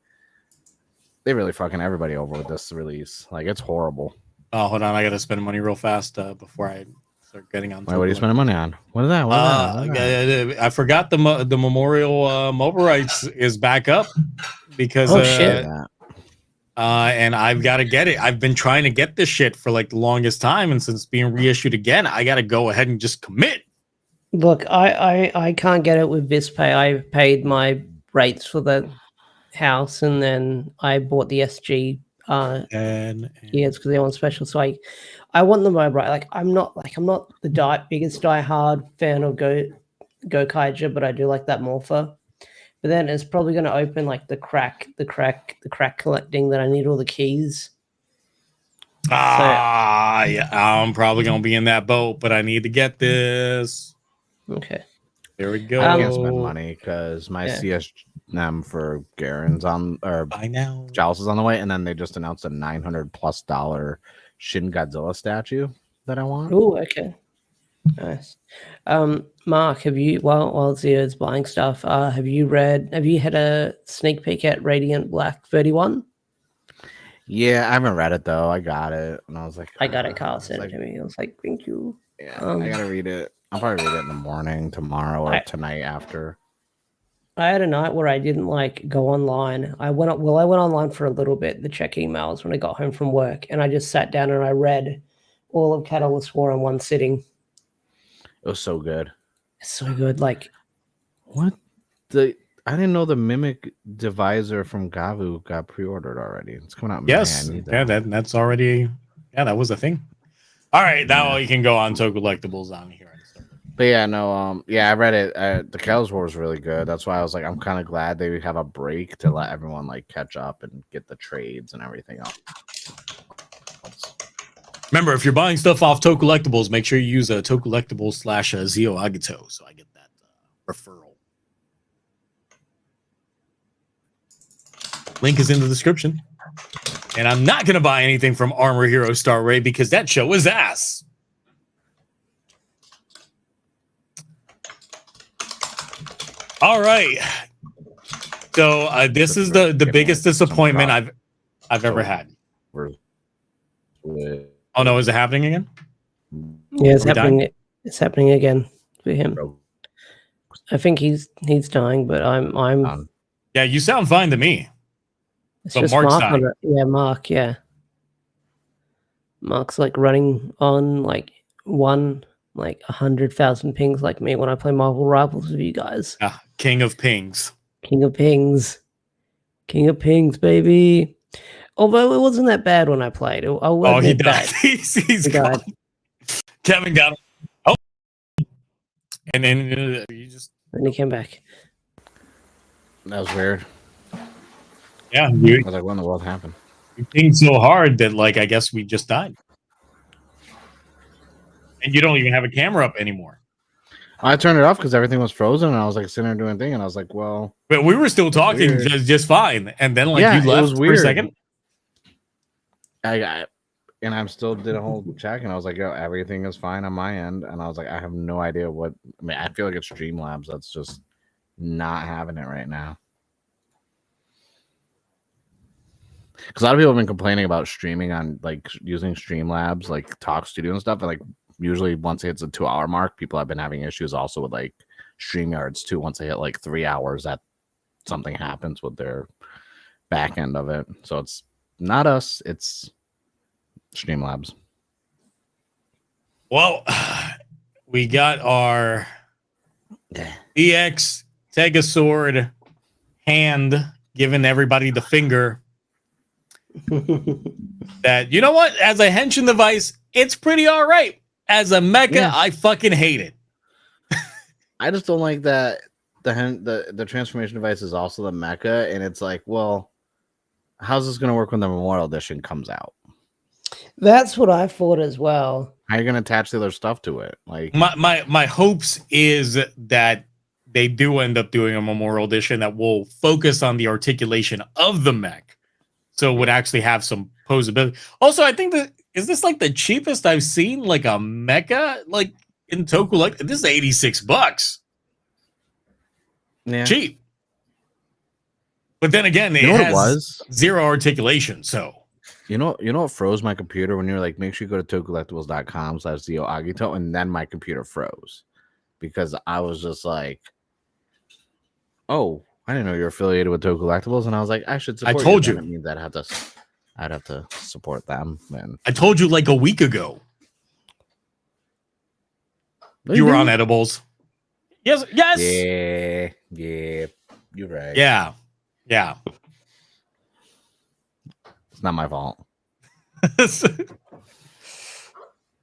they really fucking everybody over with this release. Like, it's horrible. Oh, hold on, I gotta spend money real fast before I start getting on. Wait, what are you spending money on? What is that? I forgot the Memorial mobile rights is back up because and I've got to get it. I've been trying to get this shit for like the longest time, and since being reissued again, I got to go ahead and just commit. Look, I can't get it with Vispay. I paid my rates for the house, and then I bought the SG it's because they're on special. So I want them right. Like I'm not the biggest diehard fan of GoZyuger, but I do like that morpher. But then it's probably going to open like the crack collecting that I need all the keys. Yeah, I'm probably going to be in that boat, but I need to get this. Okay. There we go. I can't spend money because my CSM for Garen's on, or I know Giles is on the way, and then they just announced a $900+ Shin Godzilla statue that I want. Oh, okay. Nice. Mark, have you, while Zio's buying stuff, have you had a sneak peek at Radiant Black 31? Yeah, I haven't read it though. I got it, and I was like, I got it. Carl sent it to me. I was like, thank you. Yeah, I gotta read it. I'll probably read it in the morning, tomorrow, or tonight after. I had a night where I didn't go online. I went online for a little bit to check emails when I got home from work, and I just sat down and I read all of Catalyst War in one sitting. It was so good. It's so good. Like, what I didn't know the Mimic Divisor from Gavu got pre-ordered already. It's coming out. Yes, that's already. Yeah, that was a thing. All right, now you can go on tokullectibles on here. But yeah, no, I read it. The Catalyst War was really good. That's why I was like, I'm kind of glad they have a break to let everyone like catch up and get the trades and everything else. Remember, if you're buying stuff off tokullectibles, make sure you use a tokullectibles /Zio Agito, so I get that referral. Link is in the description. And I'm not going to buy anything from Armor Hero Star Raid because that show was ass. All right. So this is the biggest disappointment I've ever had. Oh no, is it happening again? Yeah, it's happening. Dying? It's happening again for him. I think he's dying, but I'm. Yeah, you sound fine to me. It's but just Mark's dying. Yeah, Mark. Yeah, Mark's like running on like one like 100,000 pings like me when I play Marvel Rivals with you guys. King of pings. King of pings. King of pings, baby. Although it wasn't that bad when I played. He died. He's gone. Kevin got him. Oh. And then Then he came back. That was weird. Yeah. I was like, what in the world happened? You pinged so hard that, like, I guess we just died. And you don't even have a camera up anymore. I turned it off because everything was frozen, and I was like sitting there doing a thing, and I was like, well. But we were still talking just fine. And then, like, you left for a second. And I'm still did a whole check, and I was like, yo, everything is fine on my end. And I was like, I have no idea what. I mean, I feel like it's Streamlabs that's just not having it right now. Because a lot of people have been complaining about streaming on, like, using Streamlabs, like Talk Studio and stuff, and like usually once it hits a 2-hour mark, people have been having issues also with like StreamYards too. Once they hit like 3 hours, that something happens with their back end of it. So it's not us, it's Streamlabs. Well, we got our EX Tegasword hand giving everybody the finger. That, you know what? As a henshin device, it's pretty all right. As a mecha, I fucking hate it. I just don't like that the transformation device is also the mecha, and it's like, well, how's this going to work when the Memorial Edition comes out? That's what I thought as well. How are you going to attach the other stuff to it? Like, my hopes is that they do end up doing a Memorial Edition that will focus on the articulation of the mech, so it would actually have some posability. Also, I think that is this like the cheapest I've seen like a mecha like in Toku. This is $86. Yeah. Cheap. But then again, it has zero articulation. So you know what froze my computer when you're like, make sure you go to tokullectibles.com/ZioAgito, and then my computer froze because I was just like, oh, I didn't know you're affiliated with Tokullectibles, and I was like, I should support. I told you. It means I'd have to support them. Man, I told you like a week ago. You were on edibles. Yes. Yeah. You're right. Yeah. It's not my fault.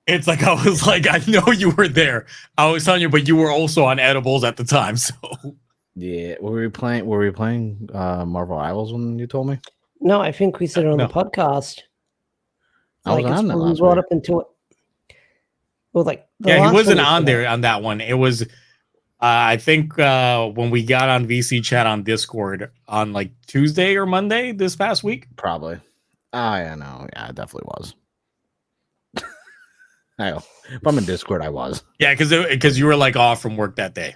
It's like I was like, I know you were there. I was telling you, but you were also on edibles at the time. So yeah, were we playing Marvel Rivals when you told me? No, I think we said it on the podcast. I was on that last brought week. up into it. Well, like he wasn't on there on that one. It was, I think, when we got on VC chat on Discord on like Tuesday or Monday this past week. Probably. Yeah, no, yeah, it definitely was. I know. If I'm in Discord, I was. Yeah, because you were like off from work that day.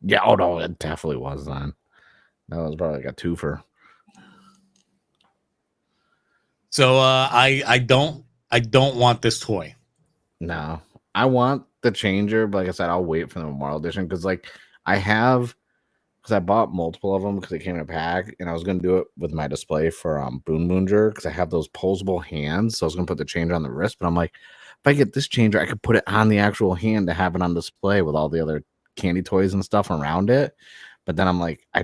Yeah, oh no, it definitely was then. That was probably like a twofer. So I don't want this toy. No, I want the changer, but like I said, I'll wait for the Memorial Edition because I bought multiple of them because they came in a pack, and I was gonna do it with my display for Boonboomger because I have those posable hands, so I was gonna put the changer on the wrist, but I'm like, if I get this changer, I could put it on the actual hand to have it on display with all the other candy toys and stuff around it. But then I'm like, I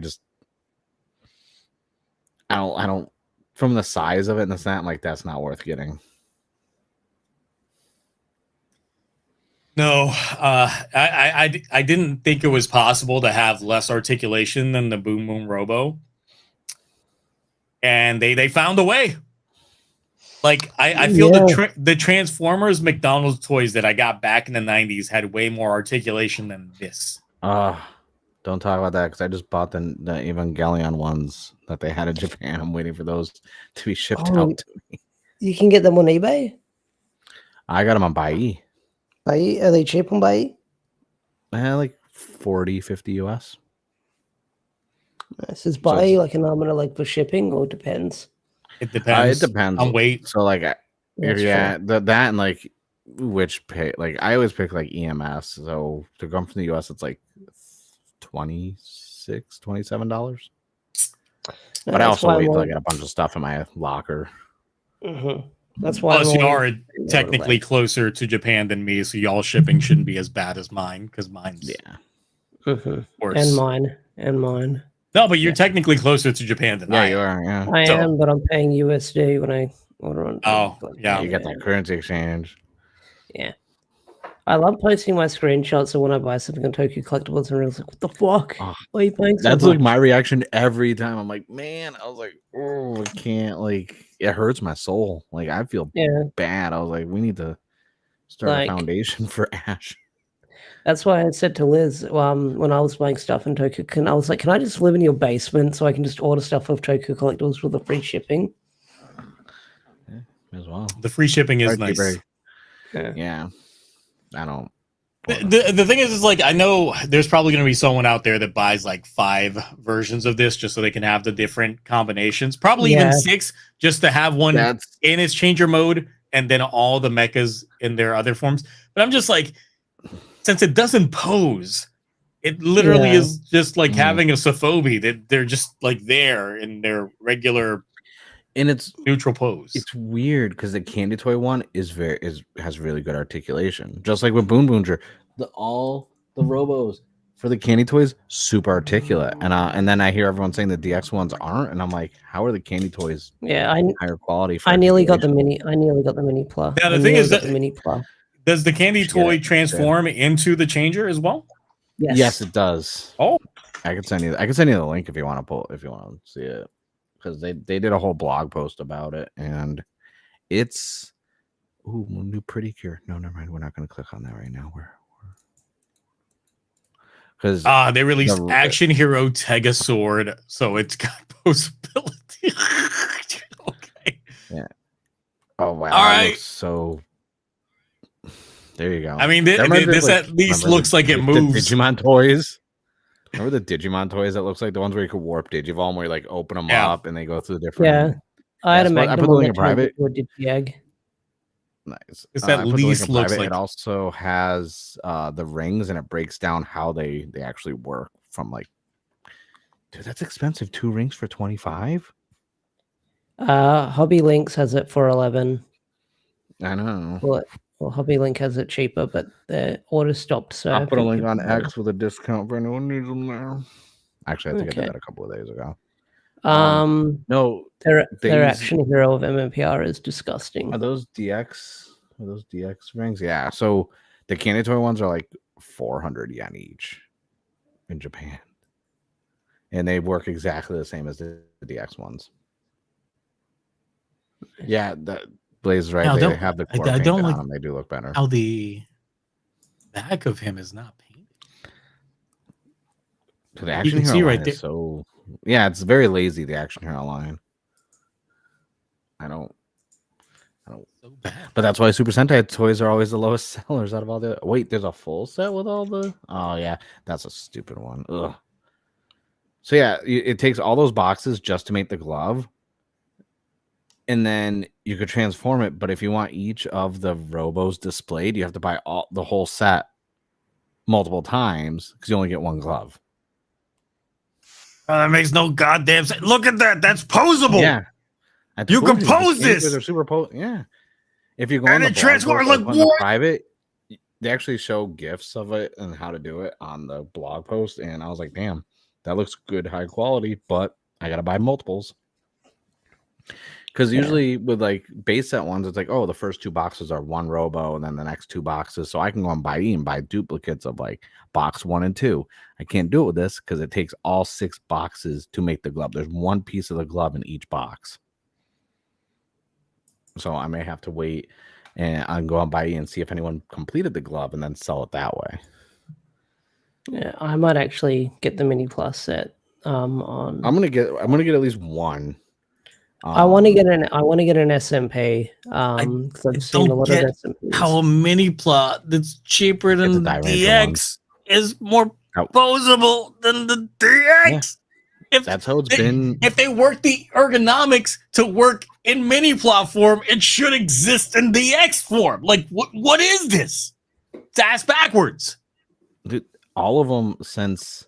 don't from the size of it and the snap, like that's not worth getting. No, I didn't think it was possible to have less articulation than the Boom Boom Robo, and they found a way. Like I feel the Transformers McDonald's toys that I got back in the 90s had way more articulation than this. Don't talk about that because I just bought the Evangelion ones that they had in Japan. I'm waiting for those to be shipped out to me. You can get them on eBay? I got them on Bai. Bai? Are they cheap on Bai? Like 40, 50 US. Is Bai like an armor like for shipping or depends? It depends. It depends on weight. So like, that and like which pay, like I always pick like EMS. So to come from the US, it's like $27. But I also wait till I get a bunch of stuff in my locker. Mm-hmm. That's why. Plus, I'm you always- are technically closer to Japan than me, so y'all shipping shouldn't be as bad as mine because mine's Yeah. worse. And mine. No, but you're technically closer to Japan than I Yeah, you am. are. Yeah. I So- am, but I'm paying USD when I order on. Oh, yeah. You got that currency exchange. Yeah. I love posting my screenshots of when I buy something on Toku Collectibles and realize like, what the fuck? Oh, Why are you paying so That's much? like my reaction every time. I'm like, man, I was like, oh, I can't. Like, it hurts my soul. Like, I feel Yeah. bad. I was like, we need to start Like- a foundation for Ash. That's why I said to Liz, when I was buying stuff in Toku, I was like, can I just live in your basement so I can just order stuff off Toku Collectibles with the free shipping? As well. The free shipping is Right, nice. Barry. Yeah. Yeah. I don't. The thing is like, I know there's probably going to be someone out there that buys like 5 versions of this just so they can have the different combinations. Probably even Yeah. 6 just to have one That's in its changer mode and then all the mechas in their other forms. But I'm just like, since it doesn't pose, it literally Yeah. is just like Mhm. having a Sofobi that they're just like there in their regular and it's neutral pose. It's weird because the candy toy one has really good articulation, just like with Boonboomger. All the robos for the candy toys super articulate, and then I hear everyone saying the DX ones aren't, and I'm like, how are the candy toys Yeah, higher quality? I nearly got the mini. I nearly got the mini plus. Now, the I thing nearly is got that- the mini plus. Does the candy Should get toy it. transform into the changer as well? Yes. It does. Oh. I can send you the link if you want to see it, because they did a whole blog post about it, and it's new pretty cure. No, never mind. We're not going to click on that right now. Because They released the- Action Hero Tega Sword, so it's got posability. Okay. oh wow, All that right. looks so. There you go. I mean, That reminds me this of, at least remember looks like it the moves. Digimon toys. Remember the Digimon toys that looks like the ones where you could warp Digivolve, where you like open them Yeah. up and they go through different. Yeah. I had a Yes, but I Magnum put the one link that in turned private. into a Digi-Egg. Nice. This I at put the link least in looks private. like- It also has the rings, and it breaks down how they actually work. From like, dude, that's expensive. 2 rings for 25. Hobby Links has it for 11. I know. Well, Hobby Link has it cheaper, but the order stopped. So I'll I put a think link on people- X with a discount for anyone who needs them now. Actually, I think I Okay. did that a couple of days ago. No, their these- Action Hero of MMPR is disgusting. Are those DX? Are those DX rings? Yeah. So the candy toy ones are like 400 yen each in Japan, and they work exactly the same as the DX ones. Yeah, the Blaze is right. Now, They don't- have the I core don't painted like- on them. They do look better. How the back of him is not painted. So the Action can Hero see line right is so it's very lazy. The Action Hero line. I don't. So bad. But that's why Super Sentai toys are always the lowest sellers out of all the. Wait, there's a full set with all the. Oh yeah, that's a stupid one. Ugh. So yeah, it takes all those boxes just to make the glove, and then you could transform it. But if you want each of the robos displayed, you have to buy the whole set multiple times because you only get one glove. That makes no goddamn sense. Look at that. That's posable. Yeah, I You told can the pose candy toys this! are super yeah. If you go And on the it blog transforms, post, I like, put in the what? private, they actually show gifs of it and how to do it on the blog post, and I was like, damn, that looks good, high quality, but I gotta buy multiples. Because usually with like base set ones, it's like, oh, the first 2 boxes are one robo, and then the next 2 boxes. So I can go and buy duplicates of like box 1 and 2. I can't do it with this because it takes all 6 boxes to make the glove. There's one piece of the glove in each box. So I may have to wait and I'll go on buy and see if anyone completed the glove and then sell it that way. Yeah, I might actually get the mini plus set. On I'm gonna get at least one. I want to get an SMP. Because I've seen a don't lot get of SMPs. How a mini plot that's cheaper than It's a the Dyranger DX is more Oh. posable than the DX. If That's how it's they, been. if they work the ergonomics to work in mini plot form, it should exist in DX form. Like what is this? It's ass backwards. Dude, all of them since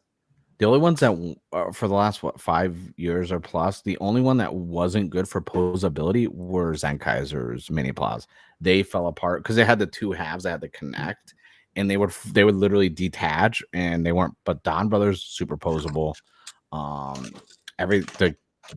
The only ones that for the last 5 years or plus, the only one that wasn't good for posability were Zenkaiser's mini plas. They fell apart because they had the two halves that had to connect, and they would literally detach, and they weren't. But Don Brothers super posable. The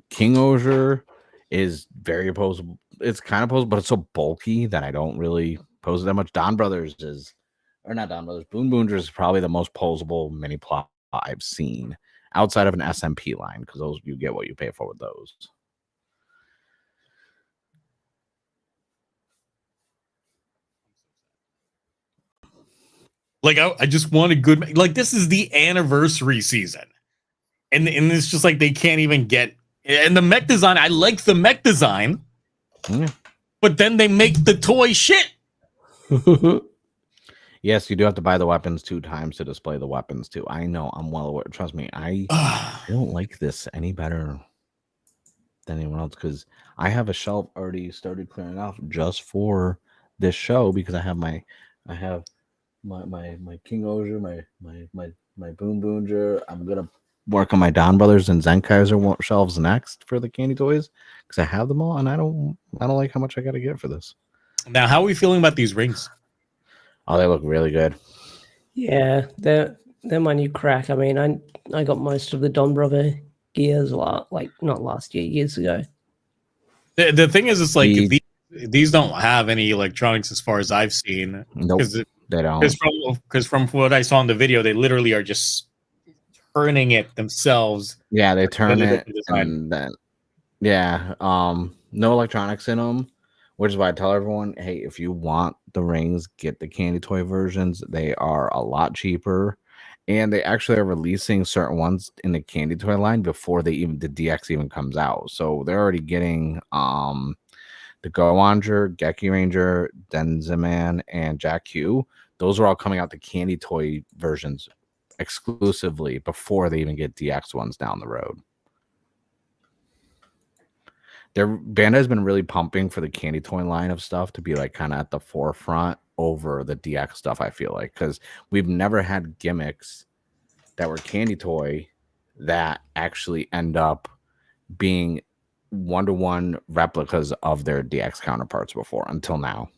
King Ozier is very posable. It's kind of posable, but it's so bulky that I don't really pose it that much. Don Brothers is, or not Don Brothers. Boonboomger is probably the most posable mini pla I've seen outside of an SMP line, because those you get what you pay for with those. Like I just want a good, like this is the anniversary season, and it's just like they can't even get. And the mech design, I like the mech design, but then they make the toy shit. Yes, you do have to buy the weapons 2 times to display the weapons too. I know, I'm well aware. Trust me, I don't like this any better than anyone else, because I have a shelf already started clearing off just for this show, because I have my King Ozier, my Boonboomger. I'm gonna work on my Don Brothers and Zenkaiser shelves next for the candy toys, because I have them all, and I don't like how much I got to get for this. Now, how are we feeling about these rings? Oh, they look really good. Yeah, they're my new crack. I mean, I got most of the Don Brother gears not last year, years ago. The thing is, it's like these don't have any electronics as far as I've seen. Nope, they don't. Because from what I saw in the video, they literally are just turning it themselves. Yeah, they turn it, and then no electronics in them, which is why I tell everyone, hey, if you want the rings, get the candy toy versions. They are a lot cheaper, and they actually are releasing certain ones in the candy toy line before the DX even comes out. So they're already getting the GoZyuger, Geki Ranger, Denziman, and Jack Q. Those are all coming out the candy toy versions exclusively before they even get DX ones down the road. Their Bandai's been really pumping for the candy toy line of stuff to be like kind of at the forefront over the DX stuff, I feel like, because we've never had gimmicks that were candy toy that actually end up being one-to-one replicas of their DX counterparts before until now.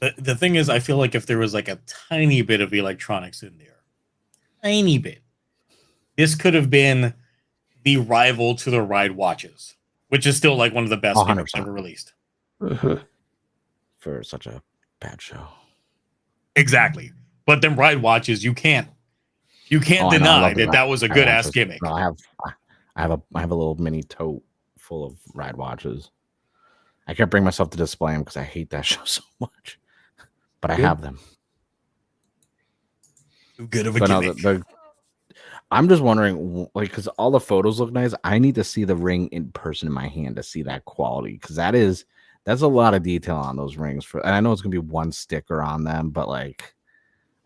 The thing is, I feel like if there was like a tiny bit of electronics in there, tiny bit, this could have been the rival to the Ride watches, which is still like one of the best gimmicks ever released. For such a bad show. Exactly. But them Ride watches, you can't deny that was a good ass gimmick. No, I have a little mini tote full of Ride watches. I can't bring myself to display them because I hate that show so much. But I have them. Too good of a gimmick. I'm just wondering, like, because all the photos look nice. I need to see the ring in person in my hand to see that quality, because that's a lot of detail on those rings. And I know it's gonna be one sticker on them, but like,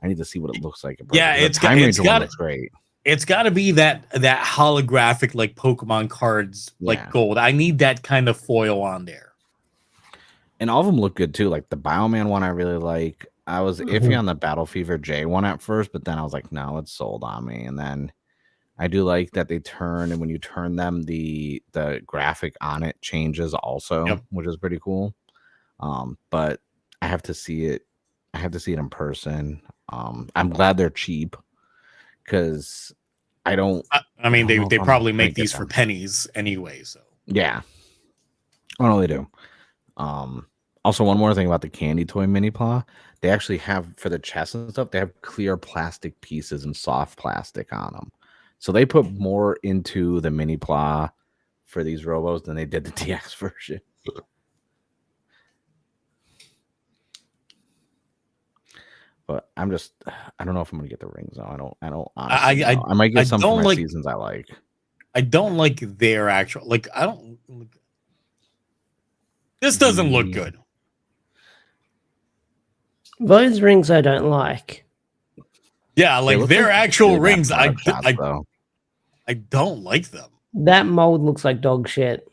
I need to see what it looks like. Yeah, it's got great. It's got to be that holographic like Pokemon cards, like gold. I need that kind of foil on there. And all of them look good too. Like the Bioman one, I really like. I was iffy on the Battle Fever J one at first, but then I was like, no, it's sold on me. And then I do like that they turn, and when you turn them, the graphic on it changes also, which is pretty cool. But I have to see it. I have to see it in person. I'm glad they're cheap, because I don't. I mean, they probably make these for pennies anyway. So yeah, I know they do. Also, one more thing about the candy toy mini paw, they actually have, for the chest and stuff, they have clear plastic pieces and soft plastic on them. So they put more into the mini paw for these robos than they did the DX version. But I don't know if I'm gonna get the rings on. I don't honestly know. I might get some from my seasons I like. I don't like their actual, like, I don't. This doesn't look good. Those rings I don't like. Yeah, like their actual rings, I don't like them. That mold looks like dog shit.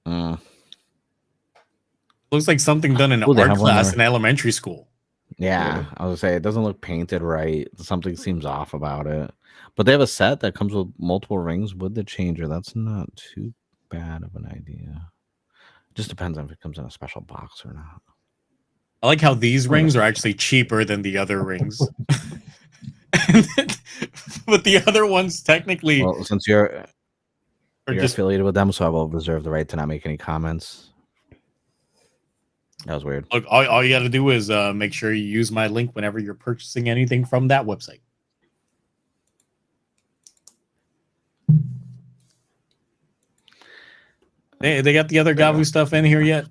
Looks like something done in an art class in elementary school. Yeah, I was gonna say it doesn't look painted right. Something seems off about it. But they have a set that comes with multiple rings with the changer. That's not too bad of an idea. Just depends on if it comes in a special box or not. I like how these rings are actually cheaper than the other rings. But the other ones technically Well, since you're are just affiliated with them, so I will reserve the right to not make any comments. That was weird. look, all you got to do is make sure you use my link whenever you're purchasing anything from that website. They got the other Gavu stuff in here yet?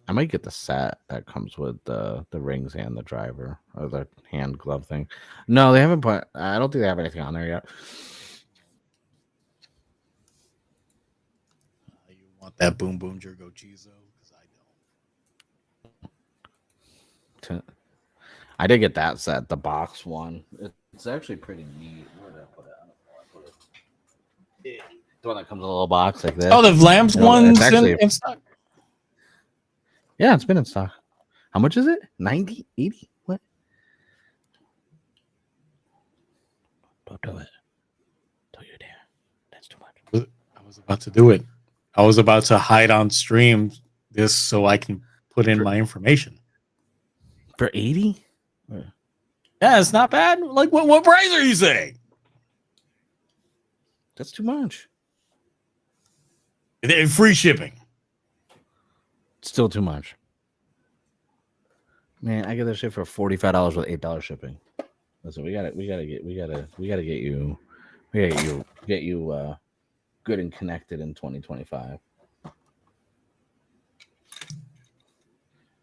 I might get the set that comes with the rings and the driver or the hand glove thing. No, they haven't put. I don't think they have anything on there yet. You want that Boonboomger Gochizo? Because I don't. I did get that set, the box one. It's actually pretty neat. Where did I put it? The one that comes in a little box like this. Oh, the Vlamps one's in stock. Yeah, it's been in stock. How much is it? 90? 80? What? Don't do it. Don't you dare. That's too much. I was about to do it. I was about to hide on stream this so I can put in my information. For 80? Yeah, it's not bad. Like, what price are you saying? That's too much. Free shipping. Still too much. Man, I get that shit for $45 with $8 shipping. Listen, we gotta get you good and connected in 2025.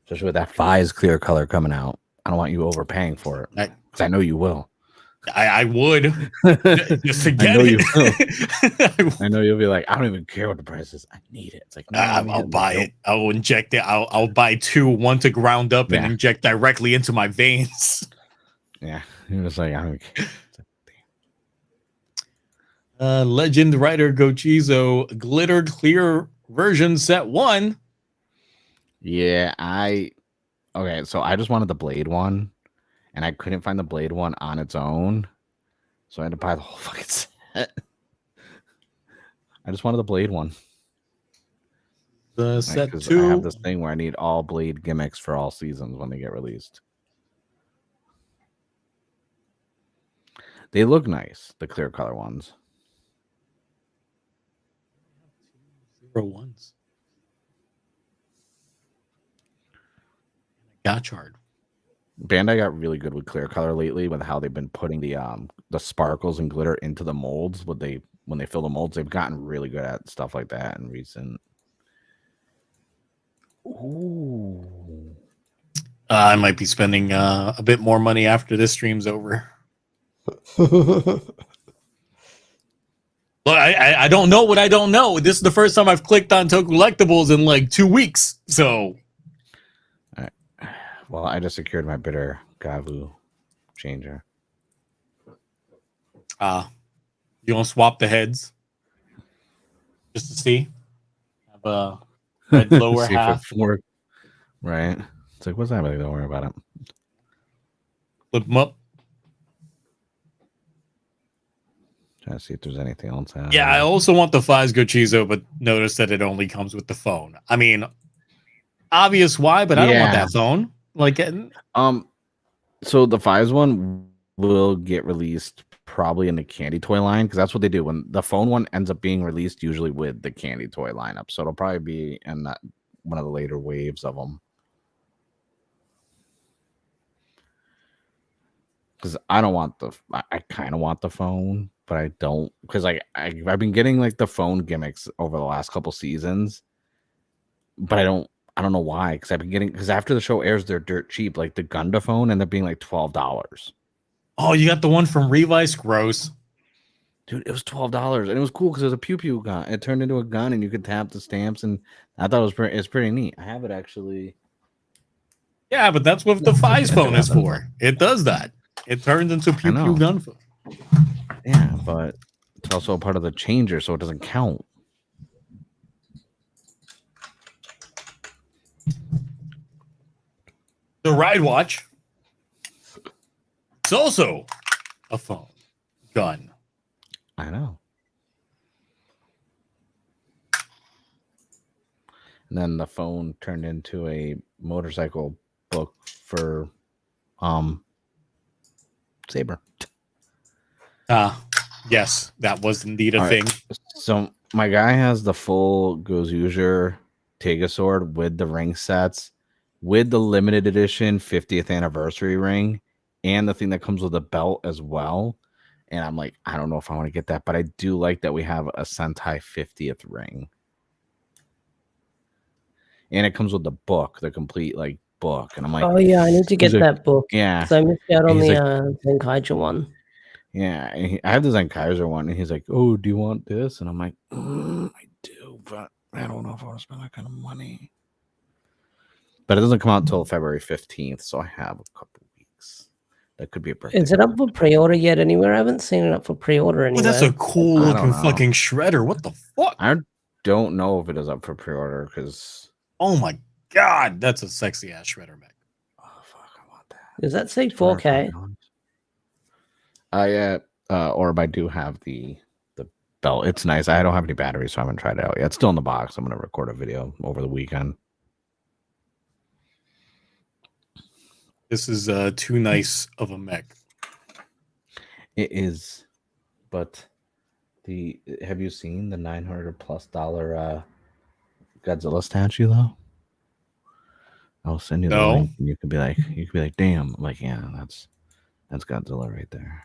Especially with that Fi's clear color coming out. I don't want you overpaying for it. Because I know you will. I would just to get I know it. You will. I know you'll be like, I don't even care what the price is. I need it. It's like, no, I'll buy it. I'll inject it. I'll buy two, one to ground up and inject directly into my veins. Yeah, you're just like, I don't care. Legend Rider Gochizo glitter clear version set 1. Yeah, okay, so I just wanted the blade one. And I couldn't find the blade one on its own. So I had to buy the whole fucking set. I just wanted the blade one. The set 2. I have this thing where I need all blade gimmicks for all seasons when they get released. They look nice, the clear color ones. 01s. Gotchard. Bandai got really good with clear color lately with how they've been putting the sparkles and glitter into the molds. When they fill the molds, they've gotten really good at stuff like that in recent. Ooh. I might be spending a bit more money after this stream's over. Look, I don't know what I don't know. This is the first time I've clicked on tokullectibles in like 2 weeks. So. Well, I just secured my bitter Gavu changer. You want to swap the heads? Just to see? Have a red lower half. Right. It's like, what's happening? Don't worry about it. Flip them up. Trying to see if there's anything else. Yeah, I also want the Fi's Gochizo, but notice that it only comes with the phone. I mean, obvious why, but I don't want that phone. Like, so the Fives one will get released probably in the candy toy line because that's what they do when the phone one ends up being released, usually with the candy toy lineup. So it'll probably be in that one of the later waves of them. Because I don't want I kind of want the phone, but I don't because I've been getting like the phone gimmicks over the last couple seasons, but I don't know why, because after the show airs, they're dirt cheap. Like the Gunda phone ended up being like $12. Oh, you got the one from Revice? Gross. Dude, it was $12, and it was cool because it was a pew pew gun. It turned into a gun, and you could tap the stamps, and I thought it's pretty neat. I have it actually. Yeah, but that's what the Fi's phone is for. It does that. It turns into pew pew gun phone. Yeah, but it's also a part of the changer, so it doesn't count. The Ride Watch. It's also a phone, gun. I know. And then the phone turned into a motorcycle book for Saber. Yes, that was indeed a All right. thing. So my guy has the full GoZyuger Tega sword with the ring sets, with the limited edition 50th anniversary ring, and the thing that comes with a belt as well. And I'm like, I don't know if I want to get that, but I do like that we have a Sentai 50th ring. And it comes with the book, the complete like book. And I'm like, Oh yeah, I need to get like, that book. yeah. Because I missed out on He's the like, Zenkaiger one. yeah, and I have the Zenkaiser one, and he's like, "Oh, do you want this?" And I'm like, I do, but I don't know if I want to spend that kind of money. But it doesn't come out until February 15th, so I have a couple weeks. That could be a birthday. Is it up for pre-order yet anywhere? I haven't seen it up for pre-order anywhere. Well, that's a cool I don't looking know. fucking shredder. What the fuck? I don't know if it is up for pre-order because. Oh my god, that's a sexy ass shredder mech. Oh fuck, I want that. Does that say 4K? Yeah, Orb, I do have the belt. It's nice. I don't have any batteries, so I haven't tried it out yet. It's still in the box. I'm gonna record a video over the weekend. This is too nice of a mech. It is, but have you seen the $900+ Godzilla statue though? I'll send you the No. link, and you could be like, damn, I'm like, yeah, that's Godzilla right there.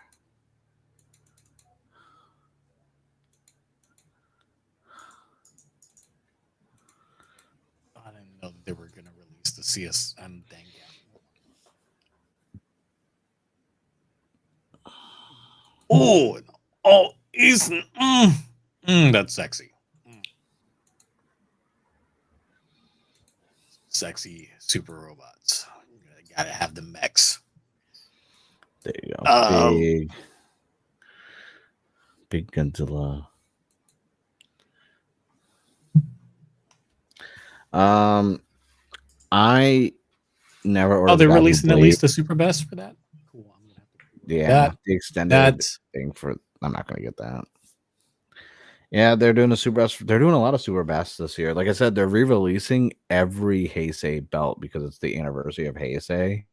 I didn't know that they were gonna release the CSM dang Oh, isn't that's sexy. Sexy super robots. Gotta have the mechs. There you go. Big Godzilla. I never ordered. Oh, they're releasing at least the super best for that. Cool. I'm gonna have to the extended thing for. I'm not gonna get that. Yeah, they're doing a super best. They're doing a lot of super bests this year. Like I said, they're re-releasing every Heisei belt because it's the anniversary of Heisei.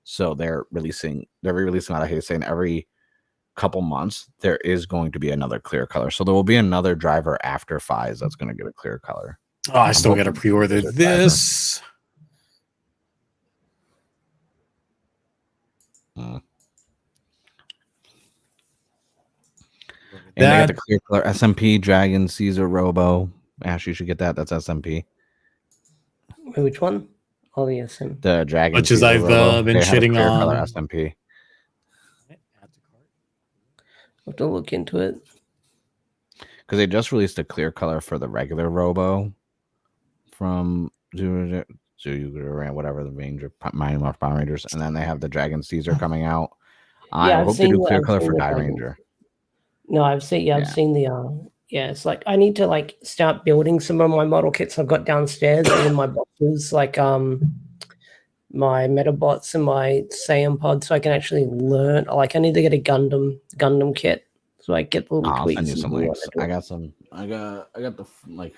So they're re-releasing a lot of Heisei, and every couple months there is going to be another clear color. So there will be another driver after Fies that's going to get a clear color. Oh, I still got to pre-order this. And they got the clear color SMP Dragon Caesar Robo. Ash, you should get that. That's SMP. Which one? Oh, the SMP. The Dragon. Much as I've been shitting on color SMP. I'll have to look into it. Because they just released a clear color for the regular Robo from GoZyuger, whatever the Ranger, Mighty Morph Power Rangers, and then they have the Dragon Caesar coming out. I hope they do clear color for Die Ranger. No, I've seen the it's like I need to like start building some of my model kits I've got downstairs in my boxes, like my Metabots and my Saiyan pod, so I can actually learn. Like I need to get a Gundam kit so I get the little tweaks. I'll send you some links. I got the like.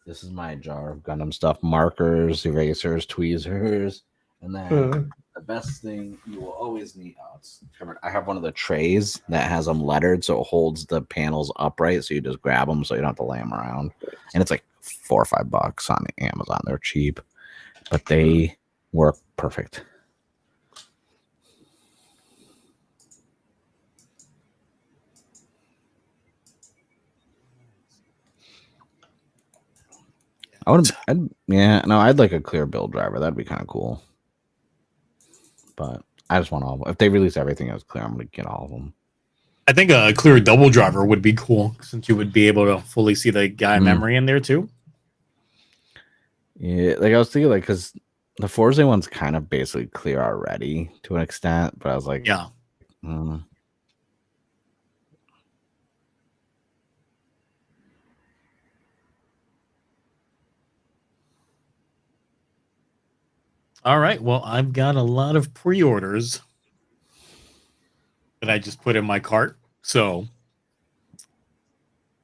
This is my jar of Gundam stuff: markers, erasers, tweezers, and then the best thing you will always need. Oh, it's covered. I have one of the trays that has them lettered, so it holds the panels upright. So you just grab them, so you don't have to lay them around. And it's like $4 or $5 on Amazon. They're cheap, but they work perfect. I'd like a clear build driver. That'd be kind of cool. But I just want all of them. If they release everything as clear, I'm gonna get all of them. I think a clear double driver would be cool since you would be able to fully see the guy memory in there too. Yeah, like I was thinking, like because the Forza one's kind of basically clear already to an extent, but I was like, yeah. All right. Well, I've got a lot of pre-orders that I just put in my cart. So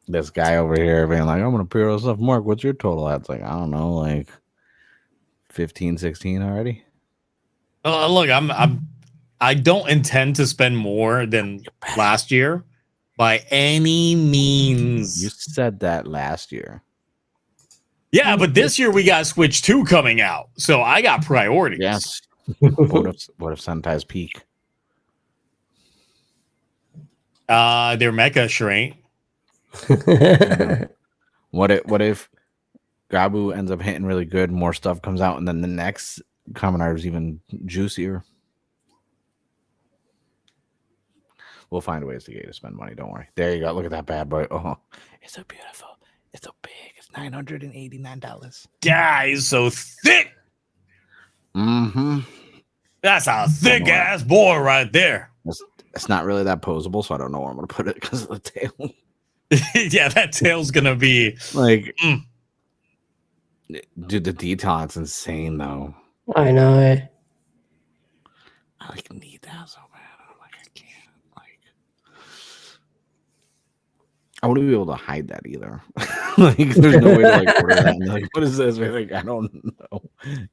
This guy over here being like, I'm gonna pre-order stuff. Mark, what's your total at? It's like, I don't know, like 15, 16 already. look, I don't intend to spend more than last year by any means. You said that last year. Yeah, but this year we got Switch 2 coming out, so I got priorities. Yes. what if Sentai's peak? Their mecha sure ain't. What if Gavu ends up hitting really good, more stuff comes out, and then the next Kamen is even juicier? We'll find ways to get you to spend money. Don't worry. There you go. Look at that bad boy. Oh, it's so beautiful. It's so big. It's $989. Guys, so thick. Mm-hmm. That's a thick ass boy right there. It's not really that posable, so I don't know where I'm gonna put it because of the tail. Yeah, that tail's gonna be like, dude, the detail on it's insane though. I know. I like need that so bad. I'm like, I can't. Like, I wouldn't be able to hide that either. Like, there's no way to like order that. And like, what is this? Like, I don't know.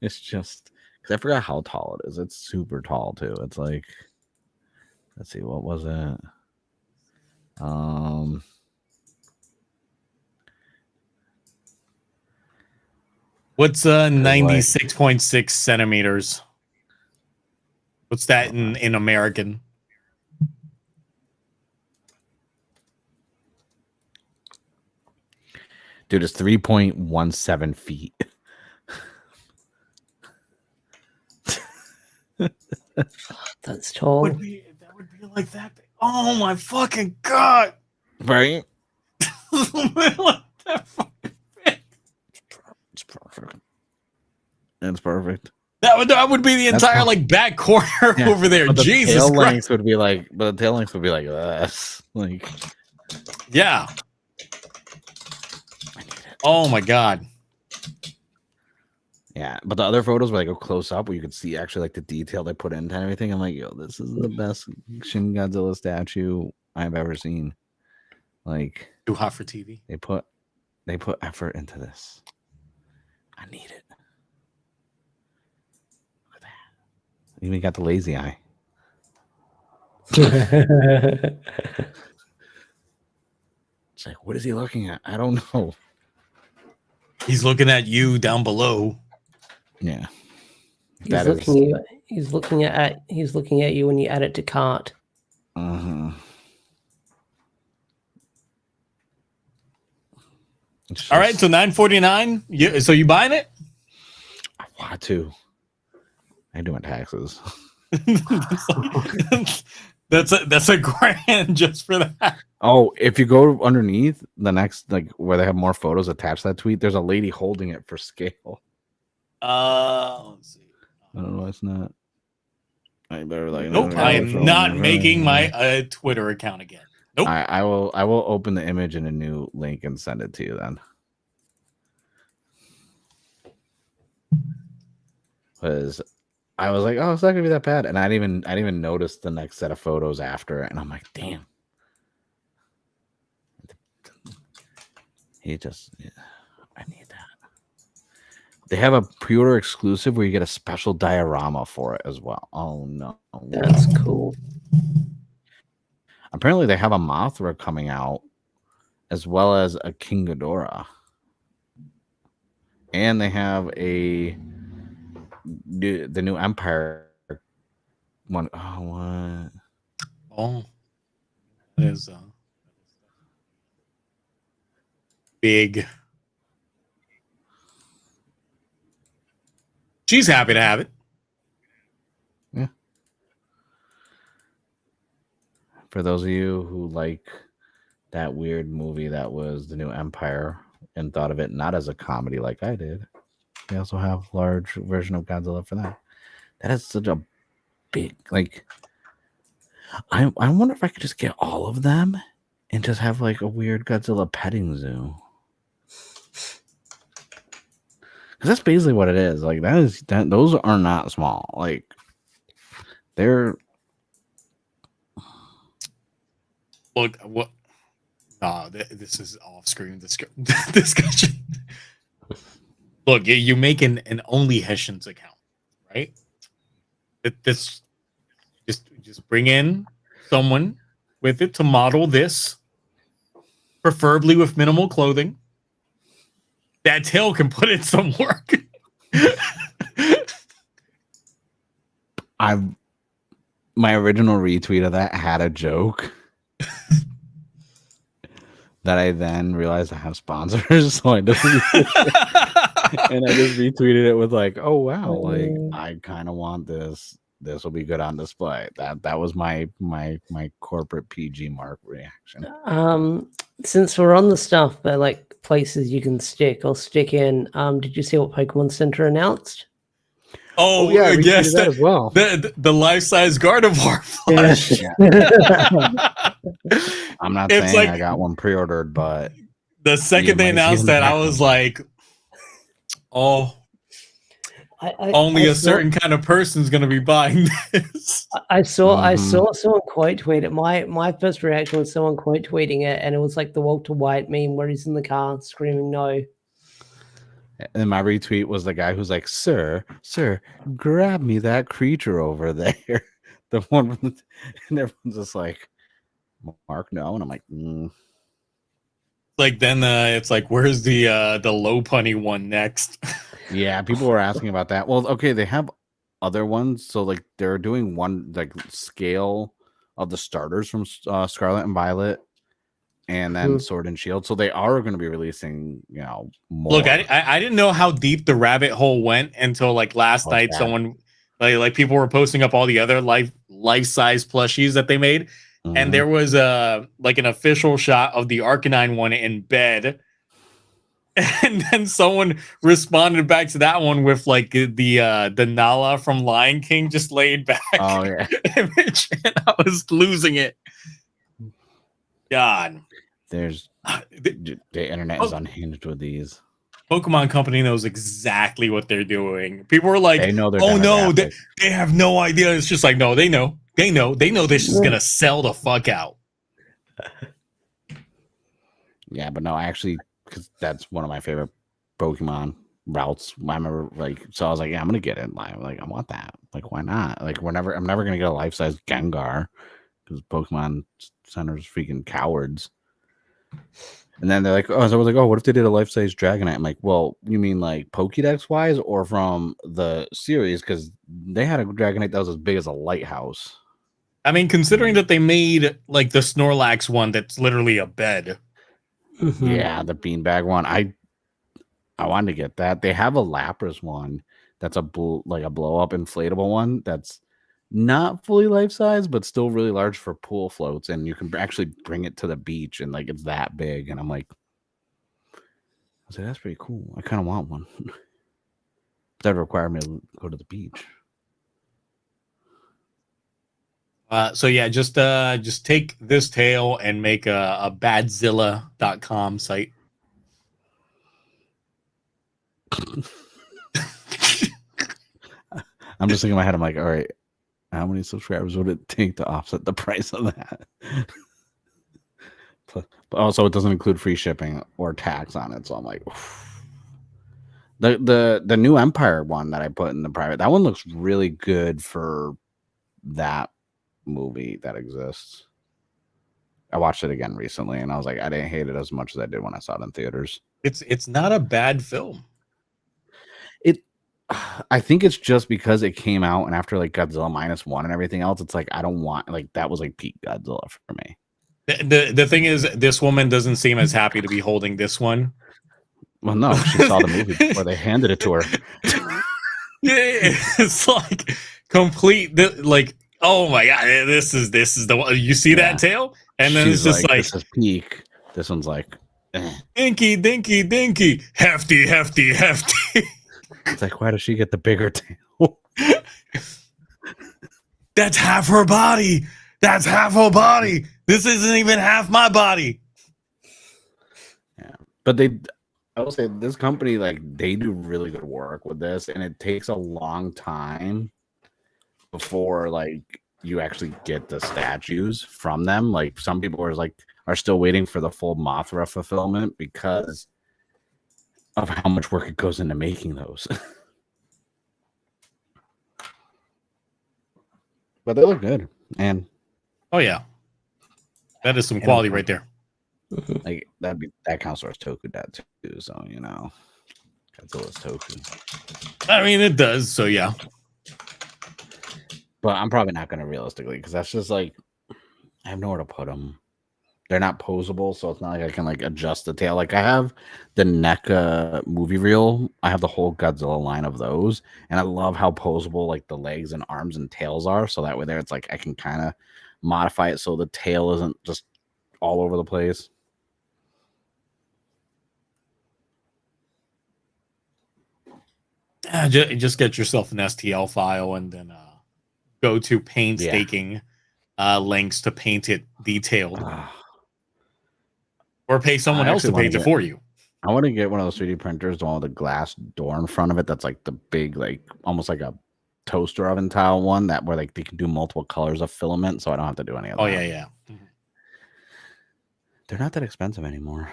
It's just because I forgot how tall it is. It's super tall too. It's like, let's see, what was it? What's 96.6 centimeters? What's that in American? Dude, it's 3.17 feet. That's tall. That would be like that. Oh my fucking god! Right? Like that fucking big. It's perfect. It's perfect. That would be the entire like back corner over there. But the Jesus tail Christ! length would be like, but the tail length would be like this. Like, yeah. I need it. Oh my god. Yeah, but the other photos where they go close up, where you could see actually like the detail they put into everything. I'm like, yo, this is the best Shin Godzilla statue I've ever seen. Like, Too hot for TV. they put effort into this. I need it. Look at that. Even got the lazy eye. It's like, what is he looking at? I don't know. He's looking at you down below. Yeah. He's looking at you when you add it to cart. Uh-huh. All right, so $9.49. So you buying it? I want to. I do my taxes. that's a grand just for that. Oh, if you go underneath the next, like where they have more photos attached to that tweet, there's a lady holding it for scale. Let's see. I don't know. It's not. I better like. Nope, I am not making my Twitter account again. Nope. I will open the image in a new link and send it to you then. Because I was like, oh, it's not gonna be that bad, and I didn't even notice the next set of photos after, and I'm like, damn. I need that. They have a pre-order exclusive where you get a special diorama for it as well. Oh no, That's cool. Apparently, they have a Mothra coming out, as well as a King Ghidorah, and they have the new Empire one. Oh, what? Oh, there's big. She's happy to have it. Yeah. For those of you who like that weird movie that was The New Empire and thought of it not as a comedy like I did, they also have large version of Godzilla for that. That is such a big, like, I wonder if I could just get all of them and just have like a weird Godzilla petting zoo. Because that's basically what it is. Like those are not small. Like they're Look, what? Nah, this is off-screen discussion. Look, you make an only Hessians account, right? This just bring in someone with it to model this, preferably with minimal clothing. That tail can put in some work. My original retweet of that had a joke that I then realized I have sponsors, so I just and I just retweeted it with like, "Oh wow, like I kind of want this. This will be good on display." That was my corporate PG mark reaction. Since we're on the stuff, but like places you can stick, I'll stick in. Did you see what Pokemon Center announced? Oh yeah, I yes, that as well. The life-size Gardevoir plush. I'm not It's saying like- I got one pre-ordered, but The second they might be announced in the that, I back. was like, "Oh, only a certain kind of person's gonna be buying this." I saw Mhm. someone quote tweet it. My first reaction was someone quote tweeting it, and it was like the Walter White meme where he's in the car screaming no. And my retweet was the guy who's like, sir, grab me that creature over there. The one from and everyone's just like, Mark, no. And I'm like, Like then it's like, where's the low punny one next? Yeah, people were asking about that. Well, okay, they have other ones. So like they're doing one like scale of the starters from Scarlet and Violet, and then Sword and Shield. So they are going to be releasing, more. Look, I didn't know how deep the rabbit hole went until like last night. bad. Someone like people were posting up all the other life-size plushies that they made, and there was like an official shot of the Arcanine one in bed. And then someone responded back to that one with like the Nala from Lion King just laid back. Oh yeah, image, and I was losing it. God, there's the internet is unhinged with these. Pokemon Company knows exactly what they're doing. People were like, They know they're "Oh no, demographic. they have no idea." It's just like, no, they know this is gonna sell the fuck out. Yeah, but no, actually, because that's one of my favorite Pokemon routes. I remember, so I was like, yeah, I'm gonna get it. Like, I want that. Like, why not? Like, I'm never gonna get a life-size Gengar because Pokemon Center's freaking cowards. And then they're like, so I was like, what if they did a life-size Dragonite? I'm like, well, you mean like Pokédex-wise or from the series? Because they had a Dragonite that was as big as a lighthouse. I mean, considering that they made like the Snorlax one that's literally a bed. Yeah, the beanbag one. I wanted to get that. They have a Lapras one that's a blow up inflatable one that's not fully life size, but still really large for pool floats, and you can actually bring it to the beach, and like it's that big. And I'm like, I was like, that's pretty cool. I kind of want one. That would require me to go to the beach. So yeah, just take this tail and make a badzilla.com site. I'm just thinking in my head, I'm like, all right, how many subscribers would it take to offset the price of that? But also it doesn't include free shipping or tax on it. So I'm like, oof. The new Empire one that I put in the private, that one looks really good for that movie that exists. I watched it again recently and I was like, I didn't hate it as much as I did when I saw it in theaters. It's not a bad film. I think it's just because it came out and after like Godzilla -1 and everything else, it's like I don't want that was like peak Godzilla for me. The thing is, this woman doesn't seem as happy to be holding this one. Well, no, she saw the movie before they handed it to her. Yeah, it's like complete. Like, oh my god, this is the one. You see that tail, and then She's it's just like this is peak. This one's like, dinky, hefty. It's like, why does she get the bigger tail? That's half her body. That's half her body. This isn't even half my body. Yeah, but I will say this company, like, they do really good work with this, and it takes a long time before like you actually get the statues from them. Like some people are still waiting for the full Mothra fulfillment because of how much work it goes into making those. But they look good, and Oh yeah, that is some quality right there. like that counts towards Toku that too. So you know, Godzilla's Toku. I mean, it does. So yeah. But I'm probably not gonna realistically because that's just like I have nowhere to put them. They're not posable, so it's not like I can like adjust the tail. Like I have the NECA movie reel. I have the whole Godzilla line of those, and I love how posable like the legs and arms and tails are. So that way, there it's like I can kind of modify it so the tail isn't just all over the place. Just get yourself an STL file and then go to painstaking links to paint it detailed, or pay someone else to paint it for you. I want to get one of those 3D printers, the one with the glass door in front of it. That's like the big, like almost like a toaster oven tile one that where like they can do multiple colors of filament, so I don't have to do any of that. Oh yeah. They're not that expensive anymore.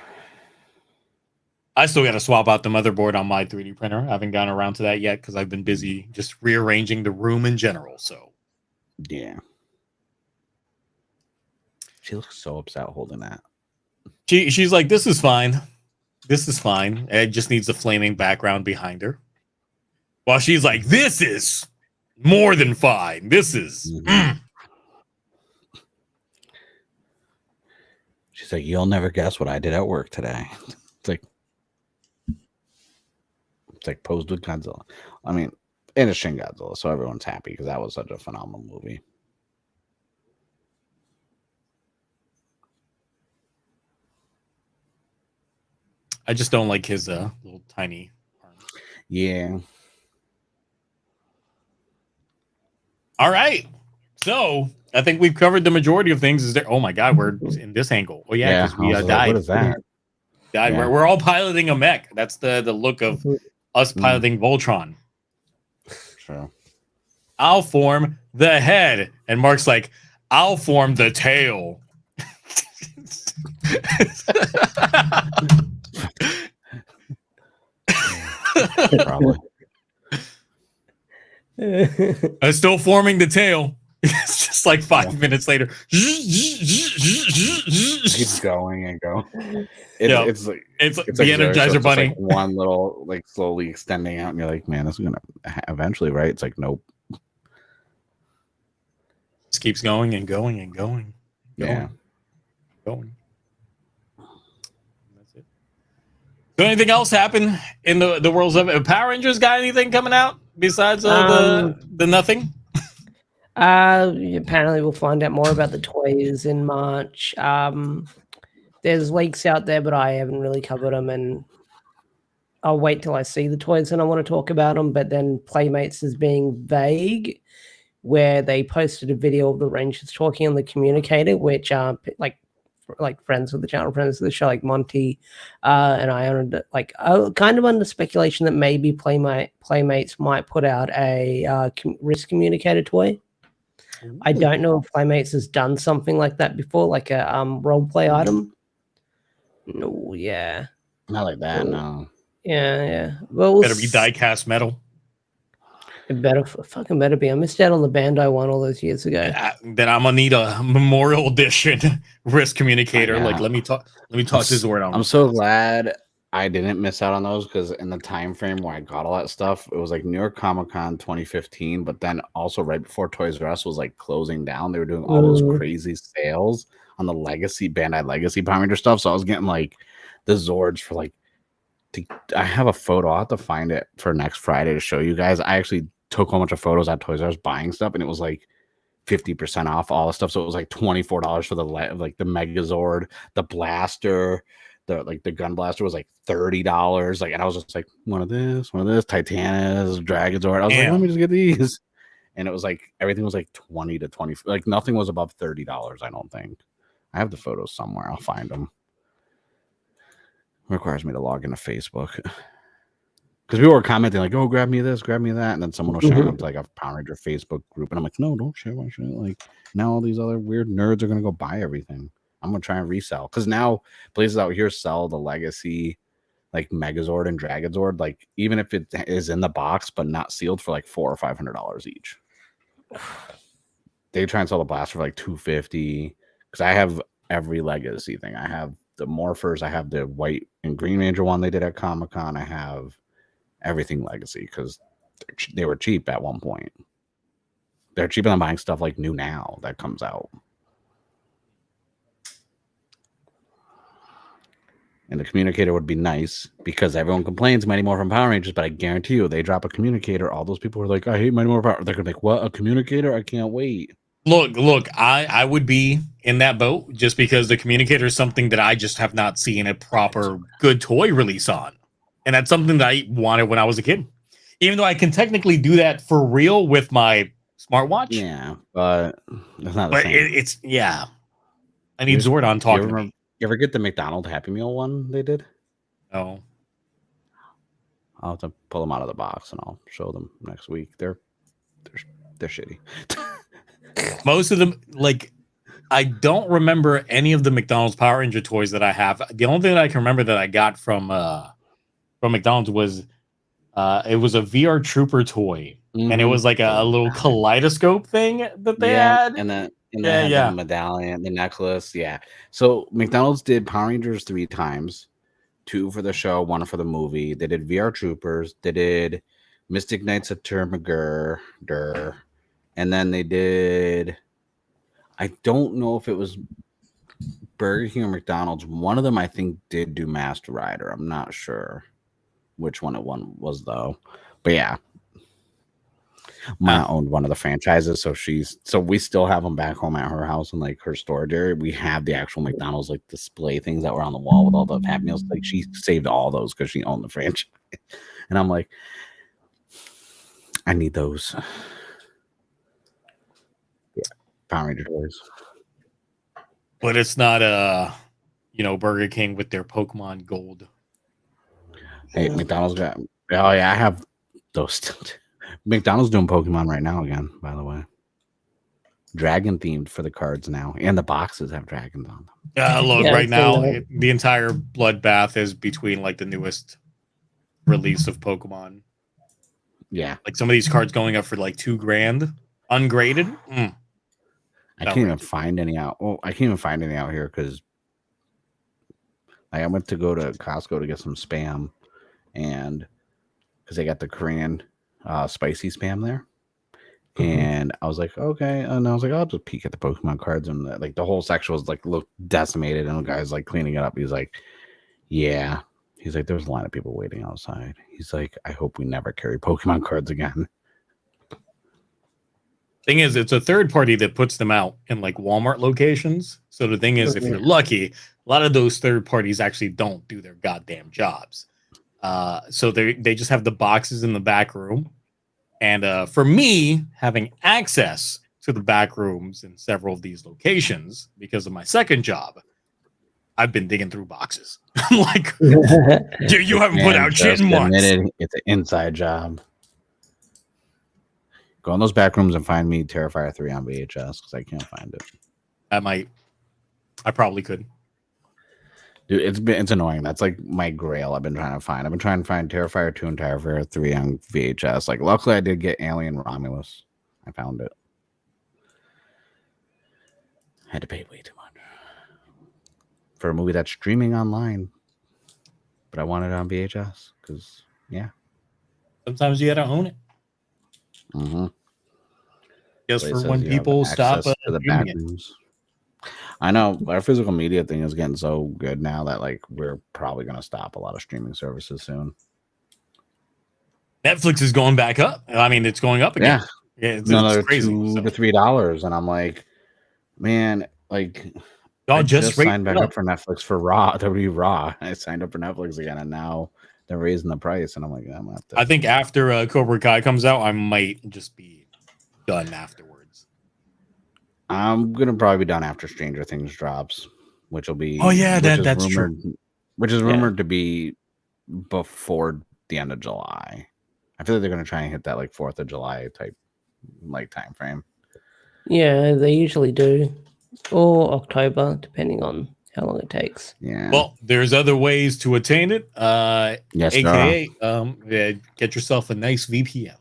I still got to swap out the motherboard on my 3D printer. I haven't gotten around to that yet because I've been busy just rearranging the room in general. So yeah, she looks so upset holding that. She's like, this is fine. This is fine. It just needs a flaming background behind her. While she's like, this is more than fine. This is. She's like, you'll never guess what I did at work today. It's like posed with Godzilla. I mean, and it's Shin Godzilla, so everyone's happy because that was such a phenomenal movie. I just don't like his little tiny arms. Yeah. All right. So I think we've covered the majority of things. Is there? Oh my God, we're in this angle. Oh yeah, because we died. Like, what is that? Died. Yeah. We're all piloting a mech. That's the look of us piloting Voltron. Sure. I'll form the head, and Mark's like, I'll form the tail. Probably. I'm still forming the tail. It's just like 5 minutes later. Keeps going and going. It's like the Energizer Bunny. Like one little like slowly extending out, and you're like, man, this is gonna eventually, right? It's like, nope. Just keeps going and going and going. Going. That's it. So anything else happen in the worlds of Power Rangers? Got anything coming out besides the nothing? Apparently we'll find out more about the toys in March. There's leaks out there, but I haven't really covered them, and I'll wait till I see the toys and I want to talk about them. But then Playmates is being vague, where they posted a video of the Rangers talking on the communicator, which like friends of the channel, friends of the show, like Monty and I are like kind of under speculation that maybe Playmates might put out a risk communicator toy. Ooh. I don't know if Playmates has done something like that before, like a role play item. No, yeah, not like that. No. Yeah. Well, better be die-cast metal. It fucking better be. I missed out on the Bandai one all those years ago. Then I'm gonna need a Memorial Edition risk communicator. Like, let me talk to Zord on. I'm so glad I didn't miss out on those, because in the time frame where I got all that stuff, it was like New York Comic Con 2015, but then also right before Toys R Us was like closing down, they were doing all those crazy sales on the Bandai Legacy Power Ranger stuff. So I was getting like the Zords for like. I have a photo. I'll have to find it for next Friday to show you guys. I actually took a whole bunch of photos at Toys R Us buying stuff, and it was like 50% off all the stuff. So it was like $24 for the Megazord, the blaster, the gun blaster was like $30. Like, and I was just like, one of this, Titanus, Dragonzord. I was like, let me just get these. And it was like everything was like 20 to 20. Like nothing was above $30. I don't think. I have the photos somewhere. I'll find them. requires me to log into Facebook. Because people were commenting like, "Oh, grab me this, grab me that," and then someone was sharing it to like a Power Ranger Facebook group, and I'm like, "No, don't share my shit." Like now, all these other weird nerds are gonna go buy everything. I'm gonna try and resell because now places out here sell the legacy, like Megazord and Dragonzord, like even if it is in the box but not sealed for like $400 or $500 each. They try and sell the blaster for like $250 because I have every legacy thing. I have the morphers, I have the white and green Ranger one they did at Comic-Con. I have everything legacy because they were cheap at one point. They're cheaper than buying stuff like new now that comes out. And the communicator would be nice because everyone complains Mighty Morphin Power Rangers, but I guarantee you, they drop a communicator. All those people who are like, I hate Mighty Morphin Power. They're gonna be like, what? A communicator? I can't wait. Look, I would be in that boat just because the communicator is something that I just have not seen a proper good toy release on. And that's something that I wanted when I was a kid. Even though I can technically do that for real with my smartwatch. Yeah, but it's not the But same. it's yeah. I need Zordon talking to me. You ever get the McDonald's Happy Meal one they did? No. I'll have to pull them out of the box and I'll show them next week. They're shitty. Most of them, like, I don't remember any of the McDonald's Power Ranger toys that I have. The only thing that I can remember that I got from McDonald's was it was a VR Trooper toy, and it was like a little kaleidoscope thing that they had. And then the medallion, the necklace. Yeah. So McDonald's did Power Rangers 3 times, 2 for the show, 1 for the movie. They did VR Troopers. They did Mystic Knights of Termagur. And then they did, I don't know if it was Burger King or McDonald's. One of them, I think, did do Master Rider. I'm not sure which one it was, though. But yeah. Ma owned one of the franchises, so we still have them back home at her house in like her storage area. We have the actual McDonald's like display things that were on the wall with all the Happy Meals. Like she saved all those because she owned the franchise. And I'm like, I need those. Yeah, Power Ranger toys. But it's not Burger King with their Pokemon Gold. Hey, McDonald's got. Oh yeah, I have those still. McDonald's doing Pokemon right now again, by the way. Dragon themed for the cards now, and the boxes have dragons on them. Look, right now, the entire bloodbath is between like the newest release of Pokemon. Yeah, like some of these cards going up for like $2,000, ungraded. I can't even find any out. Well, I can't even find any out here because I went to go to Costco to get some spam, and because they got the Korean spicy spam there. And I was like, okay. And I was like, I'll just peek at the Pokemon cards. And like the whole section was like, look decimated. And the guy's like cleaning it up. He's like, yeah. He's like, there's a line of people waiting outside. He's like, I hope we never carry Pokemon cards again. Thing is, it's a third party that puts them out in like Walmart locations. So the thing is, if you're lucky, a lot of those third parties actually don't do their goddamn jobs. So they just have the boxes in the back room. And for me, having access to the back rooms in several of these locations because of my second job, I've been digging through boxes. I'm like, you haven't put out shit in months. It's an inside job. Go in those back rooms and find me Terrifier 3 on VHS because I can't find it. I probably could. Dude, it's annoying. That's like my grail I've been trying to find. I've been trying to find Terrifier 2 and Terrifier 3 on VHS. Like, luckily I did get Alien Romulus. I found it. Had to pay way too much for a movie that's streaming online. But I wanted it on VHS because, yeah. Sometimes you gotta own it. Mm-hmm. Just for when people stop to the back rooms. I know our physical media thing is getting so good now that like we're probably going to stop a lot of streaming services soon. Netflix is going back up. I mean, it's going up again. Yeah, it's crazy. $2 to $3, and I'm like, man, like, I just signed back up for Netflix for Raw. I signed up for Netflix again, and now they're raising the price, and I'm like, I'm gonna have to. I think after Cobra Kai comes out, I might just be done afterwards. I'm gonna probably be done after Stranger Things drops, which will be that's rumored. True. which is rumored to be before the end of July. I feel like they're going to try and hit that like 4th of July type like time frame. Yeah, they usually do, or October, depending on how long it takes. Yeah. Well, there's other ways to attain it. Yes, AKA, get yourself a nice VPN.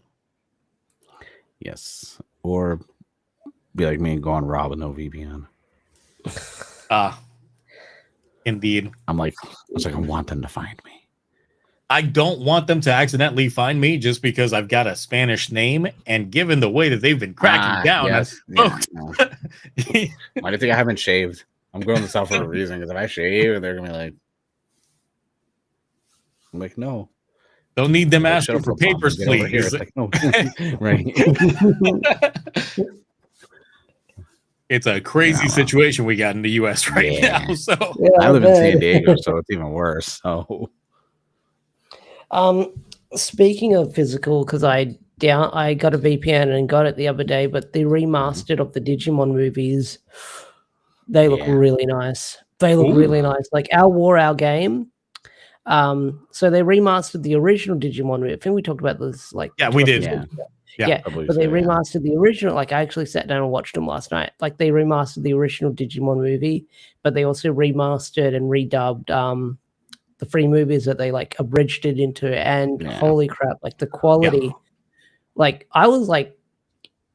Yes. Or be like me and go on Raw with no VPN. Indeed. I want them to find me. I don't want them to accidentally find me just because I've got a Spanish name, and given the way that they've been cracking down, yes. Why do you think I haven't shaved? I'm growing this out for a reason, because if I shave, they're gonna be like, I'm like, no. Don't need them Like, asking for papers, please. Like, no. Right. It's a crazy situation we got in the US right now. So I live in San Diego, so it's even worse. So speaking of physical, because I got a VPN and got it the other day, but the remastered of the Digimon movies, they look really nice. They look really nice. Like our War Our Game. So they remastered the original Digimon movie. I think we talked about this we did. Yeah, but they remastered the original. Like I actually sat down and watched them last night. Like they remastered the original Digimon movie, but they also remastered and redubbed the 3 movies that they like abridged it into. And holy crap, like the quality. Like I was like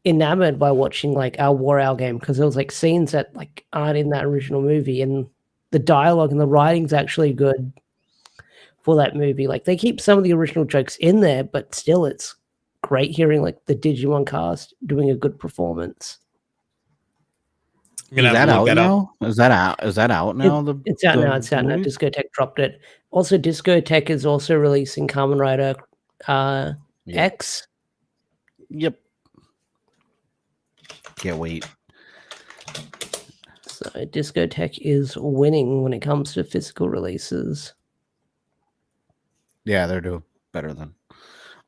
enamored by watching like our War Our Game, because there was like scenes that like aren't in that original movie, and the dialogue and the writing's actually good for that movie. Like they keep some of the original jokes in there, but still it's great hearing like the Digimon cast doing a good performance. Is that out now? Is that out now? It's out now. It's out now. Discotech dropped it. Also, Discotech is also releasing Kamen Rider X. Yep. Can't wait. So Discotech is winning when it comes to physical releases. Yeah, they're doing better than.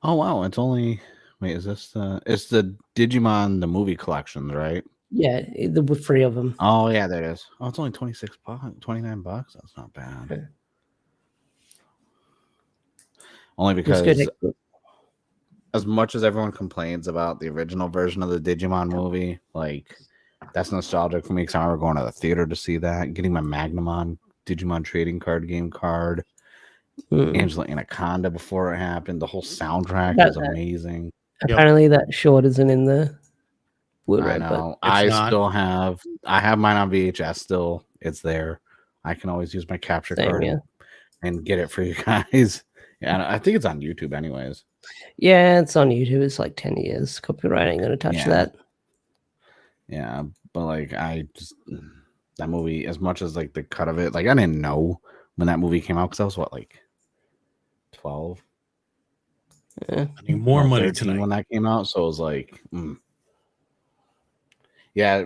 Oh wow! It's only. Wait, is this it's the Digimon the movie collections, right? Yeah, the 3 of them. Oh yeah, there it is. Oh, it's only $26, $29. That's not bad. Okay. Only because as much as everyone complains about the original version of the Digimon movie, like that's nostalgic for me, because I remember going to the theater to see that, getting my Magnamon Digimon trading card game card, Angela Anaconda before it happened. The whole soundtrack was amazing. Apparently that short isn't in the Blu-ray. I know. I have mine on VHS still. It's there. I can always use my capture card and get it for you guys. Yeah, I think it's on YouTube anyways. Yeah, it's on YouTube. It's like 10 years. Copyright ain't gonna touch that. Yeah, but like that movie, as much as like the cut of it, like I didn't know when that movie came out, because I was like 12. I need more money tonight when that came out, so it was like yeah,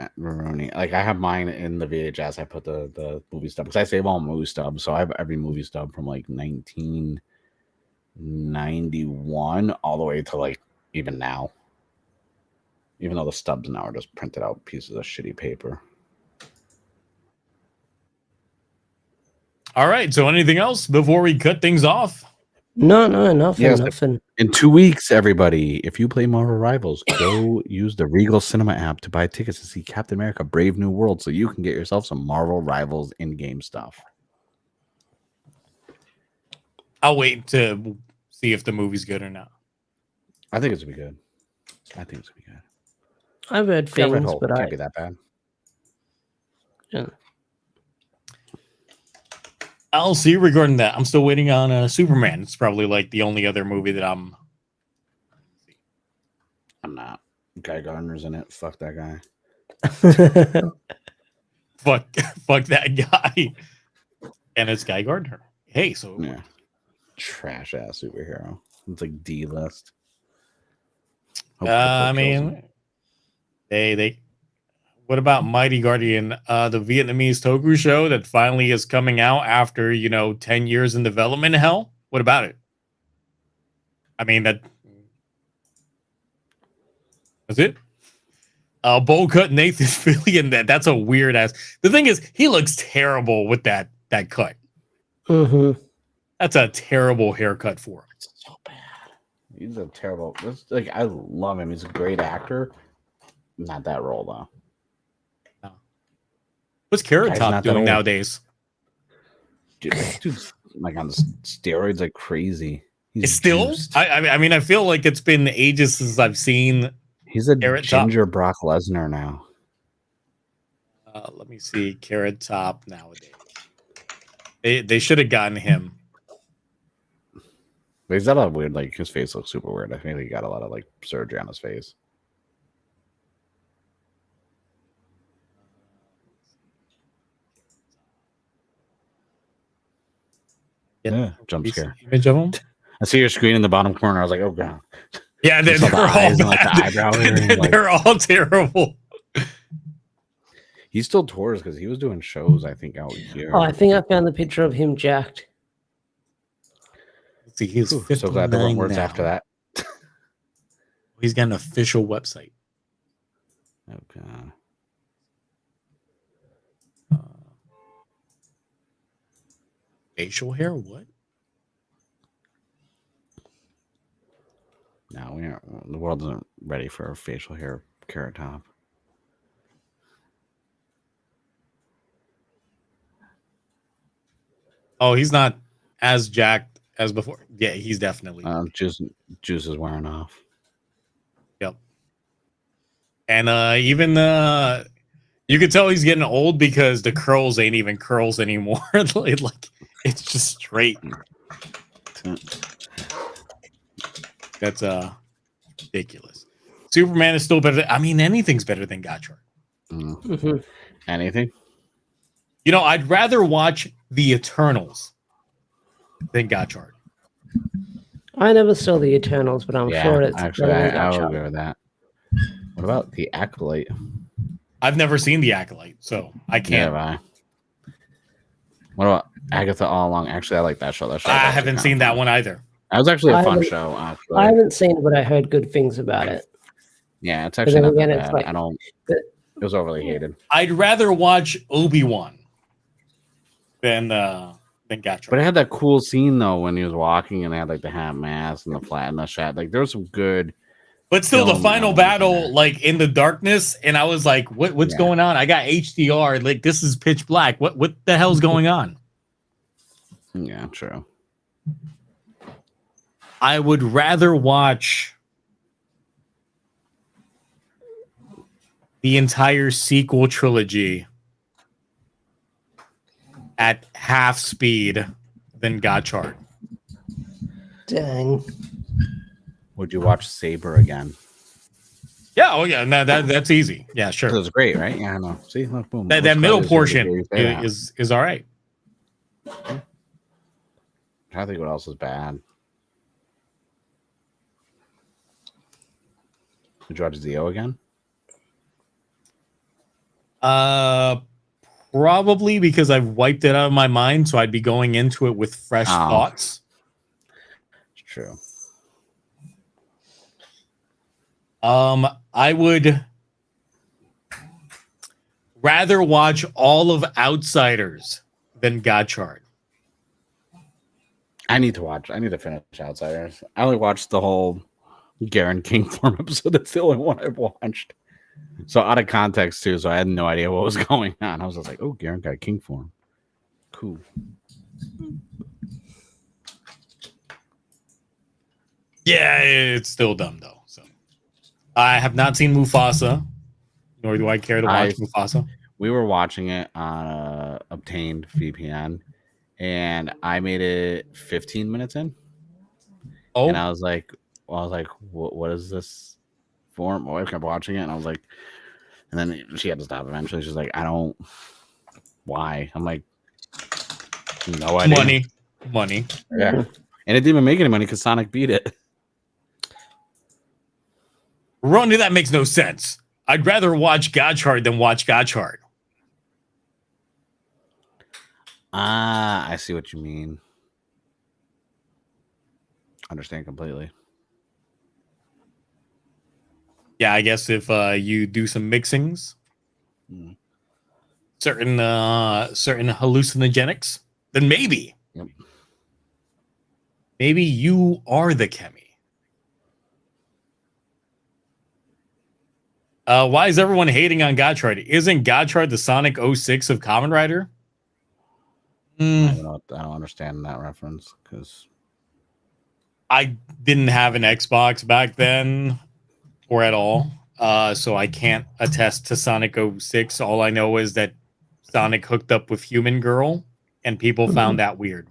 like I have mine in the VHS. I put the movie stub, because I save all movie stubs, so I have every movie stub from like 1991 all the way to like even now, even though the stubs now are just printed out pieces of shitty paper. All right, so anything else before we cut things off? No, nothing. In 2 weeks, everybody, if you play Marvel Rivals, go use the Regal Cinema app to buy tickets to see Captain America Brave New World, so you can get yourself some Marvel Rivals in-game stuff. I'll wait to see if the movie's good or not. I think it's going to be good. I've heard things, but it can't be that bad. Yeah. I'll see regarding that. I'm still waiting on Superman. It's probably like the only other movie that I'm not. Guy Gardner's in it. Fuck that guy. fuck that guy. And it's Guy Gardner. Hey, so yeah. Trash ass superhero. It's like D-list. I mean, they what about Mighty Guardian, the Vietnamese Toku show that finally is coming out after 10 years in development hell? What about it? I mean, that's it. Bowl cut Nathan Fillion. That's a weird ass. The thing is, he looks terrible with that cut. Mm-hmm. That's a terrible haircut for him. It's so bad. He's a terrible. Like I love him. He's a great actor. Not that role though. No. What's Carrot Guy's Top not that doing old. nowadays? Dude's like on the steroids like crazy. He's It's still. juiced. I mean, I feel like it's been ages since I've seen. He's a Carrot Top. ginger Brock Lesnar now. Let me see Carrot Top nowadays. They should have gotten him. But he's got a lot of weird, like his face looks super weird. I think he got a lot of like surgery on his face. Yeah, jump scare. Image of him. I see your screen in the bottom corner. I was like, oh god. Yeah, they're Just all the all eyes and, like, the bad. eyebrow earring, like- They're all terrible. He still tours because he was doing shows, I think, out here. Oh, I think I found the picture of him jacked. Let's see, he's So glad there weren't 59 words now. after that. He's got an official website. Okay. Facial hair? What? No, we aren't. The world isn't ready for a facial hair Carrot Top. Oh, he's not as jacked as before. Yeah, he's definitely. Juice is wearing off. Yep. And even you could tell he's getting old because the curls ain't even curls anymore. like it's just straight. That's ridiculous. Superman is still better. I mean, anything's better than Gotchard. Mm-hmm. Anything? You know, I'd rather watch the Eternals than Gotchard. I never saw the Eternals, but I'm sure it's actually, better than I will Gotcha. agree with that. What about the Acolyte? I've never seen the Acolyte, so I can't. Yeah, what about Agatha All Along? Actually, I like that show. That show I was haven't kinda seen that fun. one either. That was actually a I fun haven't- show. Actually. I haven't seen it, but I heard good things about it. Yeah, it's But actually then not again, that it's bad. like- I don't. but- It was overly hated. I'd rather watch Obi-Wan than Gotchard. But it had that cool scene though when he was walking and they had like the hat mask and the flat and the shot. Like there was some good. But still, the film final elements in battle, there. like in the darkness, and I was like, "What's Yeah. going on?" I got HDR. Like this is pitch black. What the hell's going on? Yeah, true. I would rather watch the entire sequel trilogy at half speed than Gotchard. Dang. Would you watch Saber again? Yeah, oh yeah, no, that's easy. Yeah, It sure. was great, right? Yeah, I know. See, look, boom. That What's middle crazy portion is you say that. is all right. I'm trying to think what else is bad. Would you watch Zio again? Probably because I've wiped it out of my mind, so I'd be going into it with fresh Oh. thoughts. It's true. I would rather watch all of Outsiders than Gotchard. I need to finish Outsiders. I only watched the whole Garen King form episode. That's the only one I've watched. So out of context too, so I had no idea what was going on. I was just like, oh, Garen got King form. Cool. Yeah, it's still dumb though. So I have not seen Mufasa, nor do I care to watch Mufasa. We were watching it on obtained VPN, and I made it 15 minutes in. Oh, And I was like, what is this for? My wife kept watching it, and I was like, and then she had to stop eventually. She's like, I don't. Why? I'm like, no idea. money. Yeah, and it didn't even make any money because Sonic beat it. Ronnie, that makes no sense. I'd rather watch Gotchard than watch Gotchard. Ah, I see what you mean. Understand completely. Yeah, I guess if you do some mixings, Mm. certain hallucinogenics, then maybe Yep. Maybe you are the Kemi. Why is everyone hating on Gottschalk? Isn't Gottschalk the Sonic 06 of Kamen Rider? I don't understand that reference because I didn't have an Xbox back then or at all. So I can't attest to Sonic 06. All I know is that Sonic hooked up with Human Girl and people found that weird.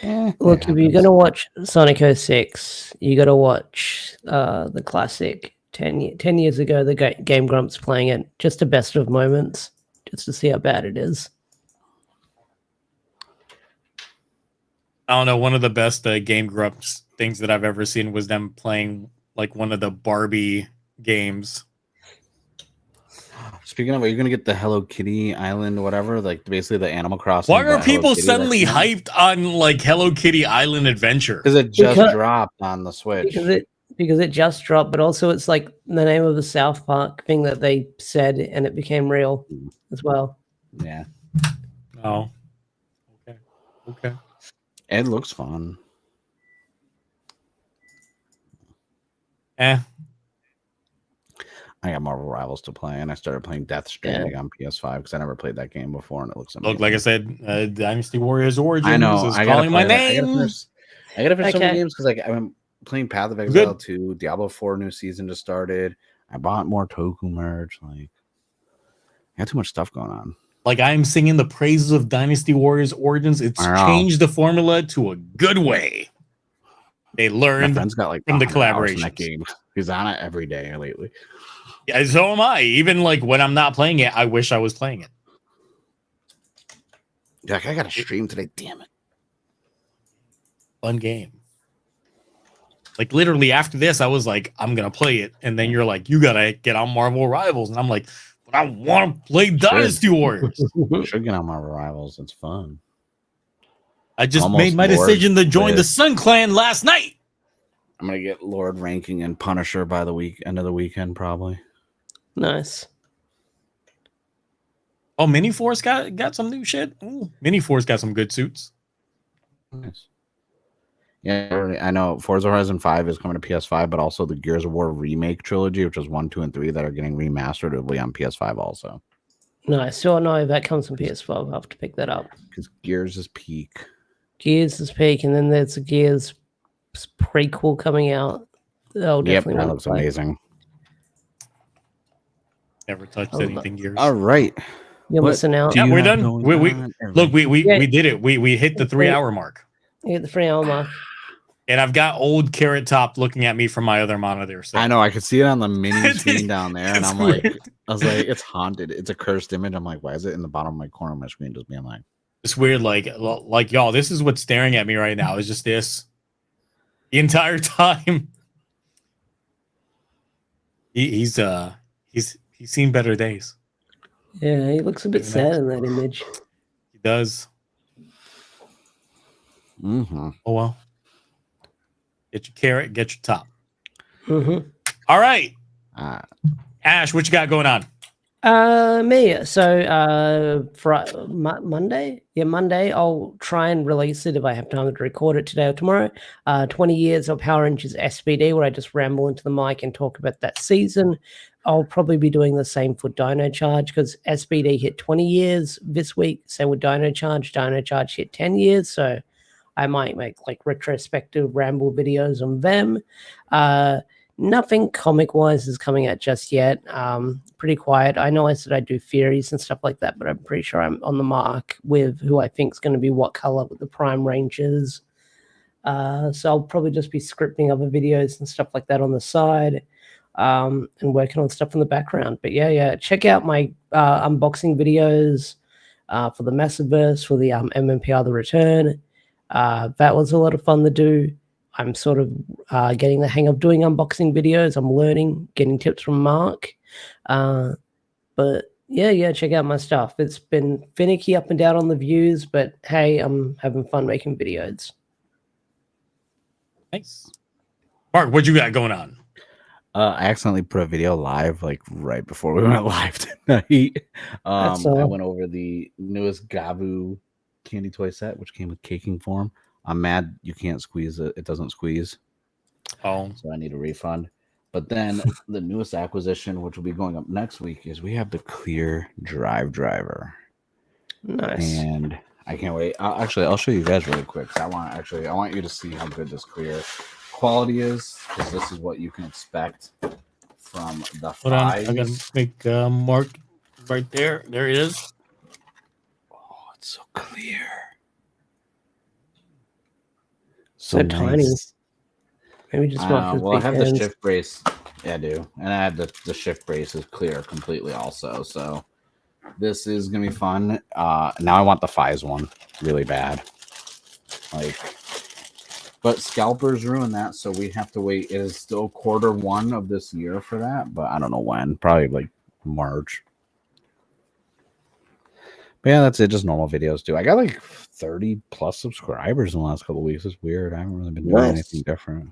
Look, if you're going to watch Sonic 06, you got to watch the classic 10 years ago, the Game Grumps playing it. Just the best of moments, just to see how bad it is. I don't know. One of the best Game Grumps things that I've ever seen was them playing like one of the Barbie games. Speaking of, are you gonna get the Hello Kitty Island, whatever? Like basically the Animal Crossing. Why are people suddenly hyped on like Hello Kitty Island Adventure? Because it just dropped on the Switch. Because it just dropped, but also it's like the name of the South Park thing that they said, and it became real as well. Yeah. Oh. Okay. It looks fun. I got Marvel Rivals to play, and I started playing Death Stranding on PS5 because I never played that game before, and it looks amazing. Look, like I said, Dynasty Warriors Origins I know. is calling my name. I gotta finish some games because like I've been playing Path of Exile 2, Diablo 4 new season just started. I bought more Toku merch. Like, I got too much stuff going on. Like I'm singing the praises of Dynasty Warriors Origins. It's changed the formula to a good way. They learned My friend's got like from the collaboration. That game. He's on it every day lately. Yeah, so am I. Even like when I'm not playing it, I wish I was playing it. Like I got to stream today. Damn it! Fun game. Like literally after this, I was like, I'm gonna play it, and then you're like, you gotta get on Marvel Rivals, and I'm like, but I want to play Dynasty Warriors. Should get on Marvel Rivals. It's fun. I just made my decision to join the Sun Clan last night. I'm gonna get Lord ranking and Punisher by the end of the weekend, probably. Nice. Oh, Mini Force got some new shit. Ooh, Mini Force got some good suits. Nice. Yeah, I know Forza Horizon 5 is coming to PS5, but also the Gears of War remake trilogy, which is 1, 2, and 3 that are getting remastered, will be on PS5 also. Nice. So no, that comes on PS5. I'll have to pick that up. Because Gears is peak. Gears is peak, and then there's a Gears prequel coming out. Oh, definitely. That looks amazing. Never touched anything Gears. All right. You're missing out. Yeah, we're done. We did it. We hit the 3-hour mark. You hit the 3-hour mark. And I've got old Carrot Top looking at me from my other monitor. So I know I could see it on the mini screen down there, and I'm like, I was like, it's haunted. It's a cursed image. I'm like, why is it in the bottom of my corner of my screen? Just being like, it's weird. Like y'all, this is what's staring at me right now. Is just this the entire time. He's seen better days. Yeah, he looks a bit sad in that image. He does. Mm-hmm. Oh well. Get your carrot, get your top. Mm-hmm. All right. Ash, what you got going on? Me. So Monday? Yeah, Monday. I'll try and release it if I have time to record it today or tomorrow. 20 years of Power Rangers SPD, where I just ramble into the mic and talk about that season. I'll probably be doing the same for Dino Charge because SPD hit 20 years this week. Same with Dino Charge. Dino Charge hit 10 years. So I might make like retrospective ramble videos on them. Nothing comic-wise is coming out just yet. Pretty quiet. I know I said I do theories and stuff like that, but I'm pretty sure I'm on the mark with who I think is going to be what color with the Prime Rangers. So I'll probably just be scripting other videos and stuff like that on the side and working on stuff in the background. But yeah, check out my unboxing videos for the Massiverse, for the MMPR The Return. That was a lot of fun to do. I'm sort of getting the hang of doing unboxing videos. I'm learning, getting tips from Mark. But yeah, check out my stuff. It's been finicky up and down on the views, but hey, I'm having fun making videos. Nice. Mark, what you got going on? I accidentally put a video live like right before we went live tonight. I went over the newest Gavu candy toy set, which came with caking form. I'm mad you can't squeeze it. It doesn't squeeze. Oh, So I need a refund. But then the newest acquisition, which will be going up next week, is we have the clear drive driver. Nice. And I can't wait. I'll show you guys really quick. I want you to see how good this clear quality is, because this is what you can expect from the hold on. I fives. gotta make a mark right there. There it is. Oh, it's so clear. So tiny. Maybe just not. Well, I have the shift brace. Yeah, I do. And I had the shift brace is clear completely also. So this is gonna be fun. Now I want the Fies one really bad. But scalpers ruin that, so we have to wait. It is still Q1 of this year for that, but I don't know when. Probably like March. But yeah, that's it. Just normal videos too. I got like 30 plus subscribers in the last couple of weeks. It's weird. I haven't really been doing anything different.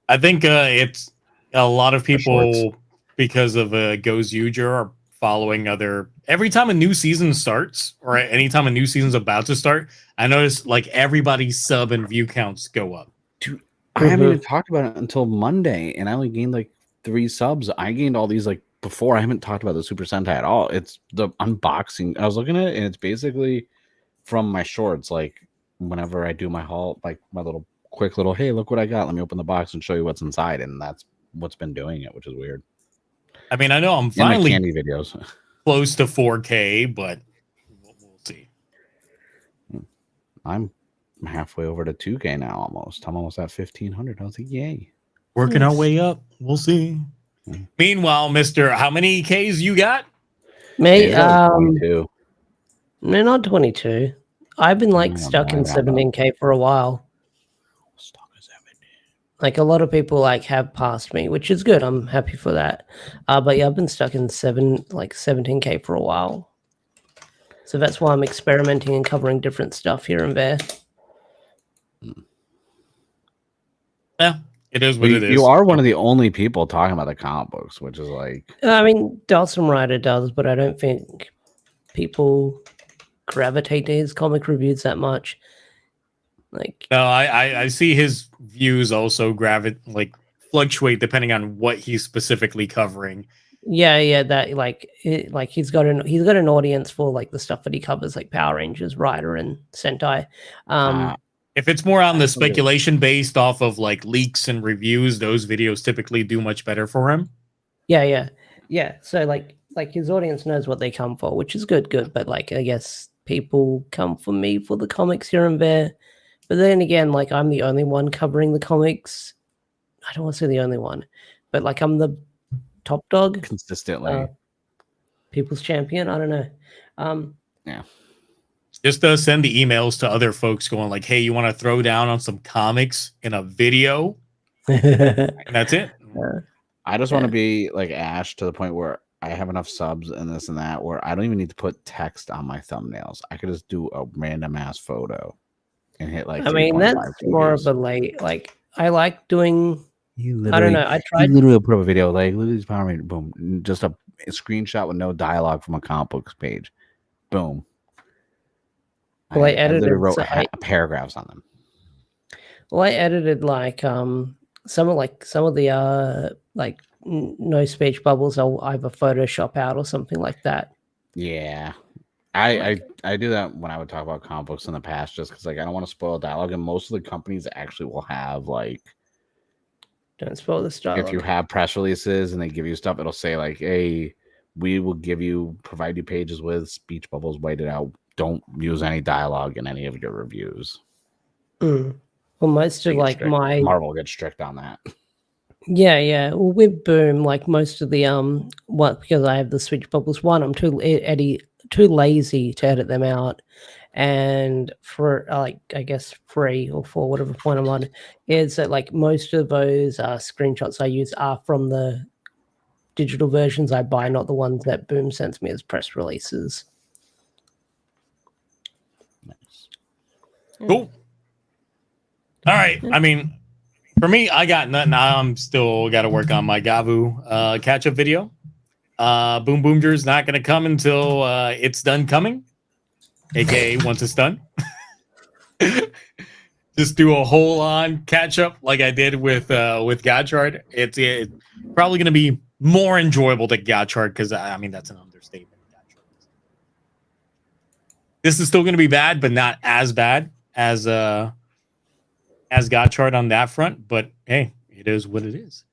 I think it's a lot of people, because of GoZyuger, are following other. Every time a new season starts, or anytime a new season's about to start, I notice like everybody's sub and view counts go up. Dude, I haven't even talked about it until Monday, and I only gained like 3 subs. I gained all these like before. I haven't talked about the Super Sentai at all. It's the unboxing. I was looking at it, and it's basically from my shorts. Like whenever I do my haul, like my little quick little, hey, look what I got. Let me open the box and show you what's inside, and that's what's been doing it, which is weird. I mean, I know I'm finally candy videos close to 4K, but we'll see. I'm halfway over to 2K now almost. I'm almost at 1,500. I was like, yay. Working our way up. We'll see. Meanwhile, Mr. How many Ks you got? Me, 22. no, not 22. I've been like stuck in 17K for a while. Like a lot of people like have passed me, which is good. I'm happy for that. But yeah, I've been stuck in 17K for a while. So that's why I'm experimenting and covering different stuff here and there. Yeah, it is what it is. You are one of the only people talking about the comic books, which is like... I mean, Dawson Rider does, but I don't think people gravitate to his comic reviews that much. Like, no, I see his views also fluctuate depending on what he's specifically covering. Yeah, that he's got an audience for like the stuff that he covers, like Power Rangers, Rider, and Sentai. If it's more on the speculation based off of like leaks and reviews, those videos typically do much better for him. Yeah. So like his audience knows what they come for, which is good. But like, I guess people come for me for the comics here and there. But then again, like I'm the only one covering the comics. I don't want to say the only one, but like I'm the top dog consistently. People's champion. I don't know. Yeah. Just send the emails to other folks going like, hey, you want to throw down on some comics in a video? And that's it. I just want to be like Ash to the point where I have enough subs and this and that where I don't even need to put text on my thumbnails. I could just do a random ass photo and hit like. I mean, that's more of a like I like doing. I don't know. I tried. You literally put up a video like, look at these Power Rangers, boom, just a screenshot with no dialogue from a comic books page, boom. Well, I edited. I wrote paragraphs on them. Well, I edited like some of the like no speech bubbles. I'll either Photoshop out or something like that. Yeah, I do that when I would talk about comic books in the past, just because like I don't want to spoil dialogue, and most of the companies actually will have like. Don't spoil the dialogue. If you have press releases and they give you stuff, it'll say like, "Hey, we will provide you pages with speech bubbles whited out. Don't use any dialogue in any of your reviews." Well, most of like my Marvel gets strict on that. Yeah. Well, with Boom, like most of the because I have the speech bubbles. One, I'm too lazy to edit them out, and for like I guess 3 or 4, whatever point I'm on, is that like most of those screenshots I use are from the digital versions I buy, not the ones that Boom sends me as press releases. Nice. Cool. All right. I mean, for me, I got nothing. I'm still got to work on my Gavu catch-up video. Boonboomger is not going to come until it's done coming, aka once it's done. just do a whole on catch up like I did with Gotchard. It's probably going to be more enjoyable to Gotchard because I mean that's an understatement. This is still going to be bad, but not as bad as Gotchard on that front. But hey, it is what it is.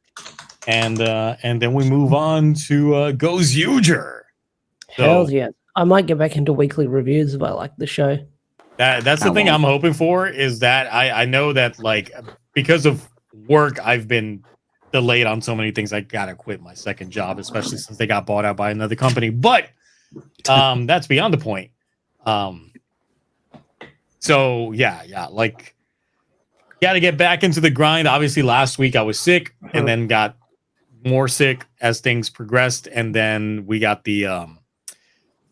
And then we move on to GoZyuger. Hell yeah! I might get back into weekly reviews if I like the show. That's the thing I'm hoping for is that I know that like because of work I've been delayed on so many things. I gotta quit my second job, especially since they got bought out by another company. But that's beyond the point. So yeah, like got to get back into the grind. Obviously, last week I was sick and then got more sick as things progressed, and then we got the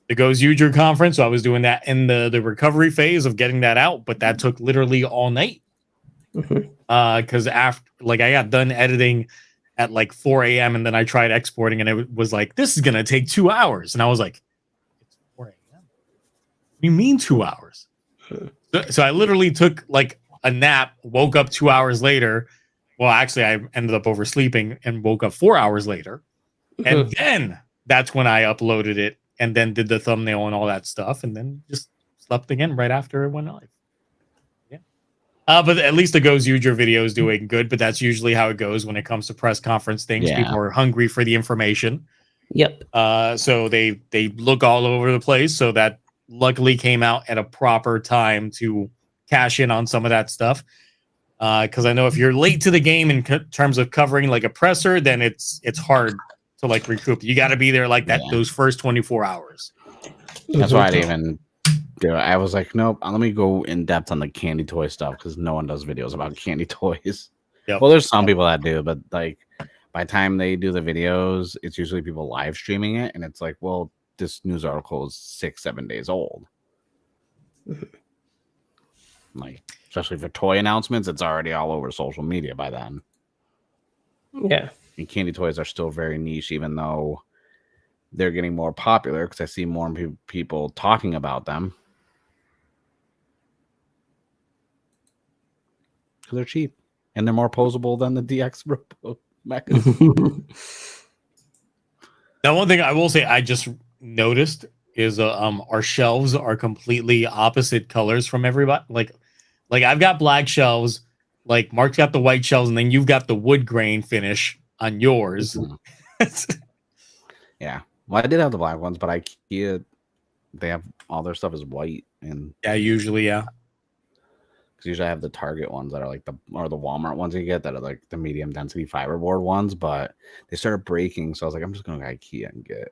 GoZyuger conference. So I was doing that in the recovery phase of getting that out, but that took literally all night. Because after like I got done editing at like 4 a.m. and then I tried exporting and it was like, this is gonna take 2 hours. And I was like, it's 4 a.m. What do you mean 2 hours? So I literally took like a nap, woke up 2 hours later. Well, actually, I ended up oversleeping and woke up 4 hours later. And then that's when I uploaded it and then did the thumbnail and all that stuff. And then just slept again right after it went live. Yeah. But at least the GoZyuger video is doing good. But that's usually how it goes when it comes to press conference things. Yeah. People are hungry for the information. Yep. So they look all over the place. So that luckily came out at a proper time to cash in on some of that stuff. Because I know if you're late to the game in terms of covering like a presser, then it's hard to like recoup. You got to be there like that those first 24 hours. That's why I didn't even do it. I was like, nope, let me go in depth on the candy toy stuff because no one does videos about candy toys. Yep. Well, there's some people that do, but like by the time they do the videos, it's usually people live streaming it, and it's like, well, this news article is 6-7 days old. Like, especially for toy announcements, it's already all over social media by then. Yeah. And candy toys are still very niche, even though they're getting more popular because I see more people talking about them. Because they're cheap and they're more posable than the DX mechas. Now, one thing I will say I just noticed is our shelves are completely opposite colors from everybody. Like I've got black shelves, like Mark's got the white shelves, and then you've got the wood grain finish on yours. Yeah. Well, I did have the black ones, but IKEA, they have all their stuff is white. And yeah, usually, yeah. Because usually I have the Target ones that are like the Walmart ones you get that are like the medium density fiberboard ones, but they started breaking. So I was like, I'm just going to IKEA and get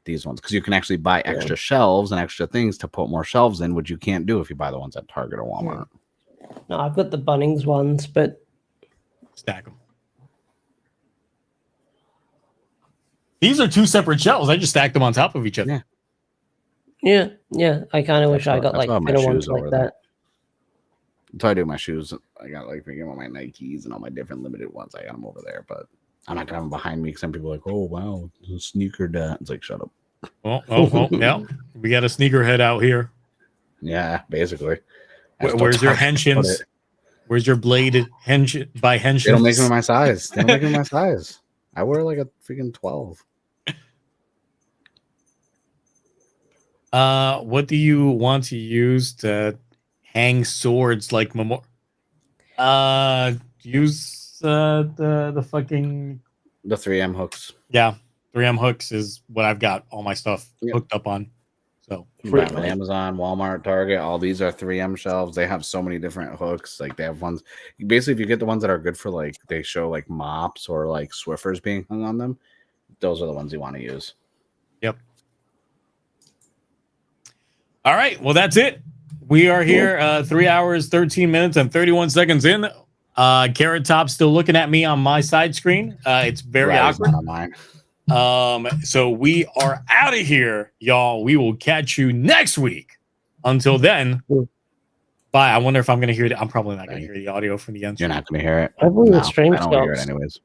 these ones because you can actually buy extra shelves and extra things to put more shelves in, which you can't do if you buy the ones at Target or Walmart. No, I've got the Bunnings ones, but stack them. These are two separate shelves. I just stacked them on top of each other. Yeah. I kind of wish I got like thinner ones like that. That's how I do my shoes. I got like all my Nikes and all my different limited ones. I got them over there, but I'm not gonna have them behind me because some people are like, oh wow, sneaker dad. It's like, shut up. Oh, yeah. We got a sneakerhead out here. Yeah, basically. Where's your henshins? Where's your bladed henshin by henshins? They don't make them in my size. They don't make them in my size. I wear like a freaking 12. What do you want to use to hang swords like memorial? Use the fucking 3M hooks. Yeah, 3M hooks is what I've got all my stuff hooked up on. So on Amazon, Walmart, Target, all these are 3M shelves. They have so many different hooks. Like they have ones. Basically, if you get the ones that are good for like they show like mops or like Swiffers being hung on them, those are the ones you want to use. Yep. All right. Well, that's it. We are here 3 hours, 13 minutes, and 31 seconds in. Carrot Top still looking at me on my side screen. It's very awkward. On mine. So we are out of here, y'all. We will catch you next week. Until then, bye. I wonder if I'm going to hear it. I'm probably not going to hear the audio from the end. You're not going to hear it. I believe the stream I don't hear it anyways.